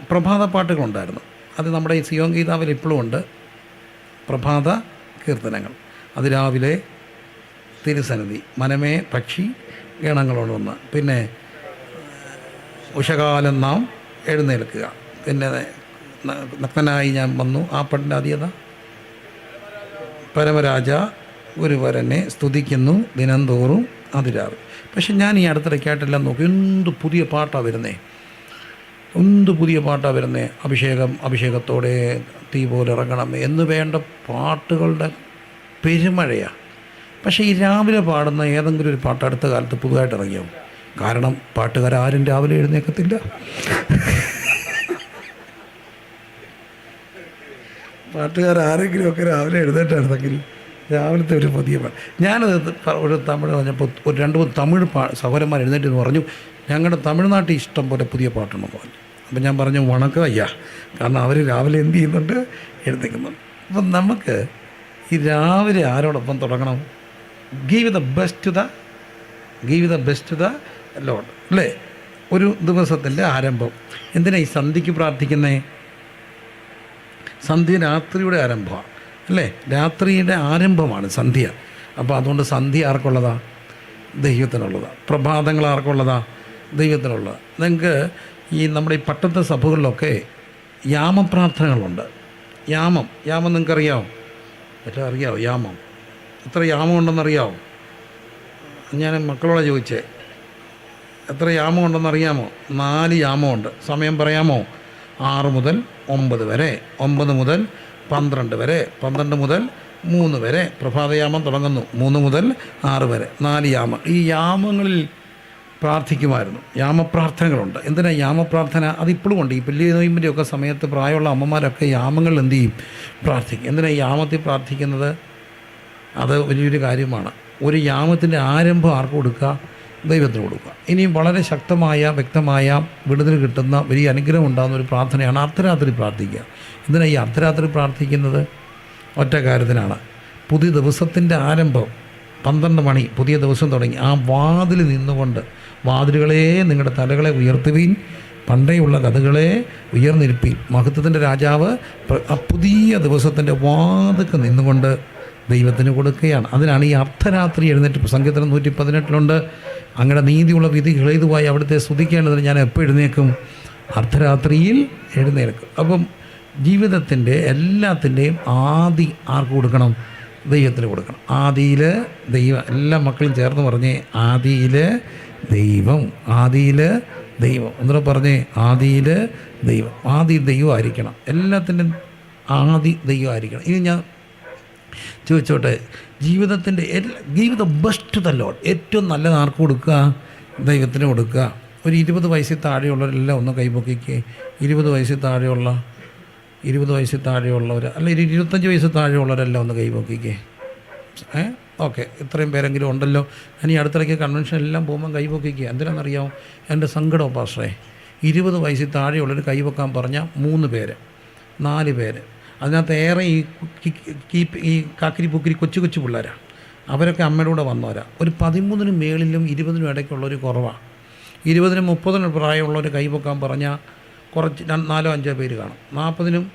പ്രഭാത പാട്ടുകളുണ്ടായിരുന്നു. അത് നമ്മുടെ ഈ സിയോൻ ഗീതാവിൽ ഇപ്പോഴും ഉണ്ട്. പ്രഭാത കീർത്തനങ്ങൾ, അതിരാവിലെ തിരുസന്നിധി, മനമേ പക്ഷി ഗണങ്ങളോടൊന്ന്, പിന്നെ ഉഷകാലം നാം എഴുന്നേൽക്കുക, പിന്നെ നഗ്നനായി ഞാൻ വന്നു, ആ പാട്ടിൻ്റെ ആദ്യത പരമരാജ ഗുരുവരനെ സ്തുതിക്കുന്നു ദിനംതോറും അതിരാവിലെ. പക്ഷെ ഞാൻ ഈ അടുത്തിടയ്ക്കായിട്ടെല്ലാം നോക്കി, എന്ത് പുതിയ പാട്ടാണ് വരുന്നത്, എന്ത് പുതിയ പാട്ടാണ് വരുന്നത്. അഭിഷേകത്തോടെ തീ പോലെ ഇറങ്ങണം എന്ന് വേണ്ട പാട്ടുകളുടെ പെരുമഴയാണ്. പക്ഷേ ഈ രാവിലെ പാടുന്ന ഏതെങ്കിലും ഒരു പാട്ട് അടുത്ത കാലത്ത് പുതുതായിട്ട് ഇറങ്ങിയാവും. കാരണം പാട്ടുകാരും രാവിലെ എഴുന്നേൽക്കത്തില്ല. പാട്ടുകാരെങ്കിലുമൊക്കെ രാവിലെ എഴുന്നേറ്റായിരുന്നെങ്കിൽ രാവിലത്തെ ഒരു പുതിയ പാട്ട്. ഞാനത് ഒരു തമിഴ് പറഞ്ഞപ്പോൾ ഒരു 2-3 തമിഴ് സഹോദരന്മാർ എഴുന്നേറ്റ് പറഞ്ഞു, ഞങ്ങളുടെ തമിഴ്നാട്ടിൽ ഇഷ്ടം പോലെ പുതിയ പാട്ടുണ്ടെന്ന് പറഞ്ഞു. അപ്പം ഞാൻ പറഞ്ഞു വണക്കം അയ്യാ, കാരണം അവർ രാവിലെ എന്ത് ചെയ്യുന്നുണ്ട്, എഴുന്നേൽക്കുന്നുണ്ട്. അപ്പം നമുക്ക് ഈ രാവിലെ ആരോടൊപ്പം തുടങ്ങണം? Give the best to the lord, അല്ലേ? ഒരു ദിവസത്തിൻ്റെ ആരംഭം. എന്തിനാ ഈ സന്ധ്യയ്ക്ക് പ്രാർത്ഥിക്കുന്നേ? സന്ധ്യ രാത്രിയുടെ ആരംഭമാണ്, അല്ലേ? രാത്രിയുടെ ആരംഭമാണ് സന്ധ്യ. അപ്പോൾ അതുകൊണ്ട് സന്ധ്യ ആർക്കുള്ളതാ? ദൈവത്തിനുള്ളതാണ്. പ്രഭാതങ്ങൾ ആർക്കുള്ളതാ? ദൈവത്തിനുള്ളത്. നിങ്ങൾക്ക് ഈ നമ്മുടെ ഈ പട്ടത്തെ സഭകളിലൊക്കെ യാമപ്രാർത്ഥനകളുണ്ട്. യാമം നിങ്ങൾക്കറിയാമോ? ഏറ്റവും അറിയാമോ യാമം? എത്ര യാമം ഉണ്ടെന്നറിയാമോ? ഞാൻ മക്കളോടെ ചോദിച്ചേ, എത്ര യാമം ഉണ്ടെന്നറിയാമോ? 4 യാമമുണ്ട്. സമയം പറയാമോ? 6 മുതൽ 9 വരെ, 9 മുതൽ 12 വരെ, 12 മുതൽ 3 വരെ. പ്രഭാതയാമം തുടങ്ങുന്നു 3 മുതൽ 6 വരെ, 4 യാമം. ഈ യാമങ്ങളിൽ പ്രാർത്ഥിക്കുമായിരുന്നു. യാമപ്രാർത്ഥനകളുണ്ട്. എന്തിനാ യാമപ്രാർത്ഥന? അതിപ്പോഴും ഉണ്ട്. ഈ പല്ലിയ നോയിമ്പിൻ്റെയൊക്കെ സമയത്ത് പ്രായമുള്ള അമ്മമാരൊക്കെ യാമങ്ങളിൽ എന്ത് ചെയ്യും? പ്രാർത്ഥിക്കും. എന്തിനാ ഈ യാമത്തിൽ പ്രാർത്ഥിക്കുന്നത്? അത് വലിയൊരു കാര്യമാണ്. ഒരു യാമത്തിൻ്റെ ആരംഭം ആർക്ക് കൊടുക്കുക? ദൈവത്തിന് കൊടുക്കുക. ഇനിയും വളരെ ശക്തമായ വ്യക്തമായ വിടുതൽ കിട്ടുന്ന വലിയ അനുഗ്രഹം ഉണ്ടാകുന്ന ഒരു പ്രാർത്ഥനയാണ് അർദ്ധരാത്രി പ്രാർത്ഥിക്കുക. എന്തിനാണ് ഈ അർദ്ധരാത്രി പ്രാർത്ഥിക്കുന്നത്? ഒറ്റ കാര്യത്തിനാണ്. പുതിയ ദിവസത്തിൻ്റെ ആരംഭം 12 മണി, പുതിയ ദിവസം തുടങ്ങി. ആ വാതിൽ നിന്നുകൊണ്ട്, വാതിലുകളെ നിങ്ങളുടെ തലകളെ ഉയർത്തുവീൻ, പണ്ടേയുള്ള കഥകളെ ഉയർന്നിരിപ്പീൻ, മഹത്വത്തിൻ്റെ രാജാവ് ആ പുതിയ ദിവസത്തിൻ്റെ വാതിൽക്ക് നിന്നുകൊണ്ട് ദൈവത്തിന് കൊടുക്കുകയാണ്. അതിനാണ് ഈ അർദ്ധരാത്രി എഴുന്നേറ്റ്. സങ്കീർത്തനം 118 അങ്ങനെ നീതിയുള്ള വിധികൾ ഹേതുവായി അവിടുത്തെ സ്തുതിക്കേണ്ടതിന് ഞാൻ എപ്പോൾ എഴുന്നേൽക്കും? അർദ്ധരാത്രിയിൽ എഴുന്നേൽക്കും. അപ്പം ജീവിതത്തിൻ്റെ എല്ലാത്തിൻ്റെയും ആദി ആർക്ക് കൊടുക്കണം? ദൈവത്തിന് കൊടുക്കണം. ആദിയിൽ ദൈവം. എല്ലാ മക്കളും ചേർന്ന് പറഞ്ഞേ, ആദിയിൽ ദൈവം. ആദിയിൽ ദൈവം ഒന്നുകൂടെ പറഞ്ഞേ, ആദിയിൽ ദൈവം. ആദി ദൈവമായിരിക്കണം. എല്ലാത്തിൻ്റെയും ആദി ദൈവമായിരിക്കണം. ഇനി ഞാൻ ചോദിച്ചോട്ടെ, ജീവിതത്തിൻ്റെ give the best the Lord. ഏറ്റവും നല്ലത് ആർക്ക് കൊടുക്കുക? ദൈവത്തിന് കൊടുക്കുക. ഒരു 20 വയസ്സിൽ താഴെയുള്ളവരെല്ലാം ഒന്ന് കൈപൊക്കിക്ക്. 20 വയസ്സിൽ താഴെയുള്ളവർ, അല്ല 25 വയസ്സിൽ താഴെയുള്ളവരെല്ലാം ഒന്ന് കൈപൊക്കിക്ക്. ഓക്കെ, ഇത്രയും പേരെങ്കിലും ഉണ്ടല്ലോ. ഞാൻ ഈ അടുത്തിടയ്ക്ക് കൺവെൻഷനെല്ലാം പോകുമ്പോൾ കൈപൊക്കിക്കുക. എന്തിനാണെന്നറിയാമോ? എൻ്റെ സങ്കടം പാസ്റ്ററേ. 20 വയസ്സിൽ താഴെയുള്ളവർ കൈവെക്കാൻ പറഞ്ഞാൽ 3 പേര്, 4 പേര്. അതിനകത്ത് ഏറെ ഈ കാക്കിരി പൂക്കിരി കൊച്ചു പിള്ളേരാണ്. അവരൊക്കെ അമ്മയുടെ കൂടെ വന്നവരാ. ഒരു 13 മേളിലും 20 ഇടയ്ക്കുള്ളൊരു കുറവാണ്. 20-നും 30-നും പ്രായമുള്ളവർ കൈവെക്കാൻ പറഞ്ഞാൽ കുറച്ച് 4-5 പേര് കാണും. 40-നും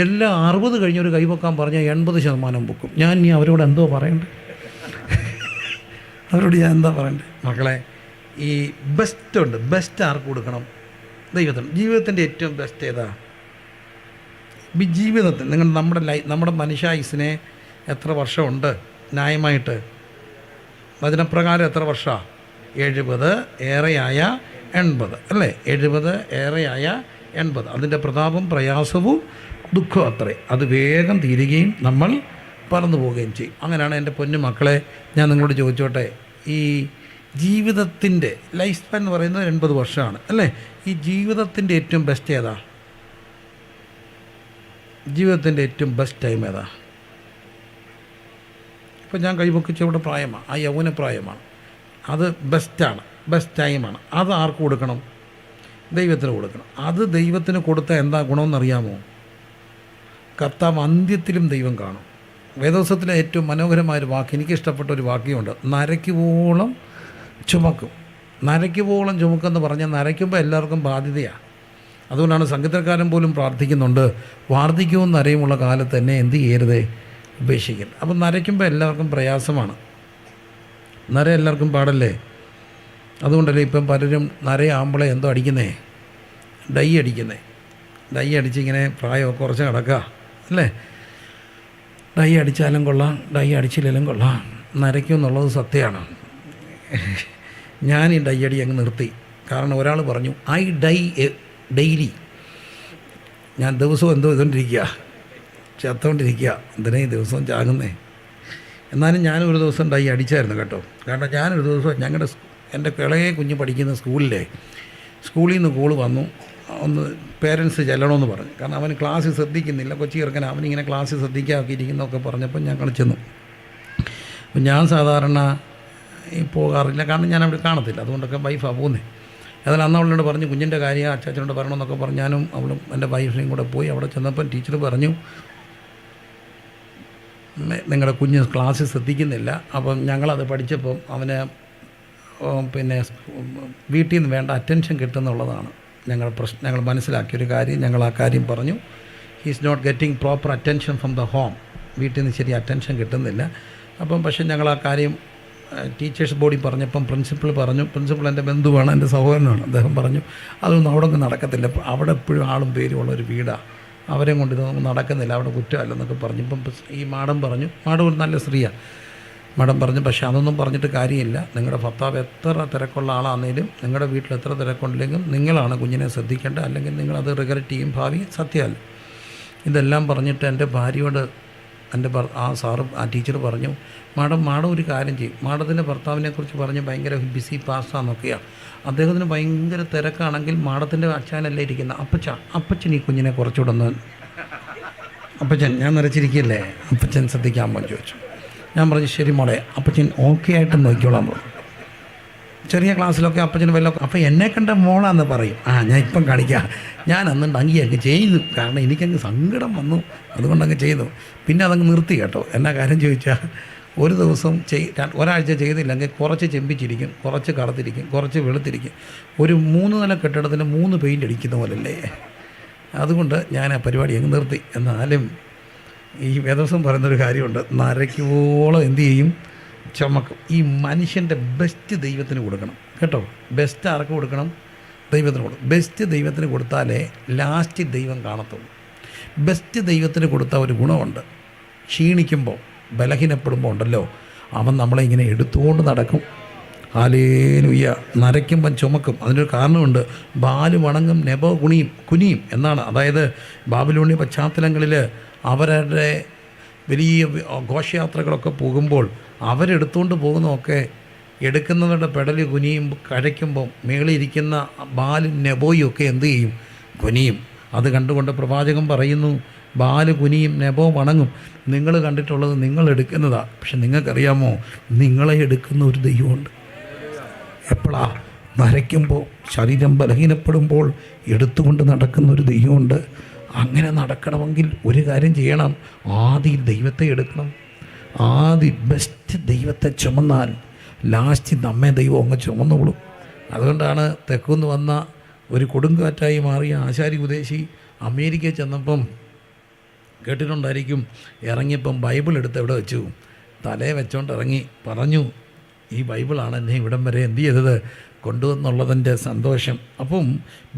എല്ലാം 60 കഴിഞ്ഞൊരു കൈവെക്കാൻ പറഞ്ഞാൽ 80% പൊക്കും. ഞാൻ ഇനി അവരോട് എന്തോ പറയണ്ടേ? അവരോട് ഞാൻ എന്താ പറയണ്ടേ? മക്കളെ, ഈ ബെസ്റ്റ് ഉണ്ട്. ബെസ്റ്റ് ആർക്ക് കൊടുക്കണം? ദൈവത്തിന്. ജീവിതത്തിൻ്റെ ഏറ്റവും ബെസ്റ്റ് ഏതാ? ജീവിതത്തിൽ നിങ്ങൾ നമ്മുടെ മനുഷ്യായുസിനെ എത്ര വർഷമുണ്ട് ന്യായമായിട്ട്? വചനപ്രകാരം എത്ര വർഷമാണ്? 70 ഏറെയായ 80, അല്ലേ? 70 ഏറെയായ 80. അതിൻ്റെ പ്രതാപം പ്രയാസവും ദുഃഖവും അത്രേ. അത് വേഗം തീരുകയും നമ്മൾ പറന്നു പോവുകയും ചെയ്യും. അങ്ങനെയാണ് എൻ്റെ പൊന്നു മക്കളെ, ഞാൻ നിങ്ങളോട് ചോദിച്ചോട്ടെ, ഈ ജീവിതത്തിൻ്റെ ലൈഫ് സ്പാൻ എന്ന് പറയുന്നത് 80 വർഷമാണ്, അല്ലേ? ഈ ജീവിതത്തിൻ്റെ ഏറ്റവും ബെസ്റ്റ് ഏതാ? ജീവിതത്തിൻ്റെ ഏറ്റവും ബെസ്റ്റ് ടൈം ഏതാ? ഇപ്പോൾ ഞാൻ കൈപൊക്കിച്ചവിടെ പ്രായമാണ്, ആ യൗവന പ്രായമാണ്. അത് ബെസ്റ്റാണ്, ബെസ്റ്റ് ടൈമാണ്. അത് ആർക്ക് കൊടുക്കണം? ദൈവത്തിന് കൊടുക്കണം. അത് ദൈവത്തിന് കൊടുത്താൽ എന്താ ഗുണമെന്നറിയാമോ? കർത്താവ് അന്ത്യത്തിലും ദൈവം കാണും. വേദോസത്തിലെ ഏറ്റവും മനോഹരമായൊരു വാക്ക്, എനിക്കിഷ്ടപ്പെട്ട ഒരു വാക്യമുണ്ട്. നരയ്ക്കുവോളം ചുമക്കും. നരയ്ക്കുവോളം ചുമക്കുമെന്ന് പറഞ്ഞാൽ നരയ്ക്കുമ്പോൾ എല്ലാവർക്കും ബാധ്യതയാണ്. അതുകൊണ്ടാണ് സംഗീതക്കാരൻ പോലും പ്രാർത്ഥിക്കുന്നുണ്ട്, വാർദ്ധക്യവും നരയുമുള്ള കാലത്ത് എന്നെ എന്ത് ചെയ്യരുതേ, ഉപേക്ഷിക്കരുത്. അപ്പം നരയ്ക്കുമ്പോൾ എല്ലാവർക്കും പ്രയാസമാണ്. നര എല്ലാവർക്കും പാടല്ലേ. അതുകൊണ്ടല്ലേ ഇപ്പം പലരും നരയാകുമ്പോഴേ എന്തോ അടിക്കുന്നേ, ഡൈ അടിക്കുന്നേ. ഡൈ അടിച്ചിങ്ങനെ പ്രായമൊക്കെ കുറച്ച് കിടക്കുക അല്ലേ. ഡൈ അടിച്ചാലും കൊള്ളാം, ഡൈ അടിച്ചില്ലെങ്കിലും കൊള്ളാം, നരയ്ക്കും എന്നുള്ളത് സത്യമാണ്. ഞാൻ ഈ ഡൈ അടി അങ്ങ് നിർത്തി. കാരണം ഒരാൾ പറഞ്ഞു ഐ ഡൈ ഡെയിലി. ഞാൻ ദിവസവും എന്തോ ഇതുകൊണ്ടിരിക്കുക, ചത്തുകൊണ്ടിരിക്കുക, എന്തിനാ ഈ ദിവസവും ചാകുന്നേ. എന്നാലും ഞാനൊരു ദിവസം ഡൈ അടിച്ചായിരുന്നു കേട്ടോ. കാരണം ഞാനൊരു ദിവസം എൻ്റെ ഇളയ കുഞ്ഞ് പഠിക്കുന്ന സ്കൂളിൽ നിന്ന് കോള് വന്നു, ഒന്ന് പേരൻസ് ചെല്ലണമെന്ന് പറഞ്ഞു. കാരണം അവൻ ക്ലാസ്സിൽ ശ്രദ്ധിക്കുന്നില്ല, കൊച്ചി ചെറുക്കൻ, അവനിങ്ങനെ ക്ലാസ്സിൽ ശ്രദ്ധിക്കാക്കിയിരിക്കുന്നതൊക്കെ പറഞ്ഞപ്പോൾ ഞങ്ങൾ ചെന്നു. അപ്പം ഞാൻ സാധാരണ പോകാറില്ല, കാരണം ഞാൻ അവിടെ കാണത്തില്ല, അതുകൊണ്ടൊക്കെ വൈഫാണ് പോകുന്നത്. അതിൽ അന്ന് അവളോട് പറഞ്ഞു കുഞ്ഞിൻ്റെ കാര്യം അച്ചാച്ചനോട് പറയണമെന്നൊക്കെ പറഞ്ഞു. ഞാനും അവളും എൻ്റെ വൈഫിനെയും കൂടെ പോയി. അവിടെ ചെന്നപ്പം ടീച്ചർ പറഞ്ഞു നിങ്ങളുടെ കുഞ്ഞ് ക്ലാസ്സിൽ ശ്രദ്ധിക്കുന്നില്ല. അപ്പം ഞങ്ങളത് പഠിച്ചപ്പം അവന് പിന്നെ വീട്ടിൽ നിന്ന് വേണ്ട അറ്റൻഷൻ കിട്ടുന്നുള്ളതാണ് ഞങ്ങൾ മനസ്സിലാക്കിയൊരു കാര്യം. ഞങ്ങൾ ആ കാര്യം പറഞ്ഞു. He's not getting proper attention from the home. വീട്ടിൽ നിന്ന് ശരി അറ്റൻഷൻ കിട്ടുന്നില്ല. അപ്പം പക്ഷേ ഞങ്ങൾ ആ കാര്യം ടീച്ചേഴ്സ് ബോഡി പറഞ്ഞപ്പം പ്രിൻസിപ്പൾ പറഞ്ഞു, പ്രിൻസിപ്പൾ എൻ്റെ ബന്ധുവാണ്, എൻ്റെ സഹോദരനാണ്, അദ്ദേഹം പറഞ്ഞു അതൊന്നും അവിടെ ഒന്നും നടക്കത്തില്ല, അവിടെ എപ്പോഴും ആളും പേരും ഉള്ളൊരു വീടാണ്, അവരെ കൊണ്ട് ഇതൊന്നും നടക്കുന്നില്ല, അവിടെ കുറ്റമല്ലെന്നൊക്കെ പറഞ്ഞു. ഇപ്പം ഈ മാഡം പറഞ്ഞു, മാഡം ഒരു നല്ല സ്ത്രീയാണ്, മാഡം പറഞ്ഞു പക്ഷേ അതൊന്നും പറഞ്ഞിട്ട് കാര്യമില്ല, നിങ്ങളുടെ ഭർത്താവ് എത്ര തിരക്കുള്ള ആളാണെങ്കിലും നിങ്ങളുടെ വീട്ടിൽ എത്ര തിരക്കുണ്ടെങ്കിലും നിങ്ങളാണ് കുഞ്ഞിനെ ശ്രദ്ധിക്കേണ്ടത്, അല്ലെങ്കിൽ നിങ്ങളത് റിഗ്രറ്റ് ചെയ്യും ഭാവി, സത്യമല്ല. ഇതെല്ലാം പറഞ്ഞിട്ട് എൻ്റെ ഭാര്യയോട് ആ ടീച്ചർ പറഞ്ഞു മാഡം ഒരു കാര്യം ചെയ്യും, മാഡത്തിൻ്റെ ഭർത്താവിനെക്കുറിച്ച് പറഞ്ഞ് ഭയങ്കര ബിസി പാസ്സാന്നൊക്കെയാണ്, അദ്ദേഹത്തിന് ഭയങ്കര തിരക്കാണെങ്കിൽ മാഡത്തിൻ്റെ അച്ഛനല്ലേ ഇരിക്കുന്ന അപ്പച്ചൻ ഈ കുഞ്ഞിനെ കുറച്ചുകൂടെ ഒന്ന് അപ്പച്ചൻ, ഞാൻ നിറച്ചിരിക്കുകയല്ലേ, അപ്പച്ചൻ ശ്രദ്ധിക്കാമോ ചോദിച്ചു. ഞാൻ പറഞ്ഞു ശരി മോളെ, അപ്പച്ചൻ ഓക്കെ ആയിട്ട് നോക്കിക്കോളാൻ പറഞ്ഞു. ചെറിയ ക്ലാസ്സിലൊക്കെ അപ്പച്ചന് വല്ല അപ്പോൾ എന്നെ കണ്ട മോളാന്ന് പറയും. ഞാൻ ഇപ്പം കാണിക്കാം, ഞാൻ അന്നുണ്ട് അങ്ങ് ചെയ്തു, കാരണം എനിക്കങ്ങ് സങ്കടം വന്നു, അതുകൊണ്ടങ്ങ് ചെയ്തു. പിന്നെ അതങ്ങ് നിർത്തി കേട്ടോ. എന്നാ കാര്യം ചോദിച്ചാൽ ഒരു ദിവസം ഒരാഴ്ച ചെയ്തില്ലെങ്കിൽ കുറച്ച് ചെമ്പിച്ചിരിക്കും, കുറച്ച് കറുത്തിരിക്കും, കുറച്ച് വെളുത്തിരിക്കും. ഒരു 3 നില കെട്ടിടത്തിന് 3 പെയിൻ്റ് അടിക്കുന്ന പോലല്ലേ. അതുകൊണ്ട് ഞാൻ ആ പരിപാടി അങ്ങ് നിർത്തി. എന്നാലും ഈ വേദവസം പറയുന്നൊരു കാര്യമുണ്ട്, നരയ്ക്കുവോളം എന്തു ചെയ്യും, ചുമക്കും. ഈ മനുഷ്യൻ്റെ ബെസ്റ്റ് ദൈവത്തിന് കൊടുക്കണം കേട്ടോ. ബെസ്റ്റ് ആർക്ക് കൊടുക്കണം? ദൈവത്തിന് കൊടുക്കും. ബെസ്റ്റ് ദൈവത്തിന് കൊടുത്താലേ ലാസ്റ്റ് ദൈവം കാണത്തുള്ളൂ. ബെസ്റ്റ് ദൈവത്തിന് കൊടുത്ത ഒരു ഗുണമുണ്ട്, ക്ഷീണിക്കുമ്പോൾ ബലഹീനപ്പെടുമ്പോൾ ഉണ്ടല്ലോ, അവൻ നമ്മളെ ഇങ്ങനെ എടുത്തുകൊണ്ട് നടക്കും. ഹല്ലേലൂയ. നരയ്ക്കുമ്പം ചുമക്കും. അതിനൊരു കാരണമുണ്ട്, ബാല് വണങ്ങും നെബോ കുനിയും എന്നാണ്. അതായത് ബാബിലോണിയ പശ്ചാത്തലങ്ങളിൽ അവരുടെ വലിയ ഘോഷയാത്രകളൊക്കെ പോകുമ്പോൾ അവരെടുത്തുകൊണ്ട് പോകുന്നതൊക്കെ എടുക്കുന്നവരുടെ പെടല് കുനിയും, കഴിക്കുമ്പം മേളിരിക്കുന്ന ബാലും നെബോയും ഒക്കെ എന്തു ചെയ്യും, കുനിയും. അത് കണ്ടുകൊണ്ട് പ്രവാചകൻ പറയുന്നു, ബാല് കുനിയും നെബോ വണങ്ങും. നിങ്ങൾ കണ്ടിട്ടുള്ളത് നിങ്ങൾ എടുക്കുന്നതാണ്, പക്ഷെ നിങ്ങൾക്കറിയാമോ നിങ്ങളെ എടുക്കുന്ന ഒരു ദൈവമുണ്ട്. എപ്പോഴാ? നരയ്ക്കുമ്പോൾ, ശരീരം ബലഹീനപ്പെടുമ്പോൾ എടുത്തുകൊണ്ട് നടക്കുന്ന ഒരു ദൈവമുണ്ട്. അങ്ങനെ നടക്കണമെങ്കിൽ ഒരു കാര്യം ചെയ്യണം, ആദ്യം ദൈവത്തെ എടുക്കണം. ആദ്യം ബെസ്റ്റ് ദൈവത്തെ ചുമന്നാൽ ലാസ്റ്റ് നമ്മെ ദൈവം അങ്ങ് ചുമന്നോളും. അതുകൊണ്ടാണ് തെക്കുന്ന് വന്ന ഒരു കൊടുങ്കാറ്റായി മാറിയ ആശാരി ഉദേശി അമേരിക്കയിൽ ചെന്നപ്പം കേട്ടിട്ടുണ്ടായിരിക്കും, ഇറങ്ങിയപ്പം ബൈബിൾ എടുത്ത് എവിടെ വെച്ചു, തലയെ വെച്ചോണ്ട് ഇറങ്ങി, പറഞ്ഞു ഈ ബൈബിളാണ് എന്നെ ഇവിടം വരെ എന്ത് ചെയ്തത്, കൊണ്ടുവന്നുള്ളതിൻ്റെ സന്തോഷം. അപ്പം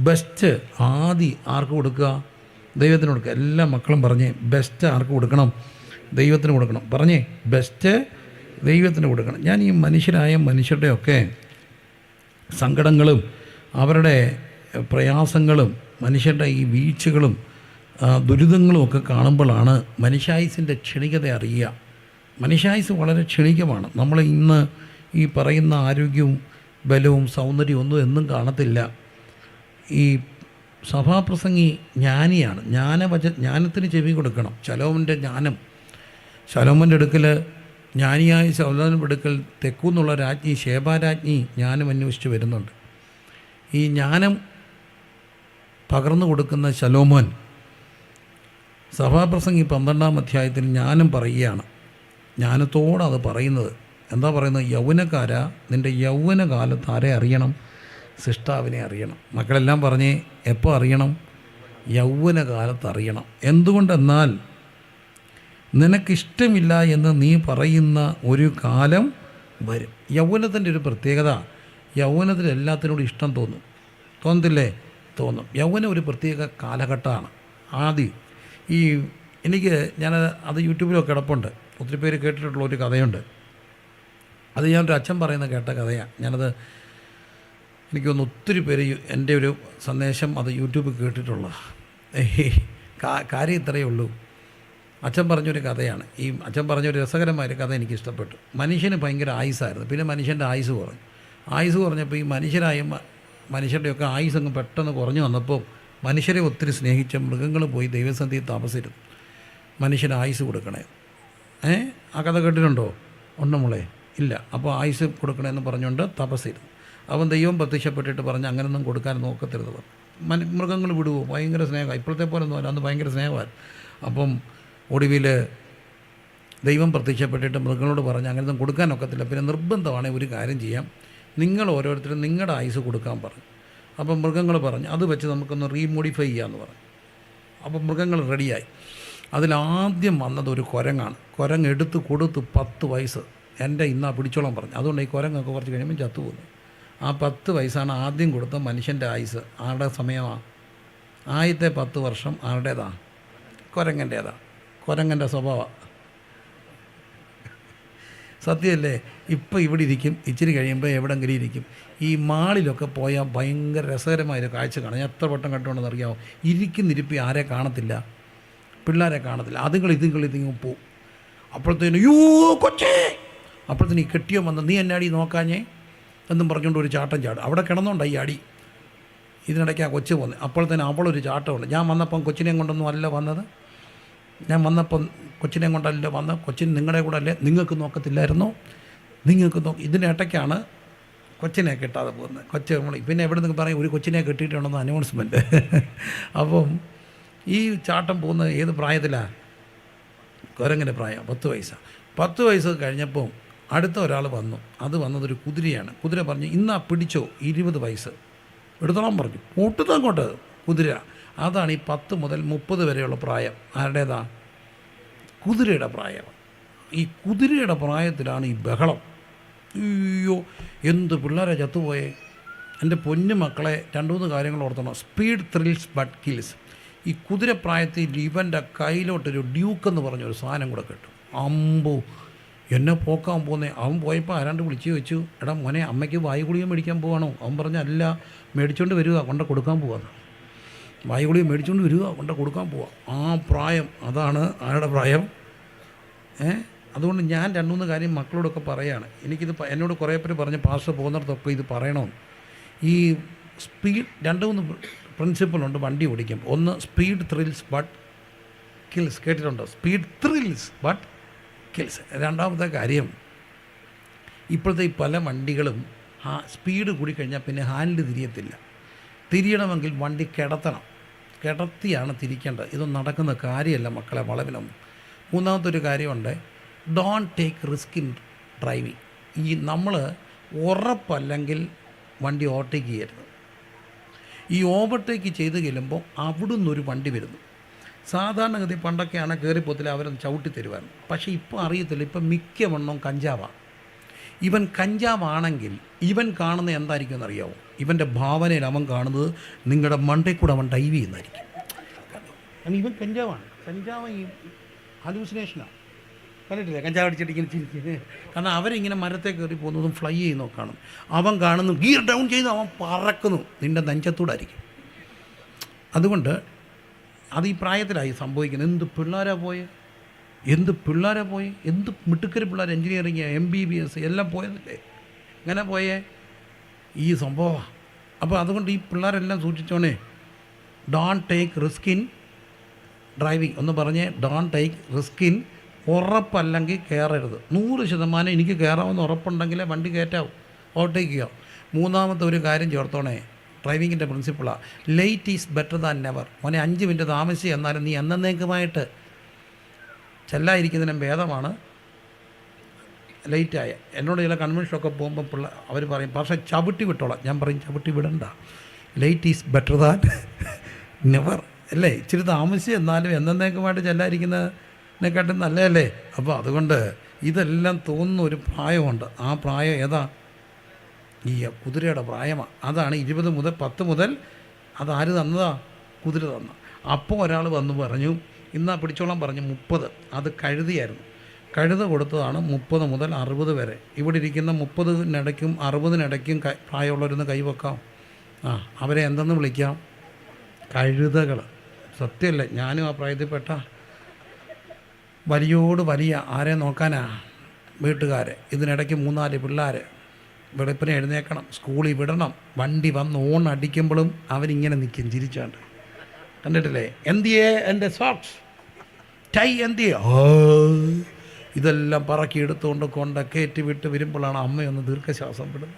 ബെസ്റ്റ് ആദ്യം ആർക്ക് കൊടുക്കുക? ദൈവത്തിന് കൊടുക്കുക. എല്ലാ മക്കളും പറഞ്ഞേ ബെസ്റ്റ് ആർക്ക് കൊടുക്കണം? ദൈവത്തിന് കൊടുക്കണം. പറഞ്ഞേ ബെസ്റ്റ് ദൈവത്തിന് കൊടുക്കണം. ഞാൻ ഈ മനുഷ്യരുടെയൊക്കെ സങ്കടങ്ങളും അവരുടെ പ്രയാസങ്ങളും മനുഷ്യരുടെ ഈ വീഴ്ചകളും ദുരിതങ്ങളും ഒക്കെ കാണുമ്പോഴാണ് മനുഷ്യായുസിൻ്റെ ക്ഷണികത അറിയുക. മനുഷ്യായുസ് വളരെ ക്ഷണികമാണ്. നമ്മൾ ഇന്ന് ഈ പറയുന്ന ആരോഗ്യവും ബലവും സൗന്ദര്യവും ഒന്നും എന്നും കാണത്തില്ല. ഈ സഭാപ്രസംഗി ജ്ഞാനിയാണ്, ജ്ഞാനത്തിന് ചെവി കൊടുക്കണം. ശലോമോൻ്റെ അടുക്കൽ ജ്ഞാനിയായ ശലോമോൻ്റെ അടുക്കൽ തെക്കൂന്നുള്ള രാജ്ഞി ശേബാരാജ്ഞി ജ്ഞാനം അന്വേഷിച്ച് വരുന്നുണ്ട്. ഈ ജ്ഞാനം പകർന്നു കൊടുക്കുന്ന ശലോമോൻ സഭാപ്രസംഗി 12-ാം അധ്യായത്തിൽ ജ്ഞാനം പറയുകയാണ്. ജ്ഞാനത്തോടെ അത് പറയുന്നത് എന്താ പറയുന്നത്? യൗവനക്കാരാ, നിൻ്റെ യൗവനകാലത്ത് ആരെ അറിയണം? സൃഷ്ടാവിനെ അറിയണം. മക്കളെല്ലാം പറഞ്ഞേ എപ്പോൾ അറിയണം? യൗവനകാലത്ത് അറിയണം. എന്തുകൊണ്ടെന്നാൽ നിനക്കിഷ്ടമില്ല എന്ന് നീ പറയുന്ന ഒരു കാലം വരും. യൗവനത്തിൻ്റെ ഒരു പ്രത്യേകത, യൗവനത്തിൽ എല്ലാത്തിനോടും ഇഷ്ടം തോന്നും. തോന്നത്തില്ലേ? തോന്നും. യൗവനം ഒരു പ്രത്യേക കാലഘട്ടമാണ്. ആദ്യം ഞാൻ അത് യൂട്യൂബിലൊക്കെ കിടപ്പുണ്ട്, ഒത്തിരി പേര് കേട്ടിട്ടുള്ള ഒരു കഥയുണ്ട്. അത് ഞാനൊരു അച്ഛൻ പറയുന്ന കേട്ട കഥയാണ്. എനിക്ക് തോന്നുന്നു ഒത്തിരി പേര് എൻ്റെ ഒരു സന്ദേശം അത് യൂട്യൂബിൽ കേട്ടിട്ടുള്ള. കാര്യം ഇത്രയേ ഉള്ളൂ. അച്ഛൻ പറഞ്ഞൊരു കഥയാണ്. അച്ഛൻ പറഞ്ഞൊരു രസകരമായൊരു കഥ എനിക്ക് ഇഷ്ടപ്പെട്ടു. മനുഷ്യന് ഭയങ്കര ആയുസ്സായിരുന്നു. പിന്നെ മനുഷ്യൻ്റെ ആയുസ് കുറഞ്ഞു. ആയുസ് കുറഞ്ഞപ്പോൾ ഈ മനുഷ്യരുടെയൊക്കെ ആയുസ് അങ്ങ് പെട്ടെന്ന് കുറഞ്ഞു വന്നപ്പോൾ മനുഷ്യരെ ഒത്തിരി സ്നേഹിച്ച മൃഗങ്ങൾ പോയി ദൈവസന്നിധിയിൽ താമസിച്ചിരുന്നു. മനുഷ്യന് ആയുസ് കൊടുക്കണേ. ആ കഥ കേട്ടിട്ടുണ്ടോ? ഉണ്ടമ്മളെ ഇല്ല. അപ്പോൾ ആയുസ് കൊടുക്കണമെന്ന് പറഞ്ഞുകൊണ്ട് തപസ്സിരുന്നു. അവൻ ദൈവം പ്രത്യക്ഷപ്പെട്ടിട്ട് പറഞ്ഞ് അങ്ങനെയൊന്നും കൊടുക്കാൻ നോക്കത്തരുത് പറഞ്ഞു. മൃഗങ്ങൾ വിടുവോ? ഭയങ്കര സ്നേഹമാണ്. ഇപ്പോഴത്തെ പോലെ ഒന്നും അല്ല, അന്ന് ഭയങ്കര സ്നേഹമാണ്. അപ്പം ഒടുവിൽ ദൈവം പ്രത്യക്ഷപ്പെട്ടിട്ട് മൃഗങ്ങളോട് പറഞ്ഞ് അങ്ങനെയൊന്നും കൊടുക്കാൻ ഒക്കത്തില്ല, പിന്നെ നിർബന്ധമാണെങ്കിൽ ഒരു കാര്യം ചെയ്യാം, നിങ്ങൾ ഓരോരുത്തരും നിങ്ങളുടെ ആയുസ് കൊടുക്കാൻ പറഞ്ഞു. അപ്പം മൃഗങ്ങൾ പറഞ്ഞു അത് വെച്ച് നമുക്കൊന്ന് റീമോഡിഫൈ ചെയ്യാമെന്ന് പറഞ്ഞു. അപ്പം മൃഗങ്ങൾ റെഡിയായി. അതിലാദ്യം വന്നത് ഒരു കുരങ്ങാണ്. കുരങ്ങ് എടുത്ത് കൊടുത്ത് 10 വയസ്സ് എൻ്റെ ഇന്നാ പിടിച്ചോളം പറഞ്ഞു. അതുകൊണ്ട് ഈ കുരങ്ങൊക്കെ കുറച്ച് കഴിയുമ്പോൾ ചത്തുപോകുന്നു. ആ 10 വയസ്സാണ് ആദ്യം കൊടുത്ത മനുഷ്യൻ്റെ ആയുസ്. ആരുടെ സമയമാണ്? ആദ്യത്തെ 10 വർഷം ആരുടേതാണ്? കുരങ്ങൻ്റേതാണ്. കുരങ്ങൻ്റെ സ്വഭാവം സത്യമല്ലേ? ഇപ്പം ഇവിടെ ഇരിക്കും, ഇച്ചിരി കഴിയുമ്പോൾ എവിടെങ്കിലും ഇരിക്കും. ഈ മാളിലൊക്കെ പോയാൽ ഭയങ്കര രസകരമായൊരു കാഴ്ച കാണാം. ഞാൻ എത്ര വട്ടം കണ്ടുകൊണ്ടെന്ന് അറിയാമോ? ഇരിപ്പിൽ ആരെ കാണത്തില്ല, പിള്ളേരെ കാണത്തില്ല. ഇതിങ്ങൾ പോവും. അപ്പോഴത്തേനും യോ കൊച്ചേ, അപ്പോഴത്തേന് ഈ കെട്ടിയോ വന്ന് നീ എന്നെ അടി നോക്കാഞ്ഞേ എന്നും പറഞ്ഞുകൊണ്ട് ഒരു ചാട്ടം ചാടും. അവിടെ കിടന്നുകൊണ്ട് ഈ അടി. ഇതിനിടയ്ക്ക് ആ കൊച്ചു വന്ന് അപ്പോഴത്തേനും അവളൊരു ചാട്ടമുണ്ട്. ഞാൻ വന്നപ്പം കൊച്ചിനെയും കൊണ്ടൊന്നും അല്ല വന്നത്, ഞാൻ വന്നപ്പം കൊച്ചിനെ കൊണ്ടല്ല വന്ന്, കൊച്ചിന് നിങ്ങളുടെ കൂടെ അല്ലേ, നിങ്ങൾക്ക് നോക്കത്തില്ലായിരുന്നോ, നിങ്ങൾക്ക് ഇതിനിടയ്ക്കാണ് കൊച്ചിനെ കെട്ടാതെ പോകുന്നത്. പിന്നെ എവിടെ നിന്ന് പറയും ഒരു കൊച്ചിനെ കെട്ടിയിട്ടുണ്ടെന്ന് അനൗൺസ്മെൻറ്റ്. അപ്പം ഈ ചാട്ടം പോകുന്നത് ഏത് പ്രായത്തിലാണ്? കുരങ്ങിൻ്റെ പ്രായം 10 വയസ്സാണ്. 10 വയസ്സ് കഴിഞ്ഞപ്പോൾ അടുത്ത ഒരാൾ വന്നു. അത് വന്നതൊരു കുതിരയാണ്. കുതിര പറഞ്ഞു ഇന്നാ പിടിച്ചോ, 20 വയസ്സ് എടുത്തോളാൻ പറഞ്ഞു. കൂട്ടുത്തങ്ങോട്ട് കുതിര. അതാണ് ഈ 10 മുതൽ 30 വരെയുള്ള പ്രായം. ആരുടേതാണ്? കുതിരയുടെ പ്രായം. ഈ കുതിരയുടെ പ്രായത്തിലാണ് ഈ ബഹളം. അയ്യോ എന്ത് പിള്ളേരെ ചത്തുപോയേ. എൻ്റെ പൊന്നു മക്കളെ, 2-3 കാര്യങ്ങൾ ഓർത്തണം. Speed thrills but kills. ഈ കുതിരപ്രായത്തിൽ ഇവൻ്റെ കയ്യിലോട്ടൊരു ഡ്യൂക്ക് എന്ന് പറഞ്ഞൊരു സാധനം കൂടെ കിട്ടും. അമ്പോ എന്നെ പോക്കാൻ പോകുന്നേ. അവൻ പോയപ്പോൾ ആരാണ്ട് വിളിച്ച് വെച്ചു, എടാ മോനെ അമ്മയ്ക്ക് വായുഗുളിക മേടിക്കാൻ പോവാണോ? അവൻ പറഞ്ഞ അല്ല, മേടിച്ചുകൊണ്ട് വരിക, കൊണ്ട് കൊടുക്കാൻ പോവാന്ന്. വായുഗുളിക മേടിച്ചുകൊണ്ട് വരിക, കൊണ്ട് കൊടുക്കാൻ പോവാം. ആ പ്രായം, അതാണ് ആരുടെ പ്രായം. അതുകൊണ്ട് ഞാൻ 2-3 കാര്യം മക്കളോടൊക്കെ പറയുകയാണ്. എനിക്കിത് എന്നോട് കുറേ പേര് പറഞ്ഞ് പാസ്റ്റർ പോകുന്നിടത്തൊക്കെ ഇത് പറയണമെന്ന്. ഈ സ്പീഡ് 2-3 പ്രിൻസിപ്പളുണ്ട് വണ്ടി ഓടിക്കുമ്പോൾ. ഒന്ന് സ്പീഡ് ത്രിൽസ് ബട്ട് കിൽസ്. കേട്ടിട്ടുണ്ടോ? Speed thrills but kills. രണ്ടാമത്തെ കാര്യം, ഇപ്പോഴത്തെ ഈ പല വണ്ടികളും സ്പീഡ് കൂടിക്കഴിഞ്ഞാൽ പിന്നെ ഹാൻഡിൽ തിരിയത്തില്ല. തിരിയണമെങ്കിൽ വണ്ടി കിടത്തിയാണ് തിരിക്കേണ്ടത്. ഇതൊന്നും നടക്കുന്ന കാര്യമല്ല മക്കളെ, വളവിനൊന്നും. മൂന്നാമത്തെ ഒരു കാര്യമുണ്ട്, don't take risk in driving. നമ്മൾ ഉറപ്പല്ലെങ്കിൽ വണ്ടി ഓവർടേക്ക് ചെയ്യരുത്. ഈ ഓവർടേക്ക് ചെയ്ത് ചെല്ലുമ്പോൾ അവിടുന്ന് ഒരു വണ്ടി വരുന്നു. സാധാരണഗതി പണ്ടൊക്കെയാണ് കയറിപ്പോത്തില്ല, അവരൊന്ന് ചവിട്ടി തരുമായിരുന്നു. പക്ഷേ ഇപ്പോൾ അറിയത്തില്ല, ഇപ്പം മിക്കവണ്ണം കഞ്ചാവാണ്. ഇവൻ കഞ്ചാവാണെങ്കിൽ ഇവൻ കാണുന്നത് എന്തായിരിക്കും എന്നറിയാമോ? ഇവൻ്റെ ഭാവനയിൽ അവൻ കാണുന്നത് നിങ്ങളുടെ മണ്ടയിൽ കൂടെ അവൻ ഡൈവ് ചെയ്യുന്നതായിരിക്കും. കാരണം ഇവൻ കഞ്ചാവാണ്. കഞ്ചാവ് ഈ ഹലൂസിനേഷനാണ്. കണ്ടിട്ടില്ലേ കഞ്ചാവ് അടിച്ചിട്ടിങ്ങനെ? കാരണം അവരിങ്ങനെ മരത്തെ കയറി പോകുന്നതും ഫ്ലൈ ചെയ്യുന്നതൊക്കെ കാണും. അവൻ കാണുന്നു, ഗിയർ ഡൗൺ ചെയ്ത് അവൻ പറക്കുന്നു, നിൻ്റെ നെഞ്ചത്തൂടായിരിക്കും. അതുകൊണ്ട് അത് ഈ പ്രായത്തിലായി സംഭവിക്കുന്നത്. എന്ത് പിള്ളേരാ പോയെ, എന്ത് മിട്ടുക്കരി പിള്ളേർ, എൻജിനീയറിങ്, MBBS എല്ലാം പോയതല്ലേ, ഇങ്ങനെ പോയേ ഈ സംഭവമാണ്. അപ്പോൾ അതുകൊണ്ട് ഈ പിള്ളേരെല്ലാം സൂക്ഷിച്ചോണേ. Don't take risk in driving. ഒന്ന് പറഞ്ഞേ, ഡോണ്ട് ടേക്ക് റിസ്ക് ഇൻ. ഉറപ്പല്ലെങ്കിൽ കയറരുത്. 100% എനിക്ക് കയറാമെന്ന് ഉറപ്പുണ്ടെങ്കിലേ വണ്ടി കയറ്റാവും, ഓവർടേക്ക് ചെയ്യാം. മൂന്നാമത്തെ ഒരു കാര്യം ചേർത്തോണേ, ഡ്രൈവിങ്ങിൻ്റെ പ്രിൻസിപ്പിളാണ്, late is better than never. മോനെ 5 മിനിറ്റ് താമസിച്ച് എന്നാലും നീ എന്നേക്കുമായിട്ട് ചെല്ലാതിരിക്കുന്നതിനും ഭേദമാണ് ലേറ്റായ. എന്നോട് ചില കൺവെൻഷനൊക്കെ പോകുമ്പോൾ അവർ പറയും പക്ഷേ ചവിട്ടി വിട്ടോളാം. ഞാൻ പറയും ചവിട്ടി വിടണ്ട, late is better than never. അല്ലേ? ഇച്ചിരി താമസിച്ച് എന്നാലും എന്നേക്കുമായിട്ട് ചെല്ലാതിരിക്കുന്നതിനെക്കാട്ടും നല്ലതല്ലേ? അപ്പോൾ അതുകൊണ്ട് ഇതെല്ലാം തോന്നുന്ന ഒരു പ്രായമുണ്ട്. ആ പ്രായം ഏതാ? ഈ കുതിരയുടെ പ്രായമാണ്. അതാണ് 20 മുതൽ 10 മുതൽ. അതാര് തന്നതാ? കുതിര തന്ന. അപ്പോൾ ഒരാൾ വന്ന് പറഞ്ഞു, ഇന്നാ പിടിച്ചോളാൻ പറഞ്ഞു 30. അത് കഴുതിയായിരുന്നു. കഴുത കൊടുത്തതാണ് 30 മുതൽ 60 വരെ. ഇവിടെ ഇരിക്കുന്ന 30-നിടയ്ക്കും 60-നിടയ്ക്കും പ്രായമുള്ളവരൊന്ന് കൈവെക്കാം. അവരെ എന്തെന്ന് വിളിക്കാം? കഴുതകൾ. സത്യമല്ലേ? ഞാനും ആ പ്രായത്തിൽപ്പെട്ട. വലിയോട് വലിയ ആരെ നോക്കാനാ? വീട്ടുകാരെ. ഇതിനിടയ്ക്ക് 3-4 പിള്ളേർ. വെളുപ്പിനെ എഴുന്നേക്കണം, സ്കൂളിൽ വിടണം. വണ്ടി വന്ന് ഓൺ അടിക്കുമ്പോഴും അവരിങ്ങനെ നിൽക്കും ചിരിച്ചാണ്ട്. കണ്ടിട്ടില്ലേ? എന്തിയേ എൻ്റെ സോക്സ്, ടൈ എന്തിയേ? ഇതെല്ലാം പറക്കി എടുത്തുകൊണ്ട് കയറ്റി വിട്ട് വരുമ്പോഴാണ് അമ്മയൊന്ന് ദീർഘശ്വാസം വിടുന്നത്.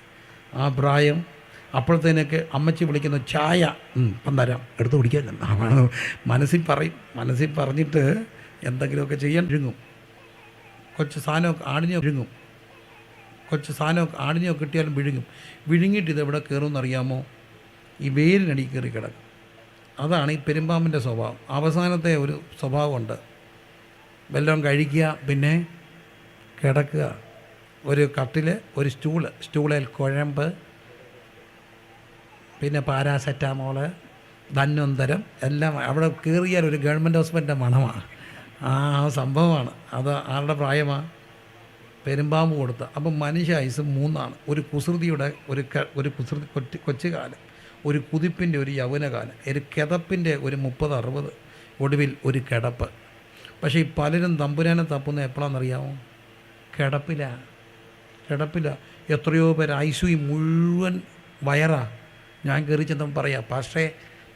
ആ പ്രായം. അപ്പോഴത്തേനൊക്കെ അമ്മച്ചി വിളിക്കുന്ന ചായ ഇപ്പം തരാം, എടുത്ത് കുടിക്കാൻ. മനസ്സിൽ പറയും. മനസ്സിൽ പറഞ്ഞിട്ട് എന്തെങ്കിലുമൊക്കെ ചെയ്യാൻ വിഴുങ്ങും. കൊച്ചു സാധനമൊക്കെ ആടിനെയോ കിട്ടിയാലും വിഴുങ്ങും. വിഴുങ്ങിയിട്ട് ഇതെവിടെ കയറുമെന്നറിയാമോ? ഈ വേലിനടി കയറി കിടക്കും. അതാണ് ഈ പെരുമ്പാമ്പിൻ്റെ സ്വഭാവം. അവസാനത്തെ ഒരു സ്വഭാവമുണ്ട്. വല്ലതും കഴിക്കുക, പിന്നെ കിടക്കുക. ഒരു കട്ടിൽ, ഒരു സ്റ്റൂളിൽ കുഴമ്പ്, പിന്നെ പാരാസെറ്റാമോള്, ധന്വന്തരം എല്ലാം. അവിടെ കയറിയാൽ ഒരു ഗവൺമെൻറ് ഹോസ്പിറ്റലിൻ്റെ മണമാണ്. ആ സംഭവമാണ്. അത് ആരുടെ പ്രായമാണ്? പെരുമ്പാമ്പ് കൊടുത്ത. അപ്പം മനുഷ്യ ആയുസ് 3 ഒരു കുസൃതിയുടെ ഒരു കുസൃതി കൊച്ചുകാലം, ഒരു കുതിപ്പിൻ്റെ ഒരു യൗവനകാലം, ഒരു കിതപ്പിൻ്റെ ഒരു 30-60, ഒടുവിൽ ഒരു കിടപ്പ്. പക്ഷേ ഈ പലരും തമ്പുരാനെ തപ്പുന്ന എപ്പോഴാണെന്നറിയാമോ? കിടപ്പില്ല. എത്രയോ പേർ ഐസിയു മുഴുവൻ വയറാ. ഞാൻ കയറി ചെന്ന് പറയാം, പക്ഷേ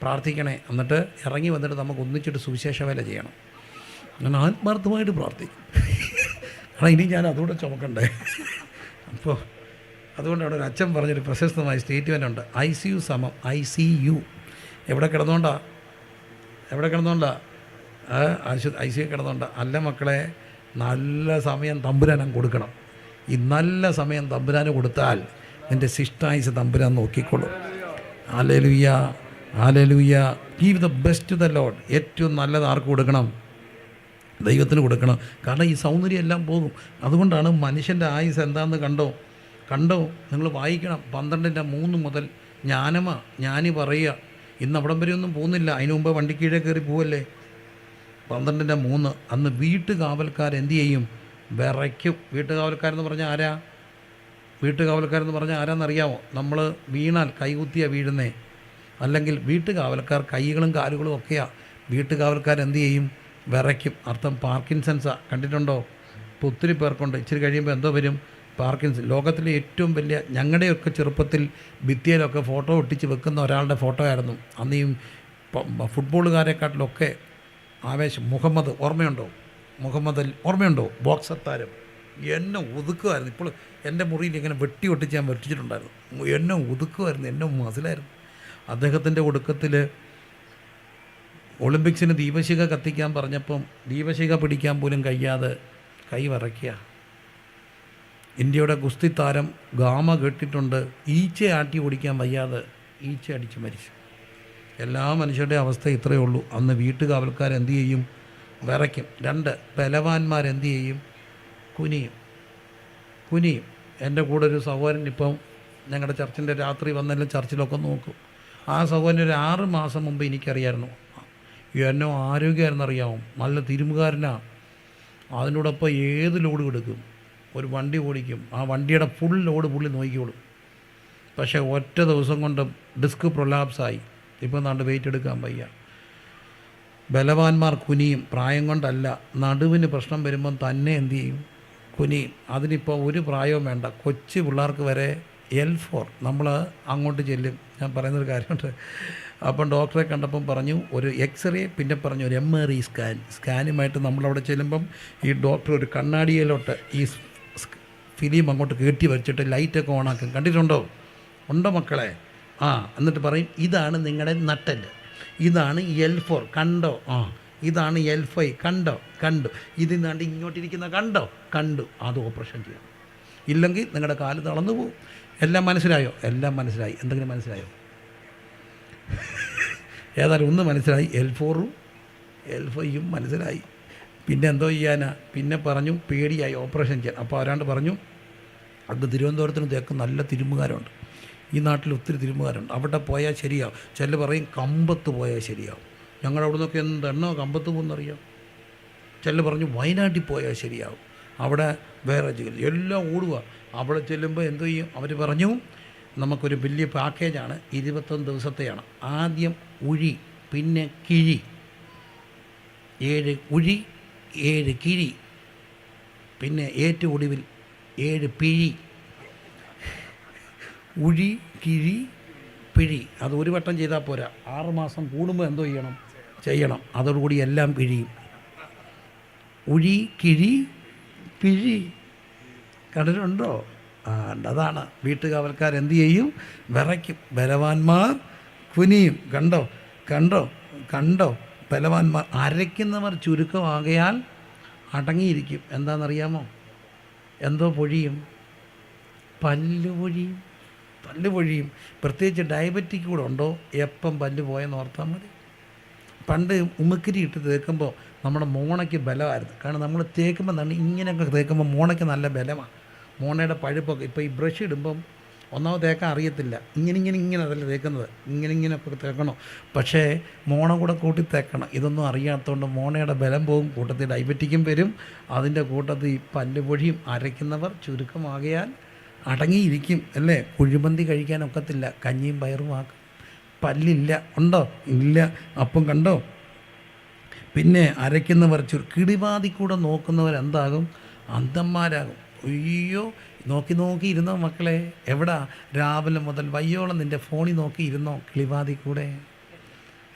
പ്രാർത്ഥിക്കണേ. എന്നിട്ട് ഇറങ്ങി വന്നിട്ട് നമുക്ക് ഒന്നിച്ചിട്ട് സുവിശേഷ വേല ചെയ്യണം. ഞാൻ ആത്മാർത്ഥമായിട്ട് പ്രാർത്ഥിക്കും. കാരണം ഇനി ഞാൻ അതുകൂടെ ചുമക്കണ്ടേ. അപ്പോൾ അതുകൊണ്ട് അവിടെ ഒരു അച്ഛൻ പറഞ്ഞൊരു പ്രശസ്തമായ സ്റ്റേറ്റ്മെൻ്റ് ഉണ്ട്. ICU സമം ICU. എവിടെ കിടന്നുകൊണ്ടാ? ICU കിടന്നുകൊണ്ടാ? അല്ല മക്കളെ, നല്ല സമയം തമ്പുരാനം കൊടുക്കണം. ഈ നല്ല സമയം തമ്പുരാന് കൊടുത്താൽ നിൻ്റെ ശിഷ്ടായുസ് തമ്പുരാൻ നോക്കിക്കൊള്ളും. Hallelujah. Give the best to the Lord. ഏറ്റവും നല്ലത് ആർക്ക് കൊടുക്കണം? ദൈവത്തിന് കൊടുക്കണം. കാരണം ഈ സൗന്ദര്യം എല്ലാം പോകും. അതുകൊണ്ടാണ് മനുഷ്യൻ്റെ ആയുസ് എന്താണെന്ന് കണ്ടോ നിങ്ങൾ വായിക്കണം. 12:3 മുതൽ ജ്ഞാനി പറയുക, ഇന്ന് അവിടം വരെ ഒന്നും പോകുന്നില്ല, അതിന് മുമ്പ് വണ്ടി കീഴേ കയറി പോവല്ലേ. 12:3 അന്ന് വീട്ടുകാവൽക്കാരെന്ത് ചെയ്യും? വിറയ്ക്കും. വീട്ടുകാവൽക്കാരെന്ന് പറഞ്ഞാൽ ആരാന്നറിയാമോ? നമ്മൾ വീണാൽ കൈകുത്തിയ വീഴുന്നേ. അല്ലെങ്കിൽ വീട്ടുകാവൽക്കാർ കൈകളും കാലുകളും ഒക്കെയാണ്. വീട്ടുകാവൽക്കാരെന്ത് ചെയ്യും? വിറയ്ക്കും. അർത്ഥം പാർക്കിൻസൺസാണ്. കണ്ടിട്ടുണ്ടോ? ഇപ്പോൾ ഒത്തിരി പേർക്കുണ്ട്. ഇച്ചിരി കഴിയുമ്പോൾ എന്തോ വരും? പാർക്കിൻസൺ. ലോകത്തിലെ ഏറ്റവും വലിയ, ഞങ്ങളുടെയൊക്കെ ചെറുപ്പത്തിൽ ഭിത്തിയിലൊക്കെ ഫോട്ടോ ഒട്ടിച്ച് വെക്കുന്ന ഒരാളുടെ ഫോട്ടോ ആയിരുന്നു അന്ന്. ഈ ഫുട്ബോളുകാരെക്കാട്ടിലൊക്കെ ആവേശം. മുഹമ്മദ് ഓർമ്മയുണ്ടോ? ബോക്സർ താരം. എന്നെ ഒതുക്കുമായിരുന്നു. ഇപ്പോൾ എൻ്റെ മുറിയിൽ ഇങ്ങനെ വെട്ടി ഒട്ടിച്ച് ഞാൻ വെട്ടിച്ചിട്ടുണ്ടായിരുന്നു. എന്നെ ഒതുക്കുമായിരുന്നു, എന്നെ മസിലായിരുന്നു. അദ്ദേഹത്തിൻ്റെ ഒടുക്കത്തിൽ ഒളിമ്പിക്സിന് ദീപശിഖ കത്തിക്കാൻ പറഞ്ഞപ്പം ദീപശിഖ പിടിക്കാൻ പോലും കഴിയാതെ കൈ വിറയ്ക്കുക. ഇന്ത്യയുടെ ഗുസ്തി താരം ഗാമ കേട്ടിട്ടുണ്ട്, ഈച്ച ആട്ടി ഓടിക്കാൻ വയ്യാതെ ഈച്ച അടിച്ച് മരിച്ചു. എല്ലാ മനുഷ്യരുടെ അവസ്ഥ ഇത്രയേ ഉള്ളൂ. അന്ന് വീട്ടുകാവൽക്കാരെന്ത് ചെയ്യും? വിറയ്ക്കും. 2 ബലവാന്മാരെന്ത് ചെയ്യും? കുനിയും. എൻ്റെ കൂടെ ഒരു സഹോദരൻ ഇപ്പം ഞങ്ങളുടെ ചർച്ചിൻ്റെ രാത്രി വന്നെല്ലാം ചർച്ചിലൊക്കെ നോക്കും. ആ സഹോദരൻ ഒരു 6 മാസം മുമ്പ് എനിക്കറിയായിരുന്നു. എന്നോ ആരോഗ്യമായിരുന്നറിയാമോ? നല്ല തിരുമുകാരനാണ്. അതിനോടൊപ്പം ഏത് ലോഡ് എടുക്കും, ഒരു വണ്ടി ഓടിക്കും. ആ വണ്ടിയുടെ ഫുൾ ലോഡ് പുള്ളി നോക്കിക്കോളും. പക്ഷേ ഒറ്റ ദിവസം കൊണ്ട് ഡിസ്ക് പ്രൊലാപ്സായി. ഇപ്പം നാണ്ട് വെയിറ്റ് എടുക്കാൻ വയ്യ. ബലവാന്മാർ കുനിയും. പ്രായം കൊണ്ടല്ല, നടുവിന് പ്രശ്നം വരുമ്പം തന്നെ എന്തു ചെയ്യും? കുനിയും. അതിനിപ്പോൾ ഒരു പ്രായവും വേണ്ട. കൊച്ചു പിള്ളേർക്ക് വരെ L4 നമ്മൾ അങ്ങോട്ട് ചെല്ലും. ഞാൻ പറയുന്നൊരു കാര്യമുണ്ട്. അപ്പം ഡോക്ടറെ കണ്ടപ്പം പറഞ്ഞു ഒരു എക്സ്റേ, പിന്നെ പറഞ്ഞു ഒരു MRI സ്കാനുമായിട്ട് നമ്മളവിടെ ചെല്ലുമ്പം ഈ ഡോക്ടർ ഒരു കണ്ണാടിയിലോട്ട് ഈ ഫിലിം അങ്ങോട്ട് കയറ്റി വെച്ചിട്ട് ലൈറ്റൊക്കെ ഓണാക്കും. കണ്ടിട്ടുണ്ടോ? ഉണ്ടോ മക്കളെ? എന്നിട്ട് പറയും, ഇതാണ് നിങ്ങളുടെ നട്ടല്, ഇതാണ് L4 കണ്ടോ? ഇതാണ് L5 കണ്ടു. ഇതിനാണ്ട് ഇങ്ങോട്ടിരിക്കുന്ന കണ്ടു. അത് ഓപ്പറേഷൻ ചെയ്യണം. ഇല്ലെങ്കിൽ നിങ്ങളുടെ കാല് തളർന്നു പോകും. എല്ലാം മനസ്സിലായോ? എല്ലാം മനസ്സിലായി. എന്തെങ്കിലും മനസ്സിലായോ? ഏതായാലും ഒന്ന് മനസ്സിലായി, L4ഉം L5യും മനസ്സിലായി. പിന്നെ എന്തോ ചെയ്യാനാ? പിന്നെ പറഞ്ഞു പേടിയായി ഓപ്പറേഷൻ ചെയ്യാൻ. അപ്പോൾ ആരാണ്ട് പറഞ്ഞു, അത് തിരുവനന്തപുരത്തിന് തേക്ക് നല്ല തിരുമുകാരുണ്ട്, ഈ നാട്ടിൽ ഒത്തിരി തിരുമുകാരുണ്ട്, അവിടെ പോയാൽ ശരിയാവും. ചില പറയും കമ്പത്ത് പോയാൽ ശരിയാവും. ഞങ്ങളുടെ അവിടെ നിന്നൊക്കെ എന്തെണ്ണോ കമ്പത്ത് പോകുന്നറിയാം. ചില പറഞ്ഞു വയനാട്ടിൽ പോയാൽ ശരിയാവും, അവിടെ വേറെ ചികിത്സ, എല്ലാം ഓടുക. അവിടെ ചെല്ലുമ്പോൾ എന്തു ചെയ്യും? അവർ പറഞ്ഞു നമുക്കൊരു വലിയ പാക്കേജാണ്, 21 ദിവസത്തെയാണ്. ആദ്യം ഉഴി, പിന്നെ കിഴി, 7 ഉഴി 7 കിഴി, പിന്നെ ഏറ്റവും ഒടുവിൽ 7 പിഴി. ഉഴി, കിഴി, പിഴി. അത് ഒരു വട്ടം ചെയ്താൽ പോരാ, 6 മാസം കൂടുമ്പോൾ എന്തോ ചെയ്യണം. അതോടുകൂടി എല്ലാം പിഴിയും. ഉഴി, കിഴി, പിഴി. കണ്ടിട്ടുണ്ടോ? അതാണ് വീട്ടുകാവൽക്കാരെന്ത് ചെയ്യും? വിറയ്ക്കും. ബലവാന്മാർ കുനിയും. കണ്ടോ കണ്ടോ കണ്ടോ? ബലവാന്മാർ. അരയ്ക്കുന്നവർ ചുരുക്കമാകയാൽ അടങ്ങിയിരിക്കും. എന്താണെന്നറിയാമോ? എന്തോ പൊഴിയും? പല്ല് പൊഴിയും. പല്ല് പൊഴിയും. പ്രത്യേകിച്ച് ഡയബറ്റിക് കൂടെ ഉണ്ടോ, എപ്പം പല്ല് പോയെന്ന് ഓർത്താൽ മതി. പണ്ട് ഉമ്മക്കിരി ഇട്ട് തേക്കുമ്പോൾ നമ്മുടെ മോണയ്ക്ക് ബലമായിരുന്നു. കാരണം നമ്മൾ തേക്കുമ്പോൾ തന്നെ ഇങ്ങനെയൊക്കെ തേക്കുമ്പോൾ മോണയ്ക്ക് നല്ല ബലമാണ്. മോണയുടെ പഴുപ്പൊക്കെ ഇപ്പോൾ ഈ ബ്രഷ് ഇടുമ്പം ഒന്നാമത് തേക്കാൻ അറിയത്തില്ല, ഇങ്ങനെ അതല്ല തേക്കുന്നത്, ഇങ്ങനെയൊക്കെ തേക്കണം. പക്ഷേ മോണ കൂടെ കൂട്ടി തേക്കണം. ഇതൊന്നും അറിയാത്തതുകൊണ്ട് മോണയുടെ ബലം പോകും, കൂട്ടത്തിൽ ഡയബറ്റിക്കും വരും, അതിൻ്റെ കൂട്ടത്തിൽ പല്ല് പൊഴിയും. അരയ്ക്കുന്നവർ ചുരുക്കമാകയാൽ അടങ്ങിയിരിക്കും. അല്ലേ? കുഴിമന്തി കഴിക്കാനൊക്കത്തില്ല, കഞ്ഞിയും പയറും ആക്കും. പല്ലില്ല. ഉണ്ടോ? ഇല്ല. അപ്പം കണ്ടോ? പിന്നെ അരയ്ക്കുന്നവർ കിടിവാതി കൂടെ നോക്കുന്നവർ എന്താകും? അന്ധന്മാരാകും. അയ്യോ, നോക്കി ഇരുന്നോ മക്കളെ? എവിടാ? രാവിലെ മുതൽ വയ്യോളം നിൻ്റെ ഫോണിൽ നോക്കി ഇരുന്നോ? കിളിവാതി കൂടെ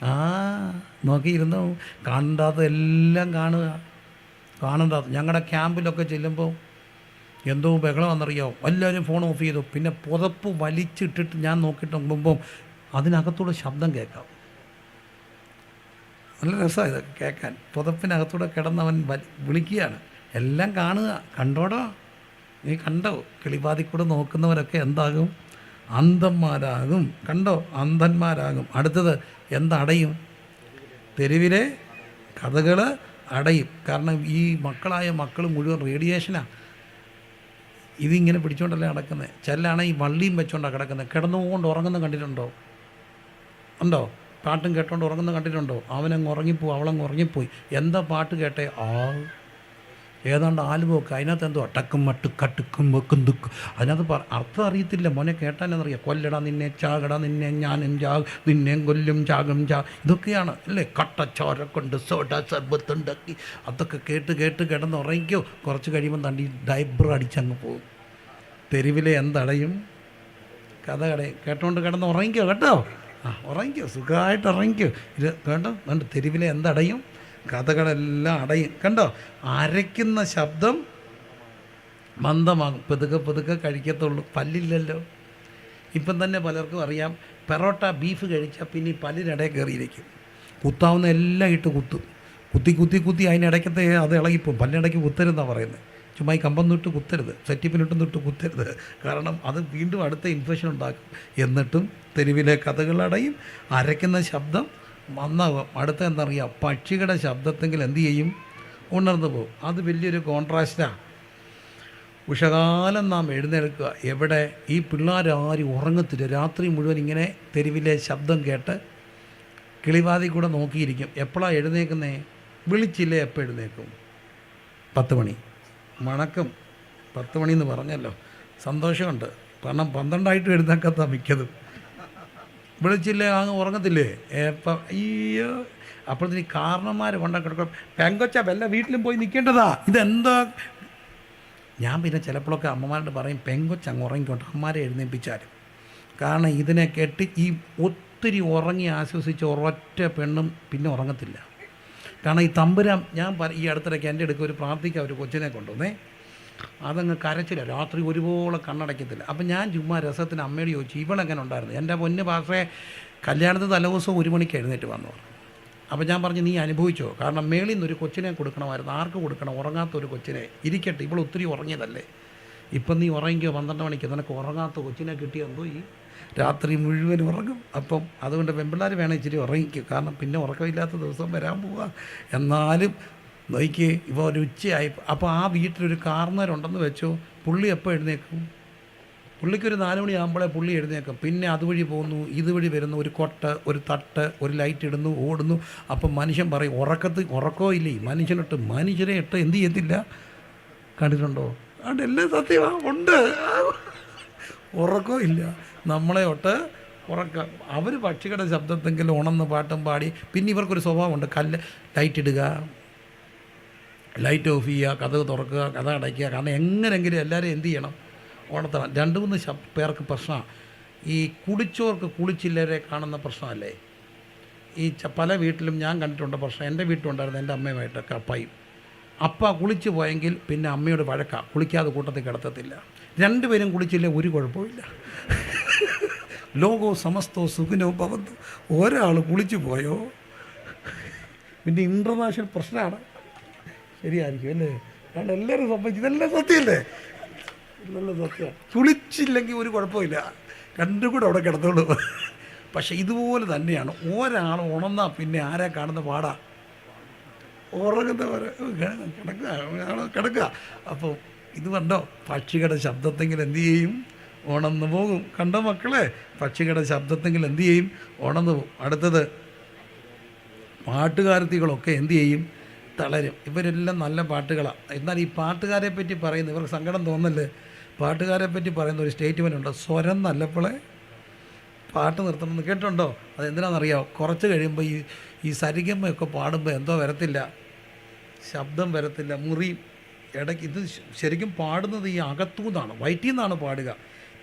നോക്കിയിരുന്നോ? കാണണ്ടാത്തതെല്ലാം കാണണ്ടാത്ത. ഞങ്ങളുടെ ക്യാമ്പിലൊക്കെ ചെല്ലുമ്പോൾ എന്തോ ബഹളമാണെന്നറിയോ? എല്ലാവരും ഫോൺ ഓഫ് ചെയ്തു. പിന്നെ പുതപ്പ് വലിച്ചിട്ടിട്ട് ഞാൻ നോക്കിയിട്ട് നോക്കുമ്പം അതിനകത്തൂടെ ശബ്ദം കേൾക്കാം. നല്ല രസമാണ് ഇതൊക്കെ കേൾക്കാൻ. പുതപ്പിനകത്തൂടെ കിടന്നവൻ വിളിക്കുകയാണ്. എല്ലാം കാണുക. കണ്ടോടോ? നീ കണ്ടോ? കിളിവാതി കൂടെ നോക്കുന്നവരൊക്കെ എന്താകും? അന്ധന്മാരാകും. കണ്ടോ? അന്ധന്മാരാകും. അടുത്തത് എന്തടയും? തെരുവിലെ കഥകൾ അടയും. കാരണം ഈ മക്കൾ മുഴുവൻ റേഡിയേഷനാണ്. ഇതിങ്ങനെ പിടിച്ചുകൊണ്ടല്ലേ നടക്കുന്നത്. ചിലരാണ് ഈ വള്ളിയും വെച്ചുകൊണ്ടാണ് കിടക്കുന്നത്. കിടന്നുകൊണ്ട് ഉറങ്ങുന്ന കണ്ടിട്ടുണ്ടോ? ഉണ്ടോ? പാട്ടും കേട്ടോണ്ട് ഉറങ്ങുന്ന കണ്ടിട്ടുണ്ടോ? അവനങ്ങ് ഉറങ്ങിപ്പോയി, അവളങ്ങ് ഉറങ്ങിപ്പോയി. എന്താ പാട്ട് കേട്ടേ? ഏതാണ്ട് ആലുവൊക്കെ. അതിനകത്ത് എന്തോ ടക്കും മട്ട് കട്ടുക്കും വെക്കും ദുക്കും. അതിനകത്ത് അർത്ഥം അറിയത്തില്ല മോനെ. കേട്ടാലെന്നറിയാം. കൊല്ലട നിന്നെ, ചാകട നിന്നെ, ഞാനും നിന്നെ കൊല്ലും, ചാകും ഇതൊക്കെയാണ് അല്ലേ? കട്ടച്ചോര കൊണ്ട് സോഡ സർബത്തുണ്ടാക്കി. അതൊക്കെ കേട്ട് കിടന്ന് ഉറങ്ങിക്കോ. കുറച്ച് കഴിയുമ്പോൾ തണ്ടി ഡൈബർ അടിച്ചങ്ങ് പോകും. തെരുവിലെ എന്തടയും? കഥ കടയും. കേട്ടോണ്ട് കിടന്ന് ഉറങ്ങിക്കോ കേട്ടോ. ഉറങ്ങിക്കോ, സുഖമായിട്ട് ഉറങ്ങിക്കോ. ഇത് കേട്ടോ, കണ്ടോ? തെരുവിലെ എന്തടയും? കഥകളെല്ലാം അടയും. കണ്ടോ? അരയ്ക്കുന്ന ശബ്ദം മന്ദമാകും. പതുക്കെ കഴിക്കത്തുള്ളൂ. പല്ലില്ലല്ലോ. ഇപ്പം തന്നെ പലർക്കും അറിയാം, പെറോട്ട ബീഫ് കഴിച്ചാൽ പിന്നെ ഈ പല്ലിനിടയിൽ കയറിയിരിക്കും. കുത്താവുന്ന എല്ലാം ഇട്ട് കുത്തി അതിനിടയ്ക്കത്തെ അത് ഇളകിപ്പോവും. പല്ലിനിടയ്ക്ക് കുത്തരുതെന്നാണ് പറയുന്നത്. ചുമ്മാ ഈ കമ്പം തൊട്ട് കുത്തരുത്, സെറ്റിപ്പിനിട്ടും തൊട്ട് കുത്തരുത്. കാരണം അത് വീണ്ടും അടുത്ത ഇൻഫെക്ഷൻ ഉണ്ടാക്കും. എന്നിട്ടും തെരുവിലെ കഥകളടയും. അരയ്ക്കുന്ന ശബ്ദം വന്നാകും. അടുത്ത എന്തറിയാം? പക്ഷികളുടെ ശബ്ദത്തെങ്കിൽ എന്തു ചെയ്യും? ഉണർന്നു പോകും. അത് വലിയൊരു കോൺട്രാസ്റ്റാണ്. ഉഷകാലം നാം എഴുന്നേൽക്കുക. എവിടെ? ഈ പിള്ളേരാരും ഉറങ്ങത്തില്ല. രാത്രി മുഴുവൻ ഇങ്ങനെ തെരുവിലെ ശബ്ദം കേട്ട് കിളിവാതി കൂടെ നോക്കിയിരിക്കും. എപ്പോഴാണ് എഴുന്നേക്കുന്നേ? വിളിച്ചില്ലേ എപ്പോൾ എഴുന്നേക്കും? 10 മണി. മണക്കും 10 മണിയെന്ന് പറഞ്ഞല്ലോ. സന്തോഷമുണ്ട്. കാരണം 12 എഴുന്നേക്കത്താ മിക്കതും. വിളിച്ചില്ലേ അങ്ങ് ഉറങ്ങത്തില്ലേ? എപ്പം? അയ്യോ. അപ്പോഴത്തേന് കാരണന്മാർ കൊണ്ടാക്കിടക്കും. പെങ്കൊച്ച വല്ല വീട്ടിലും പോയി നിൽക്കേണ്ടതാ. ഇതെന്താ? ഞാൻ പിന്നെ ചിലപ്പോഴൊക്കെ അമ്മമാരോട് പറയും, പെങ്കൊച്ച അങ്ങ് ഉറങ്ങിക്കോട്ടെ, അമ്മമാരെ എഴുന്നേൽപ്പിച്ചാലും. കാരണം ഇതിനെ കെട്ടി ഈ ഒത്തിരി ഉറങ്ങി ആശ്വസിച്ച ഒരൊറ്റ പെണ്ണും പിന്നെ ഉറങ്ങത്തില്ല. കാരണം ഈ തമ്പുരാൻ, ഞാൻ ഈ അടുത്തിടയ്ക്ക് എൻ്റെ അടുക്ക് ഒരു പ്രാർത്ഥിക്കാൻ ഒരു കൊച്ചിനെ കൊണ്ടുവന്നേ. അതങ്ങ് കരച്ചില്ല. രാത്രി ഒരുപോലെ കണ്ണടയ്ക്കത്തില്ല. അപ്പം ഞാൻ ചുമ്മാ രസത്തിന് അമ്മയോട് ചോദിച്ചു, ഇവളെങ്ങനെ ഉണ്ടായിരുന്നു? എൻ്റെ പൊന്ന് പാഷേ, കല്യാണത്തിന് തലേദിവസം 1 മണിക്ക് എഴുന്നേറ്റ് വന്നു പറഞ്ഞു. അപ്പോൾ ഞാൻ പറഞ്ഞു, നീ അനുഭവിച്ചോ? കാരണം മേളിൽ നിന്നൊരു കൊച്ചിനെ കൊടുക്കണമായിരുന്നു. ആർക്ക് കൊടുക്കണം? ഉറങ്ങാത്തൊരു കൊച്ചിനെ. ഇരിക്കട്ടെ, ഇവൾ ഒത്തിരി ഉറങ്ങിയതല്ലേ. ഇപ്പം നീ ഉറങ്ങിക്കോ 12 മണിക്ക്. നിനക്ക് ഉറങ്ങാത്ത കൊച്ചിനെ കിട്ടിയെന്തോ ഈ രാത്രി മുഴുവൻ ഉറങ്ങും. അപ്പം അതുകൊണ്ട് പെൺപിള്ളേർ വേണം ഇച്ചിരി ഉറങ്ങിക്കും, കാരണം പിന്നെ ഉറക്കമില്ലാത്ത ദിവസം വരാൻ പോവുക. എന്നാലും നോക്കി ഇപ്പോൾ ഒരു ഉച്ചയായി, അപ്പോൾ ആ വീട്ടിലൊരു കാർന്നവരുണ്ടെന്ന് വെച്ചോ, പുള്ളി എപ്പോൾ എഴുന്നേക്കും? പുള്ളിക്കൊരു 4 മണിയാകുമ്പോഴേ പുള്ളി എഴുന്നേക്കും. പിന്നെ അതുവഴി പോകുന്നു, ഇതുവഴി വരുന്നു, ഒരു കൊട്ട്, ഒരു തട്ട്, ഒരു ലൈറ്റ് ഇടുന്നു, ഓടുന്നു. അപ്പം മനുഷ്യൻ പറയും ഉറക്കമോ ഇല്ലേ മനുഷ്യനിട്ട്, മനുഷ്യനെ ഇട്ട് എന്ത് ചെയ്യത്തില്ല. കണ്ടിട്ടുണ്ടോ? അതുകൊണ്ട് എല്ലാം സത്യമാണ്, ഉണ്ട്. ഉറക്കവും ഇല്ല, നമ്മളെ ഒട്ട് ഉറക്കം. അവർ പക്ഷികളുടെ ശബ്ദത്തെങ്കിലും ഉണർന്ന് പാട്ടും പാടി. പിന്നെ ഇവർക്കൊരു സ്വഭാവമുണ്ട്, ലൈറ്റ് ഇടുക, ലൈറ്റ് ഓഫ് ചെയ്യുക, കതക് തുറക്കുക, കഥ അടയ്ക്കുക. കാരണം എങ്ങനെയെങ്കിലും എല്ലാവരും എന്ത് ചെയ്യണം, ഉണർത്തണം. 2-3 പേർക്ക് പ്രശ്നമാണ്. ഈ കുളിച്ചോർക്ക് കുളിച്ചില്ലവരെ കാണുന്ന പ്രശ്നമല്ലേ ഈ പല വീട്ടിലും ഞാൻ കണ്ടിട്ടുണ്ട് പ്രശ്നം. എൻ്റെ വീട്ടിലുണ്ടായിരുന്നു, എൻ്റെ അമ്മയുമായിട്ടൊക്കെ അപ്പായും. അപ്പ കുളിച്ച് പോയെങ്കിൽ പിന്നെ അമ്മയോട് വഴക്കാണ്, കുളിക്കാതെ കൂട്ടത്തിൽ കിടത്തത്തില്ല. 2 പേരും കുളിച്ചില്ലേ ഒരു കുഴപ്പമില്ല. ലോകോ സമസ്തോ സുഖിനോ ഭവന്തു. ഒരാൾ കുളിച്ചു പോയോ പിന്നെ ഇൻ്റർനാഷണൽ പ്രശ്നമാണ്. ശരിയായിരിക്കും അല്ലേ? കാരണം എല്ലാവരും സംബന്ധിച്ച് ഇതെല്ലാം സത്യമല്ലേ? ഇതെല്ലാം സത്യമാണ്. കുളിച്ചില്ലെങ്കിൽ ഒരു കുഴപ്പമില്ല, 2 കൂടെ അവിടെ കിടന്നോളൂ. പക്ഷേ ഇതുപോലെ തന്നെയാണ്, ഒരാൾ ഉണർന്നാൽ പിന്നെ ആരെ കാണുന്ന പാടാ, ഉറങ്ങുന്നവരെ കിടക്കുക. അപ്പോൾ ഇത് കണ്ടോ, പക്ഷികളുടെ ശബ്ദത്തെങ്കിലും എന്തു ചെയ്യും, ഉണർന്നു പോകും. കണ്ടോ മക്കളെ, പക്ഷികളുടെ ശബ്ദത്തെങ്കിലും എന്തു ചെയ്യും, ഉണർന്നു പോകും. അടുത്തത് പാട്ടുകാരത്തികളൊക്കെ എന്തു ചെയ്യും, തളരും. ഇവരെല്ലാം നല്ല പാട്ടുകളാണ്. എന്നാൽ ഈ പാട്ടുകാരെ പറ്റി പറയുന്ന, ഇവർക്ക് സങ്കടം തോന്നല്ലേ, പാട്ടുകാരെ പറ്റി പറയുന്ന ഒരു സ്റ്റേറ്റ്മെൻ്റ് ഉണ്ട്, സ്വരം നല്ലപ്പോളെ പാട്ട് നിർത്തണമെന്ന്. കേട്ടിട്ടുണ്ടോ? അതെന്തിനാണെന്നറിയാമോ? കുറച്ച് കഴിയുമ്പോൾ ഈ സരിഗമ്മയൊക്കെ പാടുമ്പോൾ എന്തോ വരത്തില്ല, ശബ്ദം വരത്തില്ല, മുറിയും. ഇടയ്ക്ക് ഇത് ശരിക്കും പാടുന്നത് ഈ അകത്തുനിന്നാണ്, വയറ്റിൽ നിന്നാണ് പാടുക.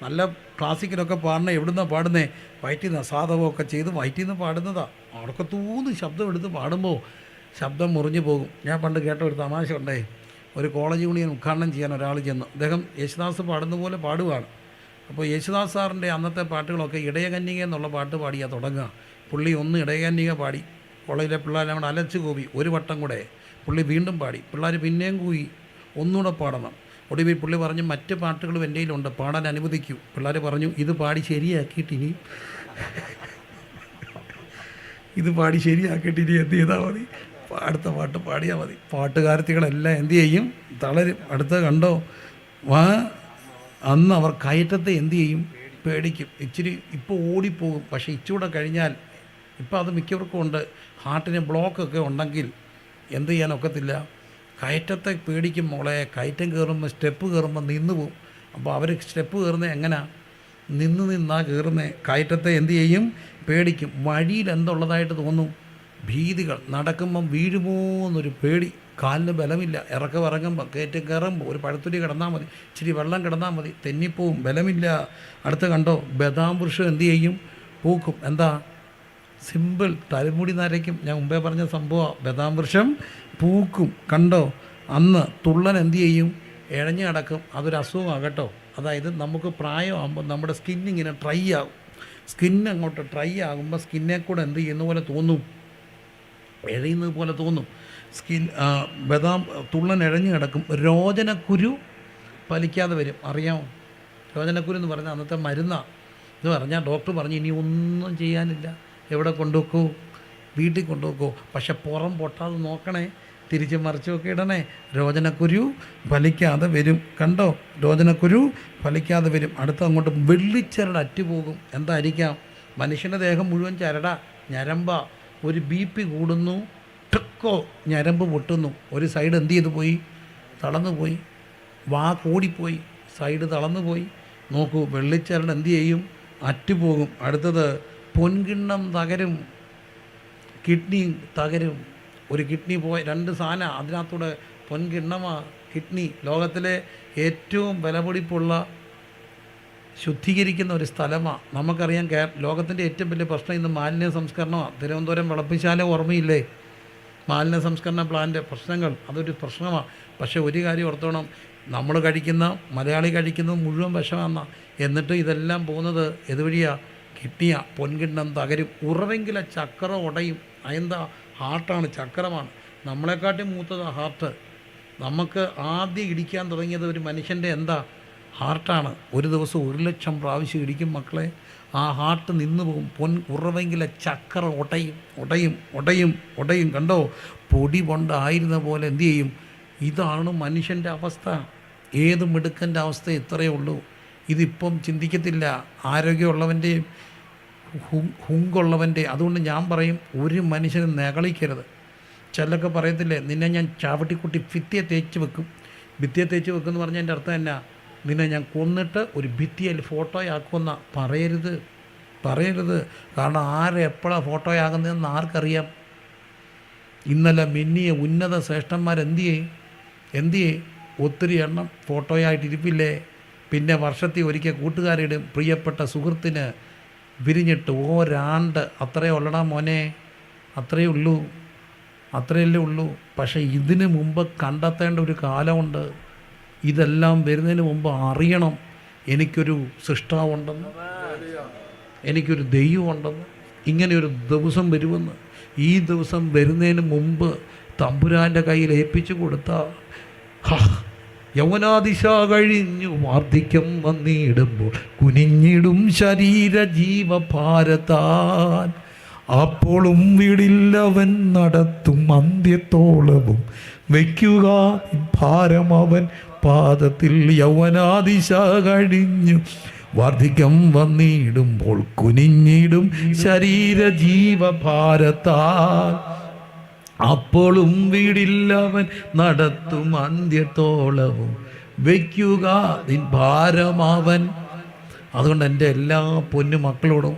നല്ല ക്ലാസിക്കലൊക്കെ പാടണ എവിടുന്നാണ് പാടുന്നത്? വയറ്റിൽ നിന്നാണ്. സാധകമൊക്കെ ചെയ്ത് വയറ്റിൽ നിന്ന് പാടുന്നതാണ്. അടക്കത്തൂന്ന് ശബ്ദം എടുത്ത് പാടുമ്പോൾ ശബ്ദം മുറിഞ്ഞു പോകും. ഞാൻ പണ്ട് കേട്ട ഒരു തമാശ ഉണ്ടേ, ഒരു കോളേജ് യൂണിയൻ ഉദ്ഘാടനം ചെയ്യാൻ ഒരാൾ ചെന്നു. അദ്ദേഹം യേശുദാസ് പാടുന്ന പോലെ പാടുകയാണ്. അപ്പോൾ യേശുദാസ് സാറിൻ്റെ അന്നത്തെ പാട്ടുകളൊക്കെ ഇടയകന്യക എന്നുള്ള പാട്ട് പാടിയാണ് തുടങ്ങുക. പുള്ളി ഒന്ന് ഇടയകന്യക പാടി, കോളേജിലെ പിള്ളേരെ അവിടെ അലച്ചു കൂവി. ഒരു വട്ടം കൂടെ പുള്ളി വീണ്ടും പാടി, പിള്ളേർ പിന്നെയും കൂവി, ഒന്നുകൂടെ പാടണം. ഒടുവിൽ പുള്ളി പറഞ്ഞു, മറ്റ് പാട്ടുകളും എൻ്റെ കയ്യിലുണ്ട്, പാടാൻ അനുവദിക്കൂ. പിള്ളേർ പറഞ്ഞു, ഇത് പാടി ശരിയാക്കിയിട്ട് ഇനി എന്ത് ചെയ്താൽ മതി, അടുത്ത പാട്ട് പാടിയാൽ മതി. പാട്ടുകാരത്തികളെല്ലാം എന്തു ചെയ്യും, തളരും. അടുത്ത കണ്ടോ, അന്ന് അവർ കയറ്റത്തെ എന്തു ചെയ്യും, പേടിക്കും. ഇച്ചിരി ഇപ്പോൾ ഓടിപ്പോകും, പക്ഷേ ഇച്ചിരൂടെ കഴിഞ്ഞാൽ, ഇപ്പോൾ അത് മിക്കവർക്കും ഉണ്ട്, ഹാർട്ടിന് ബ്ലോക്കൊക്കെ ഉണ്ടെങ്കിൽ എന്ത് ചെയ്യാനൊക്കത്തില്ല, കയറ്റത്തെ പേടിക്കും മോളെ. കയറ്റം കയറുമ്പോൾ, സ്റ്റെപ്പ് കയറുമ്പോൾ നിന്ന് പോവും. അപ്പോൾ അവർ സ്റ്റെപ്പ് കയറുന്നത് എങ്ങനെയാണ്, നിന്നാണ് കയറുന്നത്. കയറ്റത്തെ എന്തു ചെയ്യും, പേടിക്കും. വഴിയിൽ എന്തുള്ളതായിട്ട് തോന്നും, ഭീതികൾ. നടക്കുമ്പം വീഴുമോ എന്നൊരു പേടി, കാലിന് ബലമില്ല. ഇറങ്ങുമ്പോൾ കയറ്റം കയറുമ്പോൾ ഒരു പഴത്തൊലി കിടന്നാൽ മതി, ഇച്ചിരി വെള്ളം കിടന്നാൽ മതി, തെന്നിപ്പോവും, ബലമില്ല. അടുത്ത് കണ്ടോ, ബദാം വൃക്ഷം എന്തു ചെയ്യും, പൂക്കും. എന്താ, സിമ്പിൾ, തലമുടി നരയ്ക്കും. ഞാൻ മുമ്പേ പറഞ്ഞ സംഭവമാണ്, ബദാം വൃക്ഷം പൂക്കും. കണ്ടോ, അന്ന് തുള്ളൻ എന്തു ചെയ്യും, ഇഴഞ്ഞു കിടക്കും. അതൊരു അസുഖമാണ് കേട്ടോ. അതായത് നമുക്ക് പ്രായമാകുമ്പോൾ നമ്മുടെ സ്കിന്നിങ്ങനെ ഡ്രൈ ആകും. അങ്ങോട്ട് ഡ്രൈ ആകുമ്പോൾ സ്കിന്നെ കൂടെ എന്ത് ചെയ്യുന്ന പോലെ തോന്നും, എഴയുന്നത് പോലെ തോന്നും. ബദാം തുള്ളൻ ഇഴഞ്ഞു കിടക്കും. രോചനക്കുരു ഫലിക്കാതെ വരും. അറിയാമോ? രോചനക്കുരു എന്ന് പറഞ്ഞാൽ അന്നത്തെ മരുന്നാണ്. എന്ന് പറഞ്ഞാൽ ഡോക്ടർ പറഞ്ഞു, ഇനി ഒന്നും ചെയ്യാനില്ല, എവിടെ കൊണ്ടുവെക്കൂ, വീട്ടിൽ കൊണ്ടുവെക്കൂ, പക്ഷെ പുറം പൊട്ടാതെ നോക്കണേ, തിരിച്ച് മറിച്ചൊക്കെ ഇടണേ, രോചനക്കുരു ഫലിക്കാതെ വരും. കണ്ടോ, രോചനക്കുരു ഫലിക്കാതെ വരും. അടുത്ത് അങ്ങോട്ട് വെള്ളിച്ചരട് അറ്റുപോകും. എന്തായിരിക്കാം, മനുഷ്യൻ്റെ ദേഹം മുഴുവൻ ഞരമ്പ. ഒരു BP കൂടുന്നു, ടക്കോ ഞരമ്പ് പൊട്ടുന്നു. ഒരു സൈഡ് എന്ത് ചെയ്തു പോയി, തളർന്നു പോയി. വാ കൂടിപ്പോയി, സൈഡ് തളർന്നു പോയി. നോക്കൂ, വെള്ളിച്ചരട് എന്ത് ചെയ്യും, അറ്റുപോകും. അടുത്തത് പൊൻകിണ്ണം തകരും, കിഡ്നി തകരും. ഒരു കിഡ്നി പോയ 2 സാധനം അതിനകത്തൂടെ, പൊൻകിണ്ണമാണ് കിഡ്നി. ലോകത്തിലെ ഏറ്റവും വിലപിടിപ്പുള്ള ശുദ്ധീകരിക്കുന്ന ഒരു സ്ഥലമാണ്. നമുക്കറിയാം, ലോകത്തിൻ്റെ ഏറ്റവും വലിയ പ്രശ്നം ഇന്ന് മാലിന്യ സംസ്കരണമാണ്. തിരുവനന്തപുരം വിളപ്പിശാല ഓർമ്മയില്ലേ, മാലിന്യ സംസ്കരണ പ്ലാന്റ് പ്രശ്നങ്ങൾ, അതൊരു പ്രശ്നമാണ്. പക്ഷേ ഒരു കാര്യം ഓർത്തോണം, നമ്മൾ കഴിക്കുന്ന, മലയാളി കഴിക്കുന്നത് മുഴുവൻ വിഷമാണ്. എന്നിട്ട് ഇതെല്ലാം പോകുന്നത് ഏതുവഴിയാണ്, കിഡ്നിയാണ്. പൊൻകിണ്ണം തകരും. ഉറവെങ്കില ചക്ര ഉടയും. അതെന്താ, ഹാർട്ടാണ്, ചക്രമാണ്. നമ്മളെക്കാട്ടും മൂത്തത് ഹാർട്ട്. നമുക്ക് ആദ്യം ഇടിക്കാൻ തുടങ്ങിയത് ഒരു മനുഷ്യൻ്റെ എന്താ, ഹാർട്ടാണ്. ഒരു ദിവസം 1,00,000 പ്രാവശ്യം ഇടിക്കും മക്കളെ. ആ ഹാർട്ട് നിന്ന് പോകും. പൊൻ ഉറവെങ്കിലെ ചക്കറ ഒടയും ഒടയും ഒടയും ഒടയും. കണ്ടോ, പൊടി കൊണ്ടായിരുന്ന പോലെ എന്തു ചെയ്യും? ഇതാണ് മനുഷ്യൻ്റെ അവസ്ഥ. ഏത് മിടുക്കൻ്റെ അവസ്ഥ ഇത്രയേ ഉള്ളൂ. ഇതിപ്പം ചിന്തിക്കത്തില്ല ആരോഗ്യമുള്ളവൻ്റെയും ഹുങ്കുള്ളവൻ്റെ. അതുകൊണ്ട് ഞാൻ പറയും, ഒരു മനുഷ്യനും നകളിക്കരുത്. ചിലൊക്കെ പറയത്തില്ലേ, നിന്നെ ഞാൻ ചാവട്ടിക്കുട്ടി ഭിത്തിയെ തേച്ച് വെക്കും. ഭിത്തിയെ തേച്ച് വെക്കുമെന്ന് പറഞ്ഞാൽ എൻ്റെ അർത്ഥം എന്നാ? നിന്നെ ഞാൻ കൊന്നിട്ട് ഒരു ഭിത്തിയിൽ ഫോട്ടോയാക്കുമെന്ന. പറയരുത്, പറയരുത്. കാരണം ആരെപ്പോഴാണ് ഫോട്ടോയാകുന്നതെന്ന് ആർക്കറിയാം? ഇന്നലെ മിന്നിയ ഉന്നത ശ്രേഷ്ഠന്മാരെന്തിയേ ഒത്തിരി എണ്ണം ഫോട്ടോയായിട്ടിരിപ്പില്ലേ? പിന്നെ വർഷത്തിൽ ഒരിക്കൽ കൂട്ടുകാരിടും പ്രിയപ്പെട്ട സുഹൃത്തിന് വിരിഞ്ഞിട്ട് ഒരാണ്ട്. അത്രയേ ഉള്ളടാ മോനെ, അത്രയേ ഉള്ളൂ, അത്രയല്ലേ ഉള്ളൂ. പക്ഷേ ഇതിനു മുമ്പ് കണ്ടെത്തേണ്ട ഒരു കാലമുണ്ട്. ഇതെല്ലാം വരുന്നതിന് മുമ്പ് അറിയണം, എനിക്കൊരു സൃഷ്ടാവുണ്ടെന്ന്, എനിക്കൊരു ദൈവമുണ്ടെന്ന്, ഇങ്ങനെയൊരു ദിവസം വരുമെന്ന്. ഈ ദിവസം വരുന്നതിന് മുമ്പ് തമ്പുരാൻ്റെ കയ്യിൽ ഏൽപ്പിച്ചു കൊടുത്താൽ യൗവനാദിശ കഴിഞ്ഞു വാർദ്ധക്യം വന്നിടുമ്പോൾ കുനിഞ്ഞിടും ശരീര ജീവഭാരത്താൻ. അപ്പോഴും വീടില്ലവൻ നടത്തും അന്ത്യത്തോളവും വയ്ക്കുക ഭാരം അവൻ പാദത്തിൽ. യൗവനാദിശ കഴിഞ്ഞു വാർദ്ധക്യം വന്നിടുമ്പോൾ കുനിഞ്ഞിടും ശരീര ജീവഭാരത്താൽ. അപ്പോഴും വീടില്ലവൻ നടത്തും അന്ത്യത്തോളവും വയ്ക്കുക നിൻ ഭാരമവൻ. അതുകൊണ്ട് എൻ്റെ എല്ലാ പൊന്നു മക്കളോടും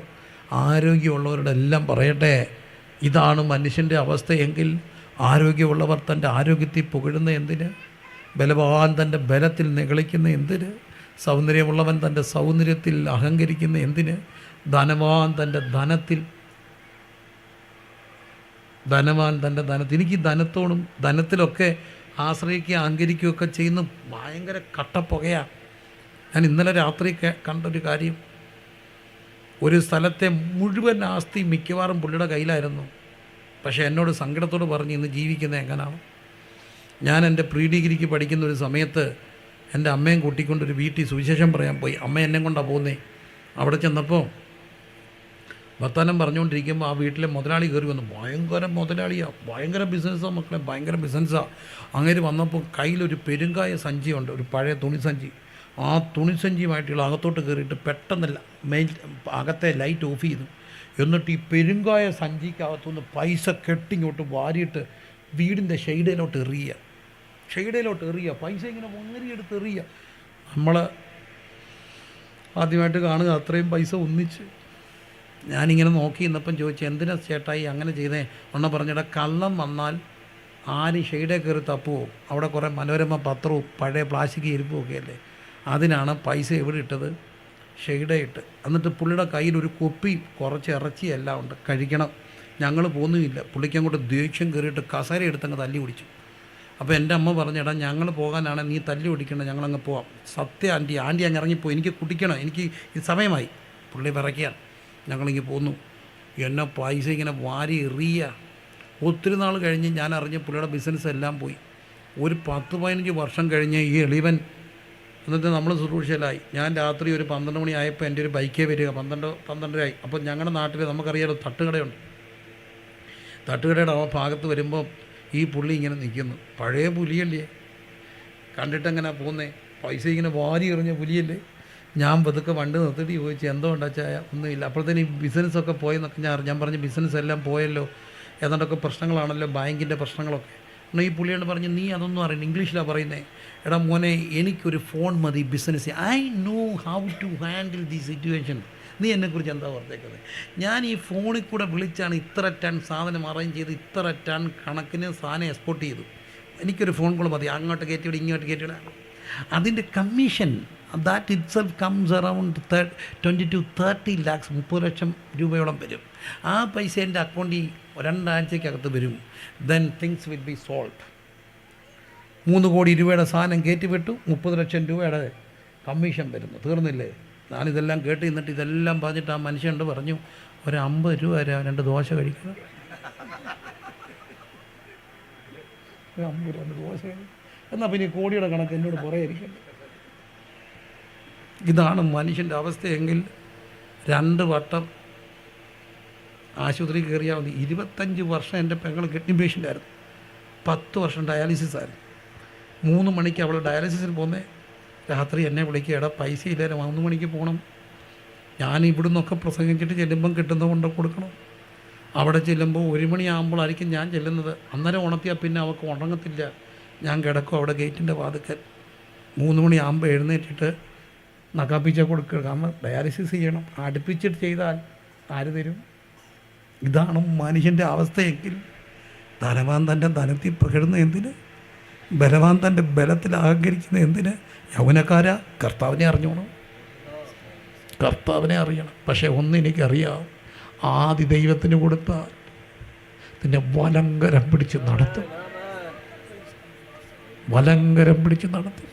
ആരോഗ്യമുള്ളവരുടെ എല്ലാം പറയട്ടെ, ഇതാണ് മനുഷ്യൻ്റെ അവസ്ഥയെങ്കിൽ ആരോഗ്യമുള്ളവർ തൻ്റെ ആരോഗ്യത്തിൽ പുകഴുന്ന എന്തിന്? ബലവാൻ തൻ്റെ ബലത്തിൽ നിഗളിക്കുന്ന എന്തിന്? സൗന്ദര്യമുള്ളവൻ തൻ്റെ സൗന്ദര്യത്തിൽ അഹങ്കരിക്കുന്ന എന്തിന്? ധനവാൻ തൻ്റെ ധനത്തിൽ എനിക്ക് ധനത്തോടും ധനത്തിലൊക്കെ ആശ്രയിക്കുക അഹങ്കരിക്കുകയൊക്കെ ചെയ്യുന്ന ഭയങ്കര കട്ടപ്പുകയാണ്. ഞാൻ ഇന്നലെ രാത്രി കണ്ടൊരു കാര്യം, ഒരു സ്ഥലത്തെ മുഴുവൻ ആസ്തി മിക്കവാറും പുള്ളിയുടെ കയ്യിലായിരുന്നു. പക്ഷേ എന്നോട് സങ്കടത്തോട് പറഞ്ഞ് ഇന്ന് ജീവിക്കുന്നത് എങ്ങനെയാണ്. ഞാൻ എൻ്റെ പ്രീ ഡിഗ്രിക്ക് പഠിക്കുന്ന ഒരു സമയത്ത് എൻ്റെ അമ്മയും കൂട്ടിക്കൊണ്ടൊരു വീട്ടിൽ സുവിശേഷം പറയാൻ പോയി. അമ്മ എന്നെ കൊണ്ടാണ് പോകുന്നത്. അവിടെ ചെന്നപ്പോൾ വർത്തമാനം പറഞ്ഞുകൊണ്ടിരിക്കുമ്പോൾ ആ വീട്ടിലെ മുതലാളി കയറി വന്നു. ഭയങ്കര മുതലാളിയാണ്, ഭയങ്കര ബിസിനസ്സാണ് മക്കളെ, ഭയങ്കര ബിസിനസ്സാണ്. അങ്ങനെ വന്നപ്പോൾ കയ്യിലൊരു പെരുങ്കായ സഞ്ചിയുണ്ട്, ഒരു പഴയ തുണിസഞ്ചി. ആ തുണിസഞ്ചിയുമായിട്ടുള്ള അകത്തോട്ട് കയറിയിട്ട് പെട്ടെന്നല്ല അകത്തെ ലൈറ്റ് ഓഫ് ചെയ്തു. എന്നിട്ട് ഈ പെരുങ്കായ സഞ്ചിക്കകത്തുനിന്ന് പൈസ കെട്ടിങ്ങോട്ട് വാരിയിട്ട് വീടിൻ്റെ ഷെയ്ഡയിലോട്ട് എറിയുക, പൈസ ഇങ്ങനെ വാരിയെടുത്ത് എറിയുക. നമ്മൾ ആദ്യമായിട്ട് കാണുക അത്രയും പൈസ ഒന്നിച്ച്. ഞാനിങ്ങനെ നോക്കി ഇന്നപ്പം ചോദിച്ചു, എന്തിനാ ചേട്ടായി അങ്ങനെ ചെയ്തേ? ഒന്ന് പറഞ്ഞിടാ, കള്ളം വന്നാൽ ആരും ഷെയ്ഡേ കയറി തപ്പുമോ? അവിടെ കുറേ മനോരമ പത്രവും പഴയ പ്ലാസ്റ്റിക് ഇരിപ്പും ഒക്കെ അല്ലേ. അതിനാണ് പൈസ എവിടെ ഇട്ടത്? ഷെയ്ഡേ ഇട്ട്. എന്നിട്ട് പുള്ളിയുടെ കയ്യിൽ ഒരു കുപ്പി കുറച്ച് ഇറച്ചി എല്ലാം ഉണ്ട്, കഴിക്കണം. ഞങ്ങൾ പോകുന്നുമില്ല. പുള്ളിക്ക് അങ്ങോട്ട് ദേഷ്യം കയറിയിട്ട് കസേര എടുത്തങ്ങ് തല്ലി പിടിച്ചു. അപ്പോൾ എൻ്റെ അമ്മ പറഞ്ഞിടാ, ഞങ്ങൾ പോകാനാണ്, നീ തല്ലി പിടിക്കണം, ഞങ്ങളങ്ങ് പോവാം. സത്യം ആൻറ്റി അങ്ങ് ഇറങ്ങിപ്പോയി, എനിക്ക് കുടിക്കണം, എനിക്ക് ഇത് സമയമായി. പുള്ളി വിറയ്ക്കുകയാണ്. ഞങ്ങളിങ്ങനെ പോന്നു. എന്നെ പൈസ ഇങ്ങനെ വാരി എറിയുക. ഒത്തിരി നാൾ കഴിഞ്ഞ് ഞാൻ അറിഞ്ഞ പുള്ളിയുടെ ബിസിനസ് എല്ലാം പോയി. ഒരു 10-15 വർഷം കഴിഞ്ഞ് ഈ എളിവൻ എന്നിട്ട് നമ്മൾ ശുശ്രൂഷയിലായി. ഞാൻ രാത്രി ഒരു 12 മണി ആയപ്പോൾ എൻ്റെ ഒരു ബൈക്കേ വരിക, 12-12:30 ആയി. അപ്പോൾ ഞങ്ങളുടെ നാട്ടിൽ നമുക്കറിയാലോ തട്ടുകടയുണ്ട്. തട്ടുകടയുടെ ആ ഭാഗത്ത് വരുമ്പോൾ ഈ പുള്ളി ഇങ്ങനെ നിൽക്കുന്നു. പഴയ പുലിയല്ലേ, കണ്ടിട്ടെങ്ങനെ പോകുന്നേ, പൈസ ഇങ്ങനെ വാരി എറിഞ്ഞ പുലിയല്ലേ. ഞാൻ പതുക്കെ വണ്ടി നിർത്തിയിട്ട് ചോദിച്ചു, എന്തോ ഉണ്ടാച്ചായ? ഒന്നുമില്ല. അപ്പോഴത്തേന് ഈ ബിസിനസ്സൊക്കെ പോയെന്നൊക്കെ ഞാൻ പറഞ്ഞു, ബിസിനസ് എല്ലാം പോയല്ലോ, ഏതാണ്ടൊക്കെ പ്രശ്നങ്ങളാണല്ലോ, ബാങ്കിൻ്റെ പ്രശ്നങ്ങളൊക്കെ. എന്നാൽ ഈ പുള്ളിയോട് പറഞ്ഞു, നീ അതൊന്നും അറിയണം, ഇംഗ്ലീഷിലാണ് പറയുന്നത്. എടാ മോനെ, എനിക്കൊരു ഫോൺ മതി business. I know how to handle the situation. നീ എന്നെക്കുറിച്ച് എന്താ പറഞ്ഞേക്കുന്നത്? ഞാൻ ഈ ഫോണിൽ കൂടെ വിളിച്ചാണ് ഇത്ര ടൺ സാധനം അറേഞ്ച് ചെയ്ത് ഇത്ര ടൺ കണക്കിന് സാധനം എക്സ്പോർട്ട് ചെയ്തു. എനിക്കൊരു ഫോൺ കോൾ മതി, അങ്ങോട്ട് കയറ്റിവിടും ഇങ്ങോട്ട് കയറ്റിവിടാം. അതിൻ്റെ commission that itself comes around 20 to 30 lakhs, 30 ലക്ഷം രൂപയോളം വരും. ആ പൈസ എൻ്റെ അക്കൗണ്ടിൽ 2 ആഴ്ചക്കകത്ത് വരും. then things will be solved. 3 കോടി രൂപയുടെ സാധനം കയറ്റിവിട്ടു, 30 ലക്ഷം രൂപയുടെ കമ്മീഷൻ വരുന്നു. തീർന്നില്ലേ? ഞാനിതെല്ലാം കേട്ട് എന്നിട്ട് ഇതെല്ലാം പറഞ്ഞിട്ട് ആ മനുഷ്യനോട് പറഞ്ഞു, ഒരു 50 രൂപ തരാം, 2 ദോശ കഴിക്കണം. 50 രൂപ ദോശ എന്നാൽ പിന്നെ കോടിയുടെ കണക്ക് എന്നോട് കുറേയിരിക്കും. ഇതാണ് മനുഷ്യൻ്റെ അവസ്ഥയെങ്കിൽ 2 വട്ടം ആശുപത്രി കയറിയാൽ മതി. 25 വർഷം എൻ്റെ പെങ്ങൾ കിഡ്നി പേഷ്യൻ്റായിരുന്നു. 10 വർഷം ഡയാലിസിസ് ആയിരുന്നു. 3 മണിക്ക് അവൾ ഡയാലിസിസിന് പോകുന്നേ. രാത്രി എന്നെ വിളിക്കുക, എടാ പൈസ ഇല്ലായിരുന്നു, 3 മണിക്ക് പോകണം. ഞാൻ ഇവിടുന്നൊക്കെ പ്രസംഗിച്ചിട്ട് ചെല്ലുമ്പം കിട്ടുന്നത് കൊണ്ട് കൊടുക്കണം. അവിടെ ചെല്ലുമ്പോൾ 1 മണിയാകുമ്പോഴായിരിക്കും ഞാൻ ചെല്ലുന്നത്. അന്നേരം ഉണർത്തിയാൽ പിന്നെ അവൾക്ക് ഉണങ്ങത്തില്ല. ഞാൻ കിടക്കും അവിടെ ഗേറ്റിൻ്റെ വാതിക്കൽ. 3 മണിയാകുമ്പോൾ എഴുന്നേറ്റിട്ട് നക്കാപ്പിച്ച കൊടുക്കുക. കാരണം ഡയാലിസിസ് ചെയ്യണം. അടുപ്പിച്ചിട്ട് ചെയ്താൽ ആര് തരും? ഇതാണ് മനുഷ്യൻ്റെ അവസ്ഥയെങ്കിൽ ധനവാൻ തൻ്റെ ധനത്തിൽ പകരുന്ന എന്തിന്? ബലവാൻ തൻ്റെ ബലത്തിൽ അഹങ്കരിക്കുന്ന എന്തിന്? യൗവനക്കാര, കർത്താവിനെ അറിഞ്ഞോണം, കർത്താവിനെ അറിയണം. പക്ഷേ ഒന്നെനിക്കറിയാം, ആദി ദൈവത്തിന് കൊടുത്താൽ നിന്നെ വലങ്കരം പിടിച്ച് നടത്തും, വലങ്കരം പിടിച്ച് നടത്തും,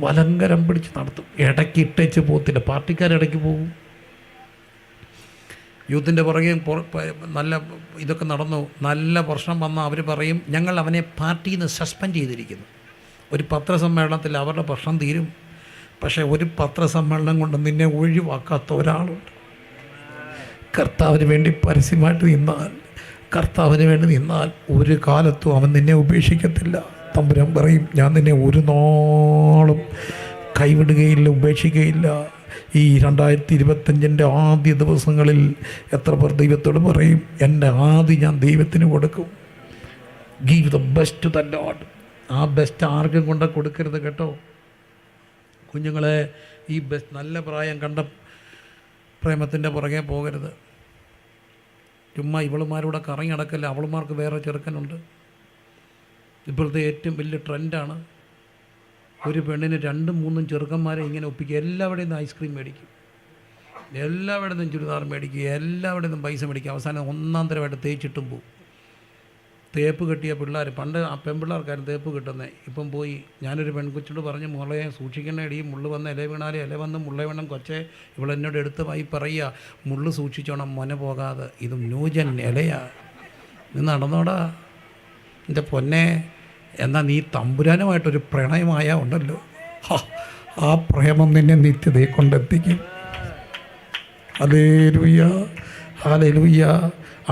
വലങ്കരം പിടിച്ച് നടത്തും. ഇടയ്ക്ക് ഇട്ടേച്ച് പോകത്തില്ല. പാർട്ടിക്കാരിടയ്ക്ക് പോകും. യൂത്തിൻ്റെ പുറകെ നല്ല ഇതൊക്കെ നടന്നു. നല്ല പ്രശ്നം വന്നാൽ അവർ പറയും ഞങ്ങൾ അവനെ പാർട്ടിയിൽ നിന്ന് സസ്പെൻഡ് ചെയ്തിരിക്കുന്നു. ഒരു പത്രസമ്മേളനത്തിൽ അവരുടെ പ്രശ്നം തീരും. പക്ഷേ ഒരു പത്രസമ്മേളനം കൊണ്ട് നിന്നെ ഒഴിവാക്കാത്ത ഒരാളുണ്ട്. കർത്താവിന് വേണ്ടി പരസ്യമായിട്ട് നിന്നാൽ, കർത്താവിന് വേണ്ടി നിന്നാൽ ഒരു കാലത്തും അവൻ നിന്നെ ഉപേക്ഷിക്കത്തില്ല. തമ്പുരാൻ പറയും ഞാൻ നിന്നെ ഒരു നാളും കൈവിടുകയില്ല, ഉപേക്ഷിക്കുകയില്ല. ഈ 2025 ആദ്യ ദിവസങ്ങളിൽ എത്ര പേർ ദൈവത്തോട് പറയും എൻ്റെ ആദി ഞാൻ ദൈവത്തിന് കൊടുക്കും? Give the best to the lord. ആ ബെസ്റ്റ് ആർക്കും കൊണ്ട് കൊടുക്കരുത് കേട്ടോ കുഞ്ഞുങ്ങളെ. ഈ ബെസ്റ്റ് നല്ല പ്രായം കണ്ട പ്രേമത്തിൻ്റെ പുറകെ പോകരുത്. ചുമ്മാ ഇവളുമാരൂടെ കറങ്ങി നടക്കല്ല. അവളുമാർക്ക് വേറെ ചെറുക്കനുണ്ട്. ഇപ്പോഴത്തെ ഏറ്റവും വലിയ ട്രെൻഡാണ് ഒരു പെണ്ണിന് 2-3 ചെറുക്കന്മാരെ ഇങ്ങനെ ഒപ്പിക്കുക. എല്ലാവരുടെയും നിന്ന് ഐസ്ക്രീം മേടിക്കും, എല്ലാവരുടെ നിന്നും ചുരിദാർ മേടിക്കുക, എല്ലാവരുടെ നിന്നും പൈസ മേടിക്കുക. അവസാനം 1-ാം തരമായിട്ട് തേച്ചിട്ടും പോവും. തേപ്പ് കെട്ടിയ പിള്ളേർ, പണ്ട് ആ പെൺപിള്ളേർക്കായിരുന്നു തേപ്പ് കിട്ടുന്നത്. ഇപ്പം പോയി. ഞാനൊരു പെൺകൊച്ചിനോട് പറഞ്ഞു, മുളയെ സൂക്ഷിക്കണേ ഇടീ, മുള്ള് വന്ന് ഇല വീണാലേ, ഇല വന്ന് മുള്ള വേണം കൊച്ചേ. ഇവളെന്നോട് എടുത്ത് പോയി പറയുക, മുള്ള് സൂക്ഷിച്ചോണം മൊന പോകാതെ, ഇത് ന്യൂജൻ ഇലയാ, ഇത് നടന്നോടാ എൻ്റെ പൊന്നെ. എന്നാൽ നീ തമ്പുരാനുമായിട്ടൊരു പ്രണയമായ ഉണ്ടല്ലോ, ആ പ്രേമം നിന്നെ നിത്യതയെ കൊണ്ടെത്തിക്കും. Hallelujah, hallelujah.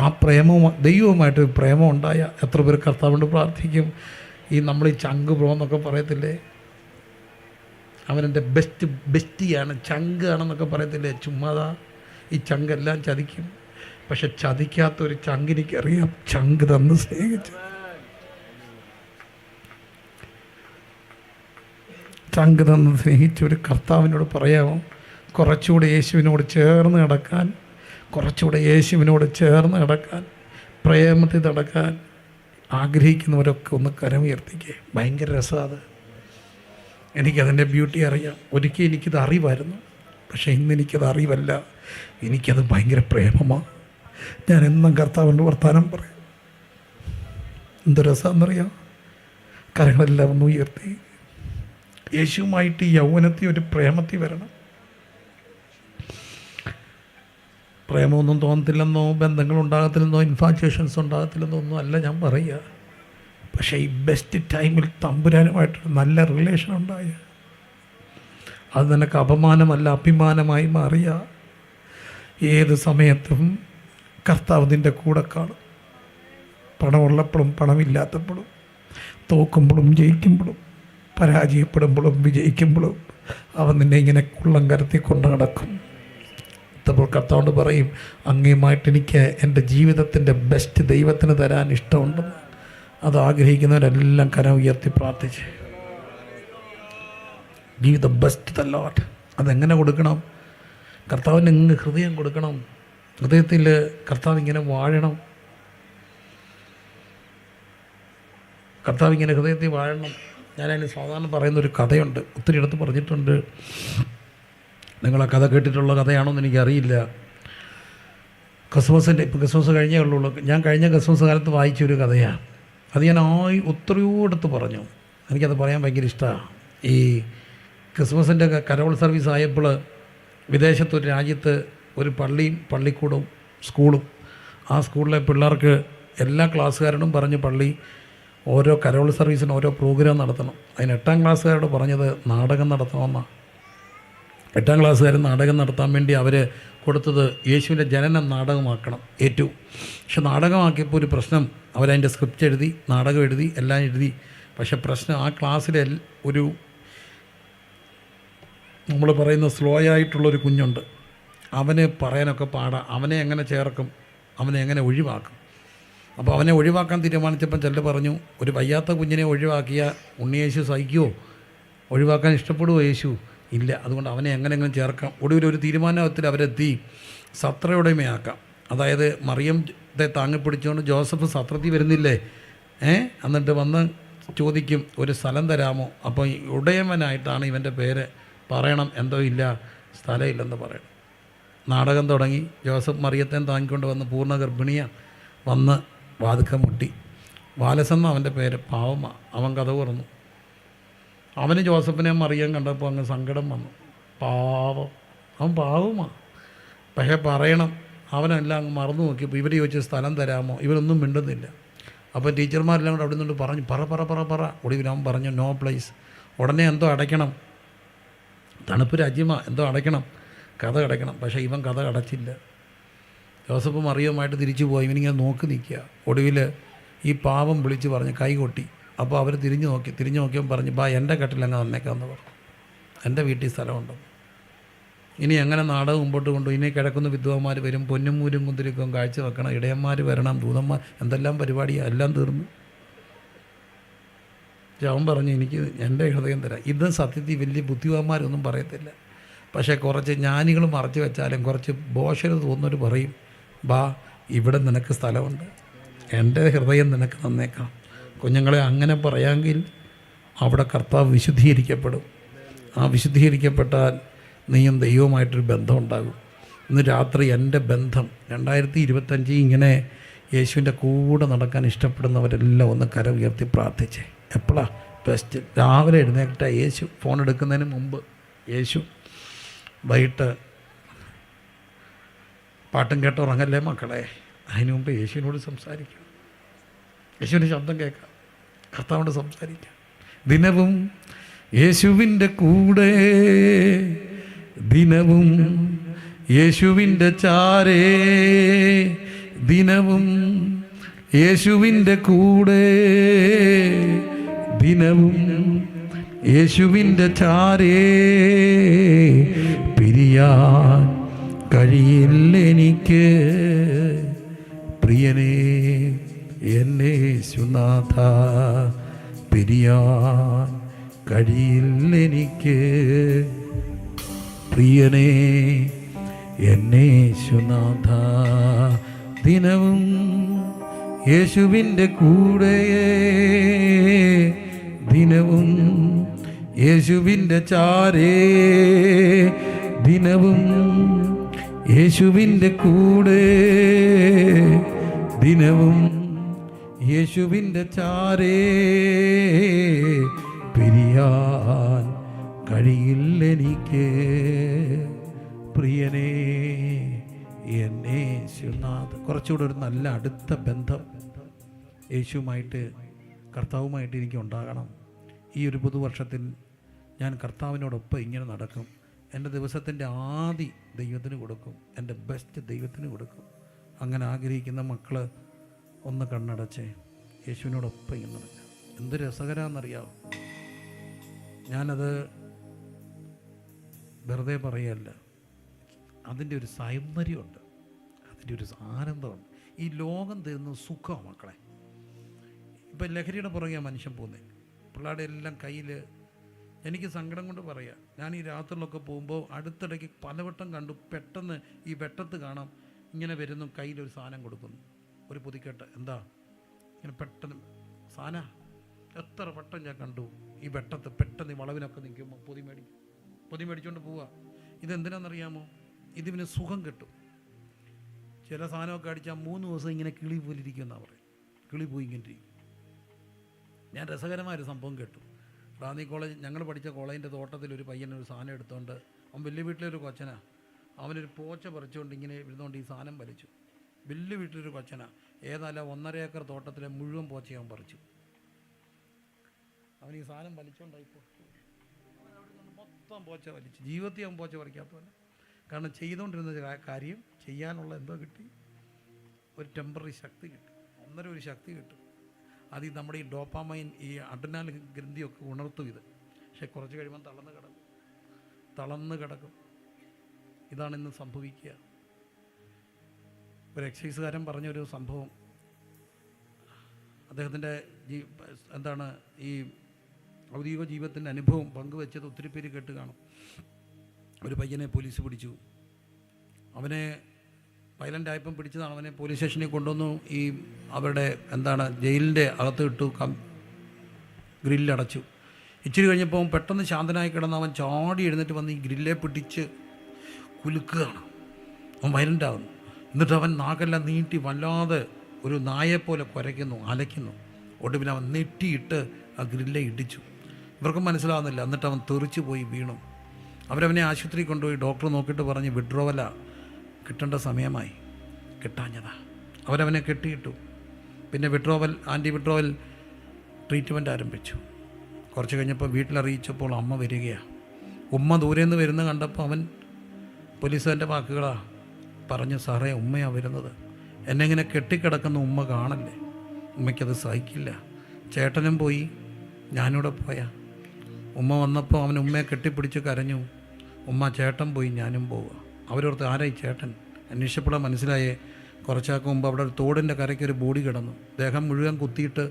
ആ പ്രേമവും ദൈവവുമായിട്ടൊരു പ്രേമം ഉണ്ടായ എത്ര പേർ കർത്താവിനോട് പ്രാർത്ഥിക്കും. ഈ നമ്മൾ ഈ ചങ്ക് ബ്രോ എന്നൊക്കെ പറയത്തില്ലേ, അവനെൻ്റെ ബെസ്റ്റിയാണ്, ചങ്ക് ആണെന്നൊക്കെ പറയത്തില്ലേ. ചുമ്മാതാ. ഈ ചങ്കെല്ലാം ചതിക്കും. പക്ഷെ ചതിക്കാത്തൊരു ചങ്കിനിക്കറിയാം ചങ്ക് തന്ന് സ്നേഹിച്ചു. ചങ്ക് തന്ന് സ്നേഹിച്ച ഒരു കർത്താവിനോട് പറയാമോ കുറച്ചുകൂടെ യേശുവിനോട് ചേർന്ന് നടക്കാൻ, കുറച്ചുകൂടെ യേശുവിനോട് ചേർന്ന് നടക്കാൻ, പ്രേമത്തിൽ നടക്കാൻ ആഗ്രഹിക്കുന്നവരൊക്കെ ഒന്ന് കരമുയർത്തിക്കേ. ഭയങ്കര രസമാണ്. എനിക്കതിൻ്റെ ബ്യൂട്ടി അറിയാം. ഒരിക്കൽ എനിക്കിത് അറിവായിരുന്നു, പക്ഷേ ഇന്നെനിക്കത് അറിവല്ല, എനിക്കത് ഭയങ്കര പ്രേമമാണ്. ഞാൻ എന്നും കർത്താവിൻ്റെ വർത്താനം പറയും. എന്ത് രസമാണെന്നറിയാം. കരങ്ങളെല്ലാം ഒന്ന് ഉയർത്തി യേശുവുമായിട്ട് ഈ യൗവനത്തിൽ ഒരു പ്രേമത്തിൽ വരണം. പ്രേമമൊന്നും തോന്നത്തില്ലെന്നോ, ബന്ധങ്ങളുണ്ടാകത്തില്ലെന്നോ, ഇൻഫാച്വേഷൻസ് ഉണ്ടാകത്തില്ലെന്നോ ഒന്നും അല്ല ഞാൻ പറയുക. പക്ഷേ ഈ ബെസ്റ്റ് ടൈമിൽ തമ്പുരാനുമായിട്ടൊരു നല്ല റിലേഷൻ ഉണ്ടായ അത് നിനക്ക് അപമാനമല്ല, അഭിമാനമായി മാറിയ ഏത് സമയത്തും കർത്താവ് നിൻ്റെ കൂടെ കാണും. പണമുള്ളപ്പോഴും പണമില്ലാത്തപ്പോഴും, തോക്കുമ്പോഴും ജയിക്കുമ്പോഴും, പരാജയപ്പെടുമ്പോഴും വിജയിക്കുമ്പോഴും അവൻ നിന്നെ ഇങ്ങനെ കുള്ളം കരത്തി കൊണ്ട് നടക്കും. അപ്പോൾ കർത്താവോട് പറയും അങ്ങേയുമായിട്ട് എനിക്ക് എൻ്റെ ജീവിതത്തിൻ്റെ ബെസ്റ്റ് ദൈവത്തിന് തരാൻ ഇഷ്ടമുണ്ടെന്ന്. അത് ആഗ്രഹിക്കുന്നവരെല്ലാം കരം ഉയർത്തി പ്രാർത്ഥിച്ച് give the best the Lord. അതെങ്ങനെ കൊടുക്കണം? കർത്താവിന് ഇങ്ങ് ഹൃദയം കൊടുക്കണം. ഹൃദയത്തിൽ കർത്താവ് ഇങ്ങനെ വാഴണം. കർത്താവ് ഇങ്ങനെ ഹൃദയത്തിൽ വാഴണം. ഞാനതിന് സാധാരണ പറയുന്നൊരു കഥയുണ്ട്, ഒത്തിരി ഇടത്ത് പറഞ്ഞിട്ടുണ്ട്. നിങ്ങൾ ആ കഥ കേട്ടിട്ടുള്ള കഥയാണോ എന്ന് എനിക്കറിയില്ല. ഇപ്പം ക്രിസ്മസ് കഴിഞ്ഞേ ഉള്ളൂ. ഞാൻ കഴിഞ്ഞ ക്രിസ്മസ് കാലത്ത് വായിച്ചൊരു കഥയാണ്. അത് ഞാൻ ഒത്തിരിയോ എടുത്ത് പറഞ്ഞു. എനിക്കത് പറയാൻ ഭയങ്കര ഇഷ്ടമാണ്. ഈ ക്രിസ്മസിൻ്റെ കരോൾ സർവീസ് ആയപ്പോൾ വിദേശത്തൊരു രാജ്യത്ത് ഒരു പള്ളിയും പള്ളിക്കൂടവും സ്കൂളും, ആ സ്കൂളിലെ പിള്ളേർക്ക് എല്ലാ ക്ലാസ്സുകാരോടും പറഞ്ഞ് പള്ളി ഓരോ കരോൾ സർവീസിന് ഓരോ പ്രോഗ്രാം നടത്തണം. അതിന് 8ാം ക്ലാസ്സുകാരോട് പറഞ്ഞത് നാടകം നടത്തണമെന്നാണ്. 8ാം ക്ലാസ്സുകാരൻ നാടകം നടത്താൻ വേണ്ടി അവർ കൊടുത്തത് യേശുവിൻ്റെ ജനനം നാടകമാക്കണം ഏറ്റവും. പക്ഷെ നാടകമാക്കിയപ്പോൾ ഒരു പ്രശ്നം, അവരതിൻ്റെ സ്ക്രിപ്റ്റ് എഴുതി, നാടകം എഴുതി, എല്ലാം എഴുതി. പക്ഷെ പ്രശ്നം ആ ക്ലാസ്സിലെ ഒരു നമ്മൾ പറയുന്ന സ്ലോ ആയിട്ടുള്ളൊരു കുഞ്ഞുണ്ട്. അവന് പറയാനൊക്കെ പാടാം. അവനെ എങ്ങനെ ചേർക്കും, അവനെ എങ്ങനെ ഒഴിവാക്കും? അപ്പോൾ അവനെ ഒഴിവാക്കാൻ തീരുമാനിച്ചപ്പം ചിലർ പറഞ്ഞു, ഒരു വയ്യാത്ത കുഞ്ഞിനെ ഒഴിവാക്കിയ ഉണ്ണിയേശു സഹിക്കുമോ? ഒഴിവാക്കാൻ ഇഷ്ടപ്പെടുമോ യേശു? ഇല്ല. അതുകൊണ്ട് അവനെ എങ്ങനെയെങ്കിലും ചേർക്കാം. ഒടുവിൽ ഒരു തീരുമാനത്തിൽ അവരെത്തി, സത്രയുടമയാക്കാം. അതായത് മറിയത്തെ താങ്ങിപ്പിടിച്ചുകൊണ്ട് ജോസഫ് സത്രത്തിൽ വരുന്നില്ലേ, എന്നിട്ട് വന്ന് ചോദിക്കും, ഒരു സ്ഥലം തരാമോ? അപ്പോൾ ഉടയവനായിട്ടാണ് ഇവൻ്റെ പേര്, പറയണം എന്തോ ഇല്ല, സ്ഥലമില്ലെന്ന് പറയണം. നാടകം തുടങ്ങി. ജോസഫ് മറിയത്തെ താങ്ങിക്കൊണ്ട് വന്ന് പൂർണ്ണ ഗർഭിണിയാണ്, വന്ന് വാതുക്കം മുട്ടി. വാലസെന്ന അവൻ്റെ പേര്, പാവമാണ്. അവൻ കഥ തുറന്നു. അവന് ജോസഫിനെ മറിയാൻ കണ്ടപ്പോൾ അങ്ങ് സങ്കടം വന്നു. പാവം, അവൻ പാവമാണ്. പക്ഷേ പറയണം. അവനെല്ലാം അങ്ങ് മറന്നു നോക്കിയപ്പോൾ ഇവർ ചോദിച്ച സ്ഥലം തരാമോ? ഇവരൊന്നും മിണ്ടുന്നില്ല. അപ്പോൾ ടീച്ചർമാരെല്ലാം കൂടെ അവിടെ നിന്നുകൊണ്ട് പറഞ്ഞു, പറ. ഒടുവിൽ അവൻ പറഞ്ഞു, നോ പ്ലേസ്. ഉടനെ എന്തോ അടയ്ക്കണം, തണുപ്പ് രാജ്യമാണ്, എന്തോ അടയ്ക്കണം, കഥ അടയ്ക്കണം. പക്ഷേ ഇവൻ കഥ അടച്ചില്ല. ജോസഫ് മറിയവുമായിട്ട് തിരിച്ചു പോയി. ഇവനിങ്ങനെ നോക്കി നിൽക്കുക. ഒടുവിൽ ഈ പാവം വിളിച്ച് പറഞ്ഞ് കൈ കൊട്ടി. അപ്പോൾ അവർ തിരിഞ്ഞു നോക്കിയപ്പോൾ പറഞ്ഞു, ബാ എൻ്റെ കട്ടിലങ്ങ് വന്നേക്കാമെന്ന് പറഞ്ഞു, എൻ്റെ വീട്ടിൽ സ്ഥലമുണ്ടെന്ന്. ഇനി എങ്ങനെ നാടകം മുമ്പോട്ട് കൊണ്ടു? ഇനി കിടക്കുന്ന വിദ്വാന്മാർ വരും, പൊന്നും മൂരും കുന്തിരിക്കും കാഴ്ച വെക്കണം, ഇടയന്മാർ വരണം, ദൂതന്മാർ, എന്തെല്ലാം പരിപാടിയാണ്, എല്ലാം തീർന്നു. അവൻ പറഞ്ഞു, എനിക്ക് എൻ്റെ ഹൃദയം തരാം. ഇത് സത്യത്തിൽ വലിയ ബുദ്ധിമാന്മാരൊന്നും പറയത്തില്ല. പക്ഷേ കുറച്ച് ജ്ഞാനികൾ മറച്ചു വെച്ചാലും കുറച്ച് ബോഷര് തോന്നുന്നവർ പറയും, ബാ ഇവിടെ നിനക്ക് സ്ഥലമുണ്ട്, എൻ്റെ ഹൃദയം നിനക്ക് തന്നേക്കാം. കുഞ്ഞുങ്ങളെ അങ്ങനെ പറയാമെങ്കിൽ അവിടെ കർത്താവ് വിശുദ്ധീകരിക്കപ്പെടും. ആ വിശുദ്ധീകരിക്കപ്പെട്ടാൽ നീയും ദൈവവുമായിട്ടൊരു ബന്ധം ഉണ്ടാകും. ഇന്ന് രാത്രി എൻ്റെ ബന്ധം 2025 ഇങ്ങനെ യേശുവിൻ്റെ കൂടെ നടക്കാൻ ഇഷ്ടപ്പെടുന്നവരെല്ലാം ഒന്ന് കര ഉയർത്തി പ്രാർത്ഥിച്ചേ. എപ്പോഴാണ് ബെസ്റ്റ്? രാവിലെ എഴുന്നേറ്റ യേശു, ഫോൺ എടുക്കുന്നതിന് മുമ്പ് യേശു, വൈകിട്ട് പാട്ടും കേട്ട് ഉറങ്ങല്ലേ മക്കളെ, അതിന് മുമ്പ് യേശുവിനോട് സംസാരിക്കാം, യേശുവിൻ്റെ ശബ്ദം കേൾക്കാം, കർത്താവോട് സംസാരിക്കാം. ദിനവും യേശുവിൻ്റെ കൂടെ, ദിനവും യേശുവിൻ്റെ ചാരേ, ദിനവും യേശുവിൻ്റെ കൂടെ, ദിനവും യേശുവിൻ്റെ ചാരേ, പിരിയാൻ കഴിയില്ലെനിക്ക് പ്രിയനേ എന്നെ യേശുനാഥ, പിരിയാൻ കഴിയില്ലെനിക്ക് പ്രിയനേ എന്നെ യേശുനാഥ. ദിനവും യേശുവിൻ്റെ കൂടെ, ദിനവും യേശുവിൻ്റെ ചാരേ, ദിനവും യേശുവിൻ്റെ കൂടെ, ദിനവും യേശുവിൻ്റെ ചാരേ, പിരിയാൻ കഴിയില്ലെനിക്ക് പ്രിയനേ എന്നെ യേശുനാഥ്. കുറച്ചുകൂടെ ഒരു നല്ല അടുത്ത ബന്ധം യേശുവുമായിട്ട്, കർത്താവുമായിട്ട് എനിക്ക് ഉണ്ടാകണം. ഈ ഒരു പുതുവർഷത്തിൽ ഞാൻ കർത്താവിനോടൊപ്പം ഇങ്ങനെ നടക്കും. എൻ്റെ ദിവസത്തിൻ്റെ ആദി ദൈവത്തിന് കൊടുക്കും, എൻ്റെ ബെസ്റ്റ് ദൈവത്തിന് കൊടുക്കും. അങ്ങനെ ആഗ്രഹിക്കുന്ന മക്കൾ ഒന്ന് കണ്ണടച്ചേ, യേശുവിനോടൊപ്പം ഇങ്ങനെ നടക്കുക. എന്ത് രസകരമാണെന്നറിയാമോ? ഞാനത് വെറുതെ പറയല്ല, അതിൻ്റെ ഒരു സൗന്ദര്യമുണ്ട്, അതിൻ്റെ ഒരു ആനന്ദമുണ്ട്. ഈ ലോകം തരുന്ന സുഖമാണ് മക്കളെ. ഇപ്പം ലഹരിയുടെ പുറകെ മനുഷ്യൻ പോകുന്നത്. പിള്ളേരുടെ എല്ലാം കയ്യിൽ, എനിക്ക് സങ്കടം കൊണ്ട് പറയാം, ഞാൻ ഈ രാത്രിയിലൊക്കെ പോകുമ്പോൾ അടുത്തിടയ്ക്ക് പലവട്ടം കണ്ടു, പെട്ടെന്ന് ഈ വെട്ടത്ത് കാണാം, ഇങ്ങനെ വരുന്നു, കയ്യിലൊരു സാധനം കൊടുക്കുന്നു, ഒരു പൊതിക്കെട്ട്. എന്താ ഇങ്ങനെ പെട്ടെന്ന് സാധനം, എത്ര വട്ടം ഞാൻ കണ്ടു ഈ വെട്ടത്ത് പെട്ടെന്ന് ഈ വളവിനൊക്കെ നിൽക്കുമ്പോൾ പൊതി മേടിച്ചുകൊണ്ട് പോവുക. ഇതെന്തിനാണെന്നറിയാമോ? ഇതിന് സുഖം കിട്ടും. ചില സാധനമൊക്കെ അടിച്ചാൽ 3 ദിവസം ഇങ്ങനെ കിളി പോലെ ഇരിക്കുമെന്നാണ് പറയും. കിളി പോയി ഇങ്ങനെ ഇരിക്കും. ഞാൻ രസകരമായൊരു സംഭവം കേട്ടു. റാന്നി കോളേജ്, ഞങ്ങൾ പഠിച്ച കോളേജിൻ്റെ തോട്ടത്തിൽ ഒരു പയ്യനൊരു സാധനം എടുത്തുകൊണ്ട്, അവൻ വലിയ വീട്ടിലൊരു കൊച്ചനാ, അവനൊരു പോച്ച പറിച്ചുകൊണ്ട് ഇങ്ങനെ ഇരുന്നുകൊണ്ട് ഈ സാധനം വലിച്ചു. വലിയ വീട്ടിലൊരു കൊച്ചനാ, ഏതായാലും 1.5 ഏക്കർ തോട്ടത്തിലെ മുഴുവൻ പോച്ച അവൻ പറിച്ചു. അവൻ ഈ സാധനം വലിച്ചുകൊണ്ടായിപ്പോൾ മൊത്തം പോച്ച വലിച്ചു. ജീവിതത്തിൽ അവൻ പോച്ച പറിക്കാത്തവല്ല. കാരണം ചെയ്തുകൊണ്ടിരുന്ന കാര്യം ചെയ്യാനുള്ള എന്തോ കിട്ടി, ഒരു ടെമ്പററി ശക്തി കിട്ടി, ഒരു ശക്തി കിട്ടും. അത് നമ്മുടെ ഈ ഡോപ്പാമൈൻ, ഈ അഡ്രിനാലിൻ ഗ്രന്ഥിയൊക്കെ ഉണർത്തും ഇത്. പക്ഷെ കുറച്ച് കഴിയുമ്പോൾ തളർന്ന് കിടക്കും. ഇതാണ് ഇന്ന് സംഭവിക്കുക. ഒരു എക്സൈസുകാരൻ പറഞ്ഞൊരു സംഭവം, അദ്ദേഹത്തിൻ്റെ ഈ ഔദ്യോഗിക ജീവിതത്തിൻ്റെ അനുഭവം പങ്കുവെച്ചത് ഒത്തിരി പേര് കേട്ട് കാണും. ഒരു പയ്യനെ പോലീസ് പിടിച്ചു. അവനെ വയലൻ്റ് ആയപ്പം പിടിച്ചതാണ്. അവനെ പോലീസ് സ്റ്റേഷനിൽ കൊണ്ടുവന്നു. ഈ അവരുടെ ജയിലിൻ്റെ അകത്ത് ഇട്ടു, ഗ്രില്ലടച്ചു. ഇച്ചിരി കഴിഞ്ഞപ്പോൾ പെട്ടെന്ന് ശാന്തനായി കിടന്ന് അവൻ ചാടി എഴുന്നേറ്റ് വന്ന് ഈ ഗ്രില്ലെ പിടിച്ച് കുലുക്കുകയാണ്. അവൻ വയലൻ്റ് ആകുന്നു. എന്നിട്ട് അവൻ നാക്കെല്ലാം നീട്ടി വല്ലാതെ ഒരു നായെപ്പോലെ കുരയ്ക്കുന്നു, അലയ്ക്കുന്നു. ഒടുവിൽ അവൻ നെറ്റിയിട്ട് ആ ഗ്രില്ലെ ഇടിച്ചു. ഇവർക്കും മനസ്സിലാവുന്നില്ല. എന്നിട്ട് അവൻ തെറിച്ച് പോയി വീണു. അവരവനെ ആശുപത്രിയിൽ കൊണ്ടുപോയി. ഡോക്ടർ നോക്കിയിട്ട് പറഞ്ഞ് വിഡ്രോവല കിട്ടേണ്ട സമയമായി, കിട്ടാഞ്ഞതാ. അവരവനെ കെട്ടിയിട്ടു. പിന്നെ ആൻറ്റി വിഡ്രോവൽ ട്രീറ്റ്മെൻറ്റ് ആരംഭിച്ചു. കുറച്ച് കഴിഞ്ഞപ്പോൾ വീട്ടിലറിയിച്ചപ്പോൾ അമ്മ വരികയാണ്. ഉമ്മ ദൂരെ നിന്ന് വരുന്ന കണ്ടപ്പോൾ അവൻ പോലീസുകാരൻ്റെ വാക്കുകളാണ് പറഞ്ഞു, സാറേ ഉമ്മയാണ് വരുന്നത്, എന്നെ ഇങ്ങനെ കെട്ടിക്കിടക്കുന്ന ഉമ്മ കാണല്ലേ, ഉമ്മയ്ക്കത് സഹിക്കില്ല. ചേട്ടനും പോയി, ഞാനിവിടെ പോയാ. ഉമ്മ വന്നപ്പോൾ അവൻ ഉമ്മയെ കെട്ടിപ്പിടിച്ച് കരഞ്ഞു. ഉമ്മ ചേട്ടൻ പോയി, ഞാനും പോവുക. അവരോർത്ത് ആരായി ചേട്ടൻ? അന്വേഷിച്ചപ്പോഴാണ് മനസ്സിലായേ, കുറച്ചാൾക്ക് മുമ്പ് അവിടെ ഒരു തോടിൻ്റെ കരയ്ക്ക് ഒരു ബോഡി കിടന്നു. ദേഹം മുഴുവൻ കുത്തിയിട്ട്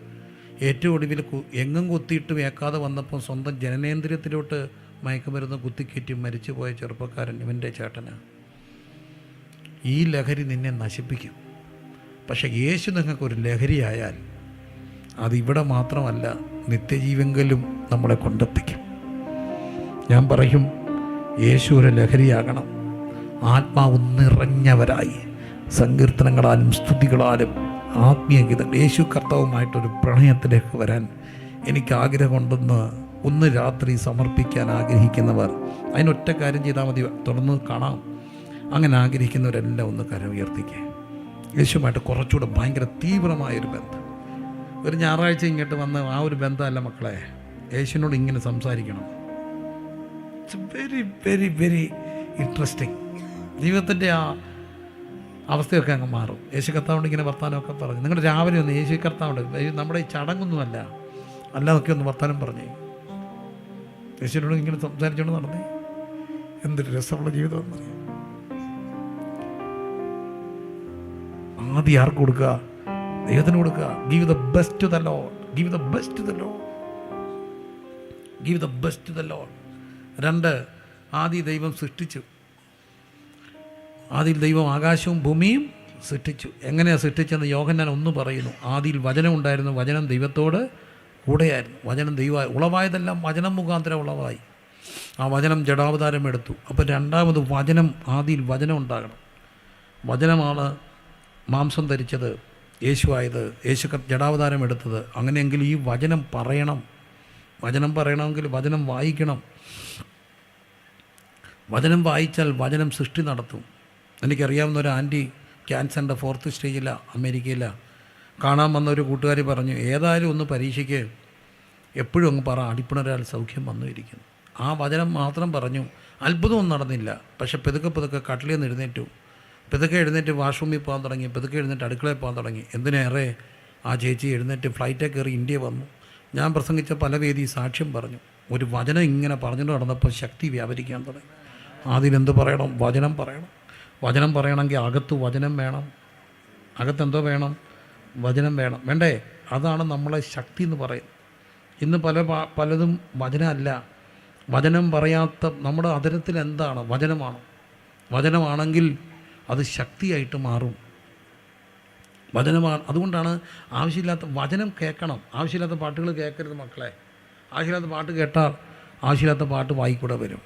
ഏറ്റവും ഒടുവിൽ എങ്ങും കുത്തിയിട്ട് വേക്കാതെ വന്നപ്പോൾ സ്വന്തം ജനനേന്ദ്രിയത്തിലോട്ട് മയക്കുമരുന്ന് കുത്തിക്കയറ്റി മരിച്ചുപോയ ചെറുപ്പക്കാരൻ ഇവൻ്റെ ചേട്ടനാണ്. ഈ ലഹരി നിന്നെ നശിപ്പിക്കും. പക്ഷേ യേശു നിങ്ങൾക്കൊരു ലഹരിയായാൽ അതിവിടെ മാത്രമല്ല, നിത്യജീവെങ്കിലും നമ്മളെ കൊണ്ടെത്തിക്കും. ഞാൻ പറയും, യേശു ഒരു ലഹരിയാകണം. ആത്മാവ് നിറഞ്ഞവരായി സങ്കീർത്തനങ്ങളാലും സ്തുതികളാലും ആത്മീയഗീതങ്ങൾ യേശു കർത്താവുമായിട്ടൊരു പ്രണയത്തിലേക്ക് വരാൻ എനിക്ക് ആഗ്രഹമുണ്ടെന്ന് ഒന്ന് രാത്രി സമർപ്പിക്കാൻ ആഗ്രഹിക്കുന്നവർ അതിനൊറ്റ കാര്യം ചെയ്താൽ മതി. തുടർന്ന് കാണാം. അങ്ങനെ ആഗ്രഹിക്കുന്നവരെല്ലാം ഒന്ന് കരം ഉയർത്തിക്കുക. യേശുമായിട്ട് കുറച്ചുകൂടെ ഭയങ്കര തീവ്രമായൊരു ബന്ധം. ഒരു ഞായറാഴ്ച ഇങ്ങോട്ട് വന്ന് ആ ഒരു ബന്ധമല്ല മക്കളെ, യേശുവിനോട് ഇങ്ങനെ സംസാരിക്കണം. It's very very very interesting. ജീവിതത്തിൻ്റെ ആ അവസ്ഥയൊക്കെ അങ്ങ് മാറും. യേശു കർത്താവുണ്ട് ഇങ്ങനെ വർത്താനമൊക്കെ പറഞ്ഞു. നിങ്ങൾ രാവിലെ ഒന്ന് യേശു കർത്താവുണ്ട്, നമ്മുടെ ഈ ചടങ്ങൊന്നുമല്ല, അല്ലാതൊക്കെ ഒന്ന് വർത്താനം പറഞ്ഞേ. യേശുവിനോട് ഇങ്ങനെ സംസാരിച്ചുകൊണ്ട് നടന്നേ. എന്തൊരു രസമുള്ള ജീവിതം എന്ന് പറയാം. ആദ്യം ആർക്ക് കൊടുക്കുക? ദൈവത്തിന് കൊടുക്കുക. Give the best to the lord. Give the best to the lord. Give the best to the lord. 2, ആദ്യം ദൈവം സൃഷ്ടിച്ചു. ആദിയിൽ ദൈവം ആകാശവും ഭൂമിയും സൃഷ്ടിച്ചു. എങ്ങനെയാണ് സൃഷ്ടിച്ചെന്ന് യോഹന്നാൻ 1 പറയുന്നു. ആദിയിൽ വചനം ഉണ്ടായിരുന്നു, വചനം ദൈവത്തോട് കൂടെയായിരുന്നു, വചനം ദൈവമായി. ഉളവായതെല്ലാം വചനം മുഖാന്തരം ഉളവായി. ആ വചനം ജഡാവതാരം എടുത്തു. അപ്പോൾ രണ്ടാമത് വചനം, ആദിയിൽ വചനം ഉണ്ടാകണം. വചനമാണ് മാംസം ധരിച്ചത്, യേശുവായത്, യേശു ജഡാവതാരം എടുത്തത്. അങ്ങനെയെങ്കിൽ ഈ വചനം പറയണം. വചനം പറയണമെങ്കിൽ വചനം വായിക്കണം. വചനം വായിച്ചാൽ വചനം സൃഷ്ടി നടത്തും. എനിക്കറിയാവുന്ന ഒരു ആൻറ്റി ക്യാൻസറിൻ്റെ 4th സ്റ്റേജിലാണ്, അമേരിക്കയിലാണ്. കാണാൻ വന്ന ഒരു കൂട്ടുകാരി പറഞ്ഞു, ഏതായാലും ഒന്ന് പരീക്ഷയ്ക്ക് എപ്പോഴും അങ്ങ് പറ, അടിപ്പിണരാൽ സൗഖ്യം വന്നു ഇരിക്കുന്നു. ആ വചനം മാത്രം പറഞ്ഞു. അത്ഭുതമൊന്നും നടന്നില്ല. പക്ഷെ പെതുക്കെ കട്ടിലിൽ നിന്ന് എഴുന്നേറ്റു. പെതുക്കെ എഴുന്നേറ്റ് വാഷ്റൂമിൽ പോകാൻ തുടങ്ങി. പെതുക്കെ എഴുന്നേറ്റ് അടുക്കളയിൽ പോകാൻ തുടങ്ങി. എന്തിനേറെ ആ ചേച്ചി എഴുന്നേറ്റ് ഫ്ലൈറ്റിൽ കയറി ഇന്ത്യ വന്നു. ഞാൻ പ്രസംഗിച്ച പല വേദി സാക്ഷ്യം പറഞ്ഞു. ഒരു വചനം ഇങ്ങനെ പറഞ്ഞുകൊണ്ട് നടന്നപ്പോൾ ശക്തി വ്യാപരിക്കാൻ തുടങ്ങി. അതിലെന്ത് പറയണം? വചനം പറയണം. വചനം പറയണമെങ്കിൽ അകത്ത് വചനം വേണം. അകത്തെന്തോ വേണം? വചനം വേണം. വേണ്ടേ? അതാണ് നമ്മളെ ശക്തി എന്ന് പറയുന്നത്. ഇന്ന് പലതും വചനമല്ല. വചനം പറയാത്ത നമ്മുടെ അധരത്തിൽ എന്താണ്? വചനമാണ്. വചനമാണെങ്കിൽ അത് ശക്തിയായിട്ട് മാറും. വചനമാണ്. അതുകൊണ്ടാണ് ആവശ്യമില്ലാത്ത വചനം കേൾക്കണം. ആവശ്യമില്ലാത്ത പാട്ടുകൾ കേൾക്കരുത് മക്കളെ. ആവശ്യമില്ലാത്ത പാട്ട് കേട്ടാൽ ആവശ്യമില്ലാത്ത പാട്ട് വായിക്കൂടെ വരും.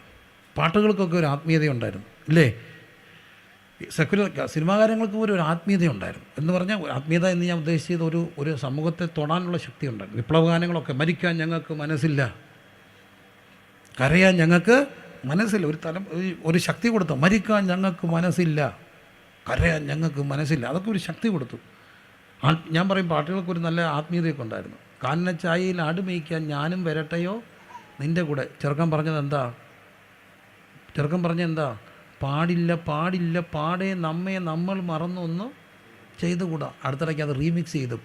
പാട്ടുകൾക്കൊക്കെ ഒരു ആത്മീയതയുണ്ടായിരുന്നു, ഇല്ലേ? സെക്കുലർ സിനിമാകാരങ്ങൾക്ക് പോലും ഒരു ആത്മീയതയുണ്ടായിരുന്നു. എന്ന് പറഞ്ഞാൽ ആത്മീയത എന്ന് ഞാൻ ഉദ്ദേശിച്ചത് ഒരു സമൂഹത്തെ തൊടാനുള്ള ശക്തി ഉണ്ടായിരുന്നു. വിപ്ലവഗാനങ്ങളൊക്കെ, മരിക്കാൻ ഞങ്ങൾക്ക് മനസ്സില്ല, കരയാൻ ഞങ്ങൾക്ക് മനസ്സില്ല. ഒരു ശക്തി കൊടുത്തു. മരിക്കാൻ ഞങ്ങൾക്ക് മനസ്സില്ല, കരയാൻ ഞങ്ങൾക്ക് മനസ്സില്ല. അതൊക്കെ ഒരു ശക്തി കൊടുത്തു. ഞാൻ പറയും പാട്ടുകൾക്ക് ഒരു നല്ല ആത്മീയതയൊക്കെ ഉണ്ടായിരുന്നു. കാനനച്ചായയിൽ ആട് മേയ്ക്കാൻ ഞാനും വരട്ടെയോ നിൻ്റെ കൂടെ. ചെറുക്കൻ പറഞ്ഞത് എന്താ? ചെറുക്കൻ പറഞ്ഞ എന്താ? പാടില്ല പാടില്ല പാടേ നമ്മെ നമ്മൾ മറന്നൊന്നും ചെയ്തുകൂടാ. അടുത്തിടയ്ക്ക് അത് റീമിക്സ് ചെയ്ത്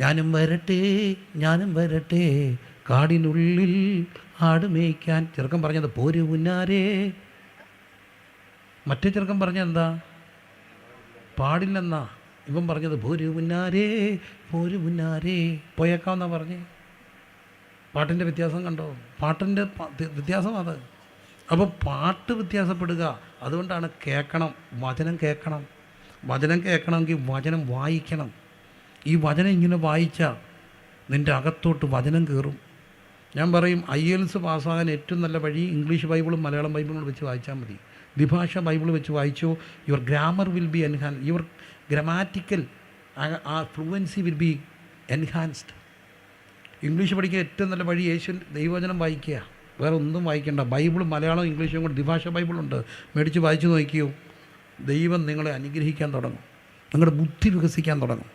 ഞാനും വരട്ടെ കാടിനുള്ളിൽ ആടുമേയ്ക്കാൻ. ചെറുക്കൻ പറഞ്ഞത് പോരു പുന്നാരേ. മറ്റേ ചെറുക്കൻ പറഞ്ഞ എന്താ? പാടില്ലെന്നാ. ഇവൻ പറഞ്ഞത് പോരു പുന്നാരേ പോയേക്കാമെന്നാ പറഞ്ഞേ. പാട്ടിൻ്റെ വ്യത്യാസം കണ്ടോ? പാട്ടിൻ്റെ വ്യത്യാസം അത്. അപ്പോൾ പാട്ട് വ്യത്യാസപ്പെടുക. അതുകൊണ്ടാണ് വചനം കേൾക്കണം. വചനം കേൾക്കണമെങ്കിൽ വചനം വായിക്കണം. ഈ വചനം ഇങ്ങനെ വായിച്ചാൽ നിൻ്റെ അകത്തോട്ട് വചനം കയറും. ഞാൻ പറയും, IELTS പാസ്സാകാൻ ഏറ്റവും നല്ല വഴി ഇംഗ്ലീഷ് ബൈബിളും മലയാളം ബൈബിളും വെച്ച് വായിച്ചാൽ മതി. ദ്വിഭാഷ ബൈബിൾ വെച്ച് വായിച്ചോ, your grammar will be enhance, your grammatical fluency will be enhanced. English പഠിക്കാൻ ഏറ്റവും നല്ല വഴി ദൈവവചനം വായിക്കുക. വേറെ ഒന്നും വായിക്കേണ്ട. ബൈബിളും മലയാളവും ഇംഗ്ലീഷും കൂടെ ദ്വിഭാഷ ബൈബിളുണ്ട്, മേടിച്ച് വായിച്ച് നോക്കിയോ. ദൈവം നിങ്ങളെ അനുഗ്രഹിക്കാൻ തുടങ്ങും. നിങ്ങളുടെ ബുദ്ധി വികസിക്കാൻ തുടങ്ങും.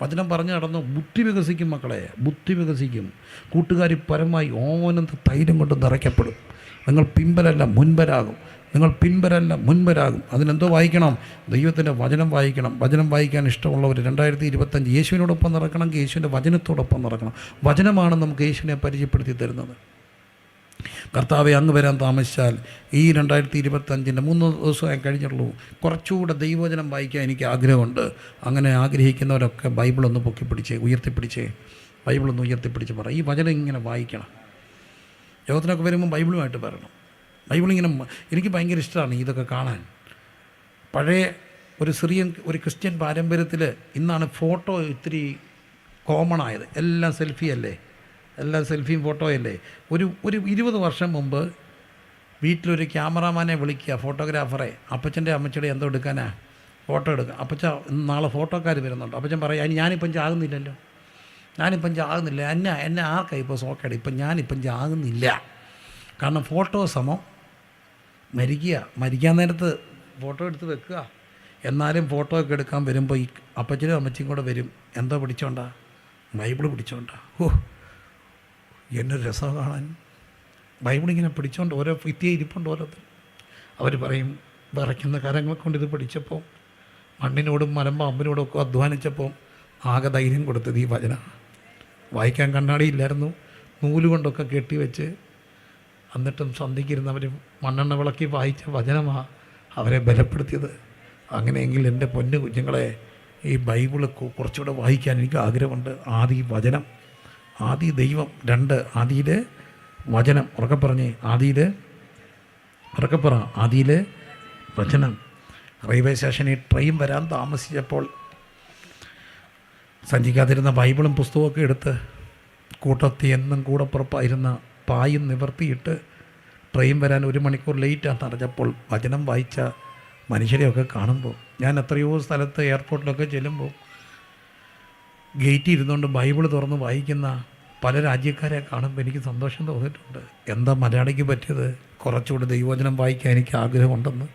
വചനം പറഞ്ഞു നടന്നു. ബുദ്ധി വികസിക്കും മക്കളെ, ബുദ്ധി വികസിക്കും. കൂട്ടുകാരി പരമായി ഓനന്ത തൈലം കൊണ്ട് നിറയ്ക്കപ്പെടും. നിങ്ങൾ പിൻപരല്ല മുൻപരാകും. അതിനെന്തോ വായിക്കണം? ദൈവത്തിൻ്റെ വചനം വായിക്കണം. വചനം വായിക്കാൻ ഇഷ്ടമുള്ളവർ 2025 യേശുവിനോടൊപ്പം നടക്കണമെങ്കിൽ യേശുവിൻ്റെ വചനത്തോടൊപ്പം നടക്കണം. വചനമാണ് നമുക്ക് യേശുവിനെ പരിചയപ്പെടുത്തി തരുന്നത്. കർത്താവെ, അങ്ങ് വരാൻ താമസിച്ചാൽ ഈ 2025 3 ദിവസമായി കഴിഞ്ഞുള്ളൂ, കുറച്ചുകൂടെ ദൈവവചനം വായിക്കാൻ എനിക്ക് ആഗ്രഹമുണ്ട്. അങ്ങനെ ആഗ്രഹിക്കുന്നവരൊക്കെ ബൈബിളൊന്ന് ഉയർത്തിപ്പിടിച്ചേ. ബൈബിളൊന്ന് ഉയർത്തിപ്പിടിച്ച് പറ. ഈ വചനം ഇങ്ങനെ വായിക്കണം. യോഗത്തിനൊക്കെ വരുമ്പോൾ ബൈബിളുമായിട്ട് വരണം. ബൈബിളിങ്ങനെ എനിക്ക് ഭയങ്കര ഇഷ്ടമാണ് ഇതൊക്കെ കാണാൻ. പഴയ ഒരു ക്രിസ്ത്യൻ പാരമ്പര്യത്തിൽ ഇന്നാണ് ഫോട്ടോ ഇത്തിരി കോമൺ ആയത്. എല്ലാം സെൽഫിയും ഫോട്ടോയല്ലേ. ഒരു 20 വർഷം മുമ്പ് വീട്ടിലൊരു ക്യാമറാമാനെ വിളിക്കുക, ഫോട്ടോഗ്രാഫറെ. അപ്പച്ചൻ്റെ അമ്മച്ചിയുടെ എന്തോ എടുക്കാനാ? ഫോട്ടോ എടുക്കുക. അപ്പച്ച നാളെ ഫോട്ടോക്കാർ വരുന്നുണ്ട്. അപ്പച്ചൻ പറയാം, ഞാനിപ്പം ചാകുന്നില്ലല്ലോ, എന്നെ ആർക്കാണ് ഇപ്പോൾ സോക്കേട്? ഞാനിപ്പം ചാകുന്നില്ല. കാരണം ഫോട്ടോ സമം മരിക്കാൻ നേരത്ത് ഫോട്ടോ എടുത്ത് വെക്കുക. എന്നാലും ഫോട്ടോ ഒക്കെ എടുക്കാൻ വരുമ്പോൾ ഈ അപ്പച്ചനും അമ്മച്ചിയും കൂടെ വരും. എന്തോ പിടിച്ചോണ്ടാ? ബൈബിള് പിടിച്ചോണ്ടാ. എന്നൊരു രസം കാണാൻ. ബൈബിളിങ്ങനെ പിടിച്ചോണ്ട് ഓരോ ഭിത്തിയെ ഇരിപ്പുണ്ട് ഓരോരുത്തർ. അവർ പറയും, വിറയ്ക്കുന്ന കരങ്ങളെ കൊണ്ട് ഇത് പിടിച്ചപ്പോൾ, മണ്ണിനോടും മലമ്പാമ്പിനോടും ഒക്കെ അധ്വാനിച്ചപ്പോൾ ആകെ ധൈര്യം കൊടുത്തത് ഈ വചന. വായിക്കാൻ കണ്ണാടിയില്ലായിരുന്നു, നൂലുകൊണ്ടൊക്കെ കെട്ടിവെച്ച് എന്നിട്ടും സന്ധിക്കിരുന്നവർ മണ്ണെണ്ണ വിളക്കി വായിച്ച വചനമാണ് അവരെ ബലപ്പെടുത്തിയത്. അങ്ങനെയെങ്കിൽ എൻ്റെ പൊന്നു കുഞ്ഞുങ്ങളെ, ഈ ബൈബിള് കുറച്ചുകൂടെ വായിക്കാൻ എനിക്ക് ആഗ്രഹമുണ്ട്. ആദി വചനം, ആദി ദൈവം, 2 ആദിയിൽ വചനം. ആദിയിൽ വചനം. റെയിൽവേ സ്റ്റേഷനിൽ ട്രെയിൻ വരാൻ താമസിച്ചപ്പോൾ സഞ്ചിക്കാതിരുന്ന ബൈബിളും പുസ്തകമൊക്കെ എടുത്ത് കൂട്ടത്തിൽ എന്നും കൂടെ പുറപ്പായിരുന്ന പായും നിവർത്തിയിട്ട് ട്രെയിൻ വരാൻ 1 മണിക്കൂർ ലേറ്റാന്ന് അറിഞ്ഞപ്പോൾ വചനം വായിച്ച മനുഷ്യരെയൊക്കെ കാണുമ്പോൾ, ഞാൻ എത്രയോ സ്ഥലത്ത് എയർപോർട്ടിലൊക്കെ ചെല്ലുമ്പോൾ ഗേറ്റിൽ ഇരുന്നുകൊണ്ട് ബൈബിൾ തുറന്ന് വായിക്കുന്ന പല രാജ്യക്കാരെ കാണുമ്പോൾ എനിക്ക് സന്തോഷം തോന്നിയിട്ടുണ്ട്. എന്താ മലയാളിക്ക് പറ്റിയത്? കുറച്ചുകൂടി ദൈവവചനം വായിക്കാൻ എനിക്ക് ആഗ്രഹമുണ്ടെന്ന്.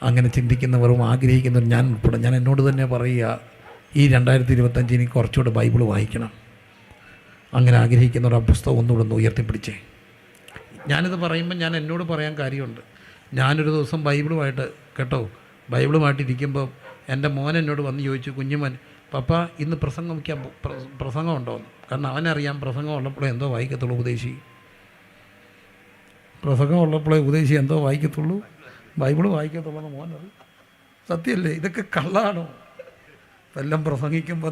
അങ്ങനെ ചിന്തിക്കുന്നവരും ആഗ്രഹിക്കുന്നവരും ഞാൻ ഉൾപ്പെടെ, ഞാൻ എന്നോട് തന്നെ പറയുക, ഈ 2025 എനിക്ക് കുറച്ചുകൂടെ ബൈബിൾ വായിക്കണം. അങ്ങനെ ആഗ്രഹിക്കുന്നവർ ആ പുസ്തകം ഒന്നുകൂടെ ഒന്ന് ഉയർത്തിപ്പിടിച്ചേ. ഞാനിത് പറയുമ്പോൾ ഞാൻ എന്നോട് പറയാൻ കാര്യമുണ്ട്. ഞാനൊരു ദിവസം ബൈബിളുമായിട്ടിരിക്കുമ്പോൾ എൻ്റെ മോൻ എന്നോട് വന്ന് ചോദിച്ചു, കുഞ്ഞുമോൻ, പപ്പ ഇന്ന് പ്രസംഗം ഉണ്ടോ എന്ന്. കാരണം അവനറിയാം പ്രസംഗം ഉള്ളപ്പോഴേ എന്തോ വായിക്കത്തുള്ളൂ ഉപദേശി. എന്തോ വായിക്കത്തുള്ളൂ, ബൈബിൾ വായിക്കത്തുള്ളൂ എന്ന് മോനത്. സത്യമല്ലേ? ഇതൊക്കെ കള്ളാണോ? എല്ലാം പ്രസംഗിക്കുമ്പോൾ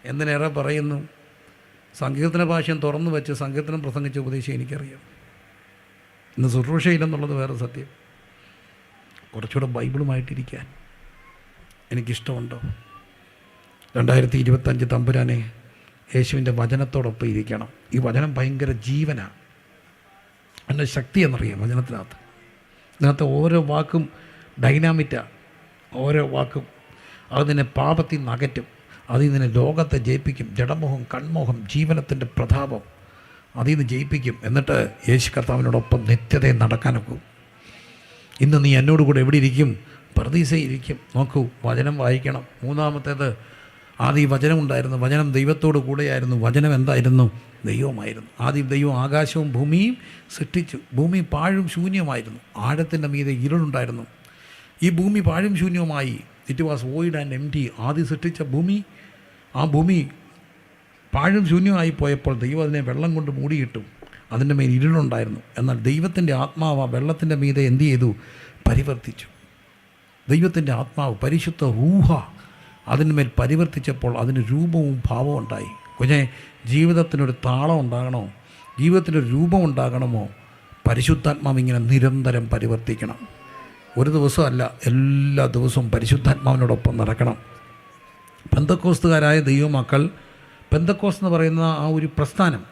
എന്തിനേറെ പറയുന്നു, സങ്കീർത്തന ഭാഷ്യം തുറന്നു വെച്ച് സങ്കീർത്തനം പ്രസംഗിച്ച ഉപദേശം എനിക്കറിയാം. ഇന്ന് ശുശ്രൂഷയില്ലെന്നുള്ളത് വേറെ സത്യം. കുറച്ചുകൂടെ ബൈബിളുമായിട്ടിരിക്കാൻ എനിക്കിഷ്ടമുണ്ടോ? 2025 തമ്പുരാനെ, യേശുവിൻ്റെ വചനത്തോടൊപ്പം ഇരിക്കണം. ഈ വചനം ഭയങ്കര ജീവനാണ്. എൻ്റെ ശക്തി എന്നറിയാം ഇതിനകത്ത് ഓരോ വാക്കും ഡൈനാമിറ്റാണ്. ഓരോ വാക്കും അത് നിന്നെ പാപത്തിൽ നിന്ന് അകറ്റും, അതിൽ നിന്ന് ലോകത്തെ ജയിപ്പിക്കും. ജഡമോഹം, കൺമോഹം, ജീവനത്തിൻ്റെ പ്രതാപം അതിൽ നിന്ന് ജയിപ്പിക്കും. എന്നിട്ട് യേശു കർത്താവിനോടൊപ്പം നിത്യതയെ നടക്കാനൊക്കും. ഇന്ന് നീ എന്നോട് കൂടെ എവിടെ ഇരിക്കും? പർദീസയിൽ ഇരിക്കും. നോക്കൂ, വചനം വായിക്കണം. 3-ാമത്തേത് ആദ്യം വചനം ഉണ്ടായിരുന്നു, വചനം ദൈവത്തോട് കൂടെയായിരുന്നു, വചനം എന്തായിരുന്നു? ദൈവമായിരുന്നു. ആദ്യം ദൈവം ആകാശവും ഭൂമിയും സൃഷ്ടിച്ചു. ഭൂമി പാഴും ശൂന്യമായിരുന്നു, ആഴത്തിൻ്റെ മീതെ ഇരുളുണ്ടായിരുന്നു. ഈ ഭൂമി പാഴും ശൂന്യവുമായി. It was void and empty. ആദ്യം സൃഷ്ടിച്ച ഭൂമി, ആ ഭൂമി പാഴും ശൂന്യമായി പോയപ്പോൾ ദൈവം അതിനെ വെള്ളം കൊണ്ട് മൂടിയിട്ടു. അതിൻ്റെ മേൽ ഇരുളുണ്ടായിരുന്നു. എന്നാൽ ദൈവത്തിൻ്റെ ആത്മാവ് ആ വെള്ളത്തിൻ്റെ മീതെ എന്ത് ചെയ്തു? പരിവർത്തിച്ചു. ദൈവത്തിൻ്റെ ആത്മാവ്, പരിശുദ്ധ റൂഹ അതിന്മേൽ പരിവർത്തിച്ചപ്പോൾ അതിന് രൂപവും ഭാവവും ഉണ്ടായി. കുഞ്ഞെ, ജീവിതത്തിനൊരു താളം ഉണ്ടാകണോ, ജീവിതത്തിനൊരു രൂപം ഉണ്ടാകണമോ, പരിശുദ്ധാത്മാവ് ഇങ്ങനെ നിരന്തരം പരിവർത്തിക്കണം. ഒരു ദിവസമല്ല, എല്ലാ ദിവസവും പരിശുദ്ധാത്മാവിനോടൊപ്പം നടക്കണം. പെന്തക്കോസ്തുകാരായ ദൈവമക്കൾ, പെന്തക്കോസ് എന്ന് പറയുന്ന ആ ഒരു പ്രസ്ഥാനം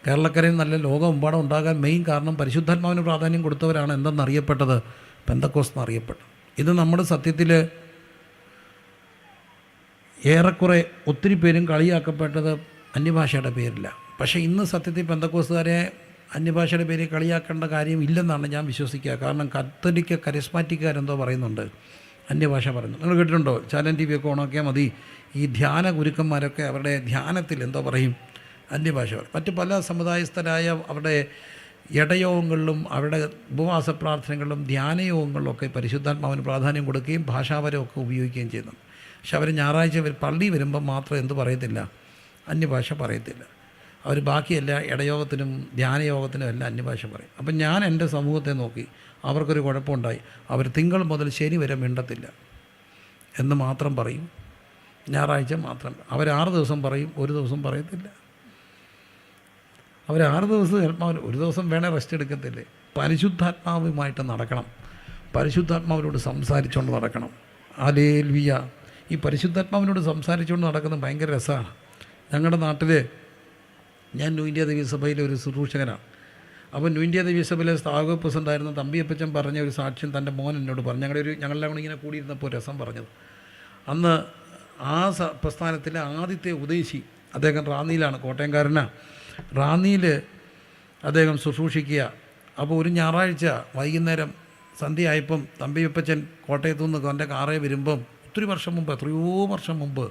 കേരളക്കരയിൽ നല്ല ലോകമെമ്പാടും ഉണ്ടാകാൻ മെയിൻ കാരണം പരിശുദ്ധാത്മാവിന് പ്രാധാന്യം കൊടുത്തവരാണ് എന്തെന്നറിയപ്പെട്ടത്? പെന്തക്കോസ് എന്നറിയപ്പെട്ടു. ഇത് നമ്മുടെ സത്യത്തിൽ ഏറെക്കുറെ ഒത്തിരി പേരും കളിയാക്കപ്പെട്ടത് അന്യഭാഷയുടെ പേരില്ല. പക്ഷേ ഇന്ന് സത്യത്തിൽ പെന്തക്കോസ്തുകാരെ അന്യഭാഷയുടെ പേരിൽ കളിയാക്കേണ്ട കാര്യം ഇല്ലെന്നാണ് ഞാൻ വിശ്വസിക്കുക. കാരണം കത്തോലിക്ക കരിസ്മാറ്റിക്കാരെന്തോ പറയുന്നുണ്ട്, അന്യഭാഷ പറയുന്നു. നിങ്ങൾ കേട്ടിട്ടുണ്ടോ? ചാനൽ TV ഒക്കെ ഓണാക്കിയാൽ മതി, ഈ ധ്യാന ഗുരുക്കന്മാരൊക്കെ അവരുടെ ധ്യാനത്തിൽ എന്തോ പറയും? അന്യഭാഷ പറയും. മറ്റ് പല സമുദായസ്ഥരായ അവരുടെ ഇടയോഗങ്ങളിലും അവരുടെ ഉപവാസ പ്രാർത്ഥനകളിലും ധ്യാനയോഗങ്ങളിലൊക്കെ പരിശുദ്ധാത്മാവിന് പ്രാധാന്യം കൊടുക്കുകയും ഭാഷാപരമൊക്കെ ഉപയോഗിക്കുകയും ചെയ്യുന്നു. പക്ഷെ അവർ ഞായറാഴ്ച പള്ളി വരുമ്പം മാത്രം എന്ത് പറയത്തില്ല? അന്യഭാഷ പറയത്തില്ല. അവർ ബാക്കിയെല്ലാ ഇടയോഗത്തിനും ധ്യാനയോഗത്തിനും എല്ലാം അന്യഭാഷ പറയും. അപ്പം ഞാൻ എൻ്റെ സമൂഹത്തെ നോക്കി അവർക്കൊരു കുഴപ്പമുണ്ടായി. അവർ തിങ്കൾ മുതൽ ശനി വരെ മിണ്ടത്തില്ല എന്ന് മാത്രം പറയും, ഞായറാഴ്ച മാത്രം. അവർ 6 ദിവസം പറയും, ഒരു ദിവസം പറയത്തില്ല. അവർ 6 ദിവസം ചിലപ്പോൾ ഒരു ദിവസം വേണേൽ റെസ്റ്റ് എടുക്കത്തില്ലേ. പരിശുദ്ധാത്മാവുമായിട്ട് നടക്കണം, പരിശുദ്ധാത്മാവിനോട് സംസാരിച്ചുകൊണ്ട് നടക്കണം. ഹല്ലേലൂയ. ഈ പരിശുദ്ധാത്മാവിനോട് സംസാരിച്ചുകൊണ്ട് നടക്കുന്നത് ഭയങ്കര രസമാണ്. ഞങ്ങളുടെ നാട്ടിൽ ഞാൻ ന്യൂ ഇന്ത്യ ദേവീസഭയിലെ ഒരു ശുശ്രൂഷകനാണ്. അപ്പോൾ ന്യൂ ഇന്ത്യ ദേവീസഭയിലെ സ്ഥാപക പ്രസിഡൻ്റായിരുന്ന തമ്പിയപ്പച്ചൻ പറഞ്ഞ ഒരു സാക്ഷ്യം തൻ്റെ മോൻ എന്നോട് പറഞ്ഞു. ഞങ്ങളെല്ലാം കൂടി ഇങ്ങനെ കൂടിയിരുന്നപ്പോൾ രസം പറഞ്ഞത്. അന്ന് ആ പ്രസ്ഥാനത്തിലെ ആദ്യത്തെ ഉദ്ദേശി അദ്ദേഹം റാന്നിയിലാണ്, കോട്ടയംകാരനാണ്. റാന്നിയിൽ അദ്ദേഹം ശുശ്രൂഷിക്കുക. അപ്പോൾ ഒരു ഞായറാഴ്ച വൈകുന്നേരം സന്ധ്യയായപ്പം തമ്പിയപ്പച്ചൻ കോട്ടയത്തു നിന്ന് എൻ്റെ കാറേ വരുമ്പം ഒത്തിരി വർഷം മുമ്പ്, എത്രയോ വർഷം മുമ്പ്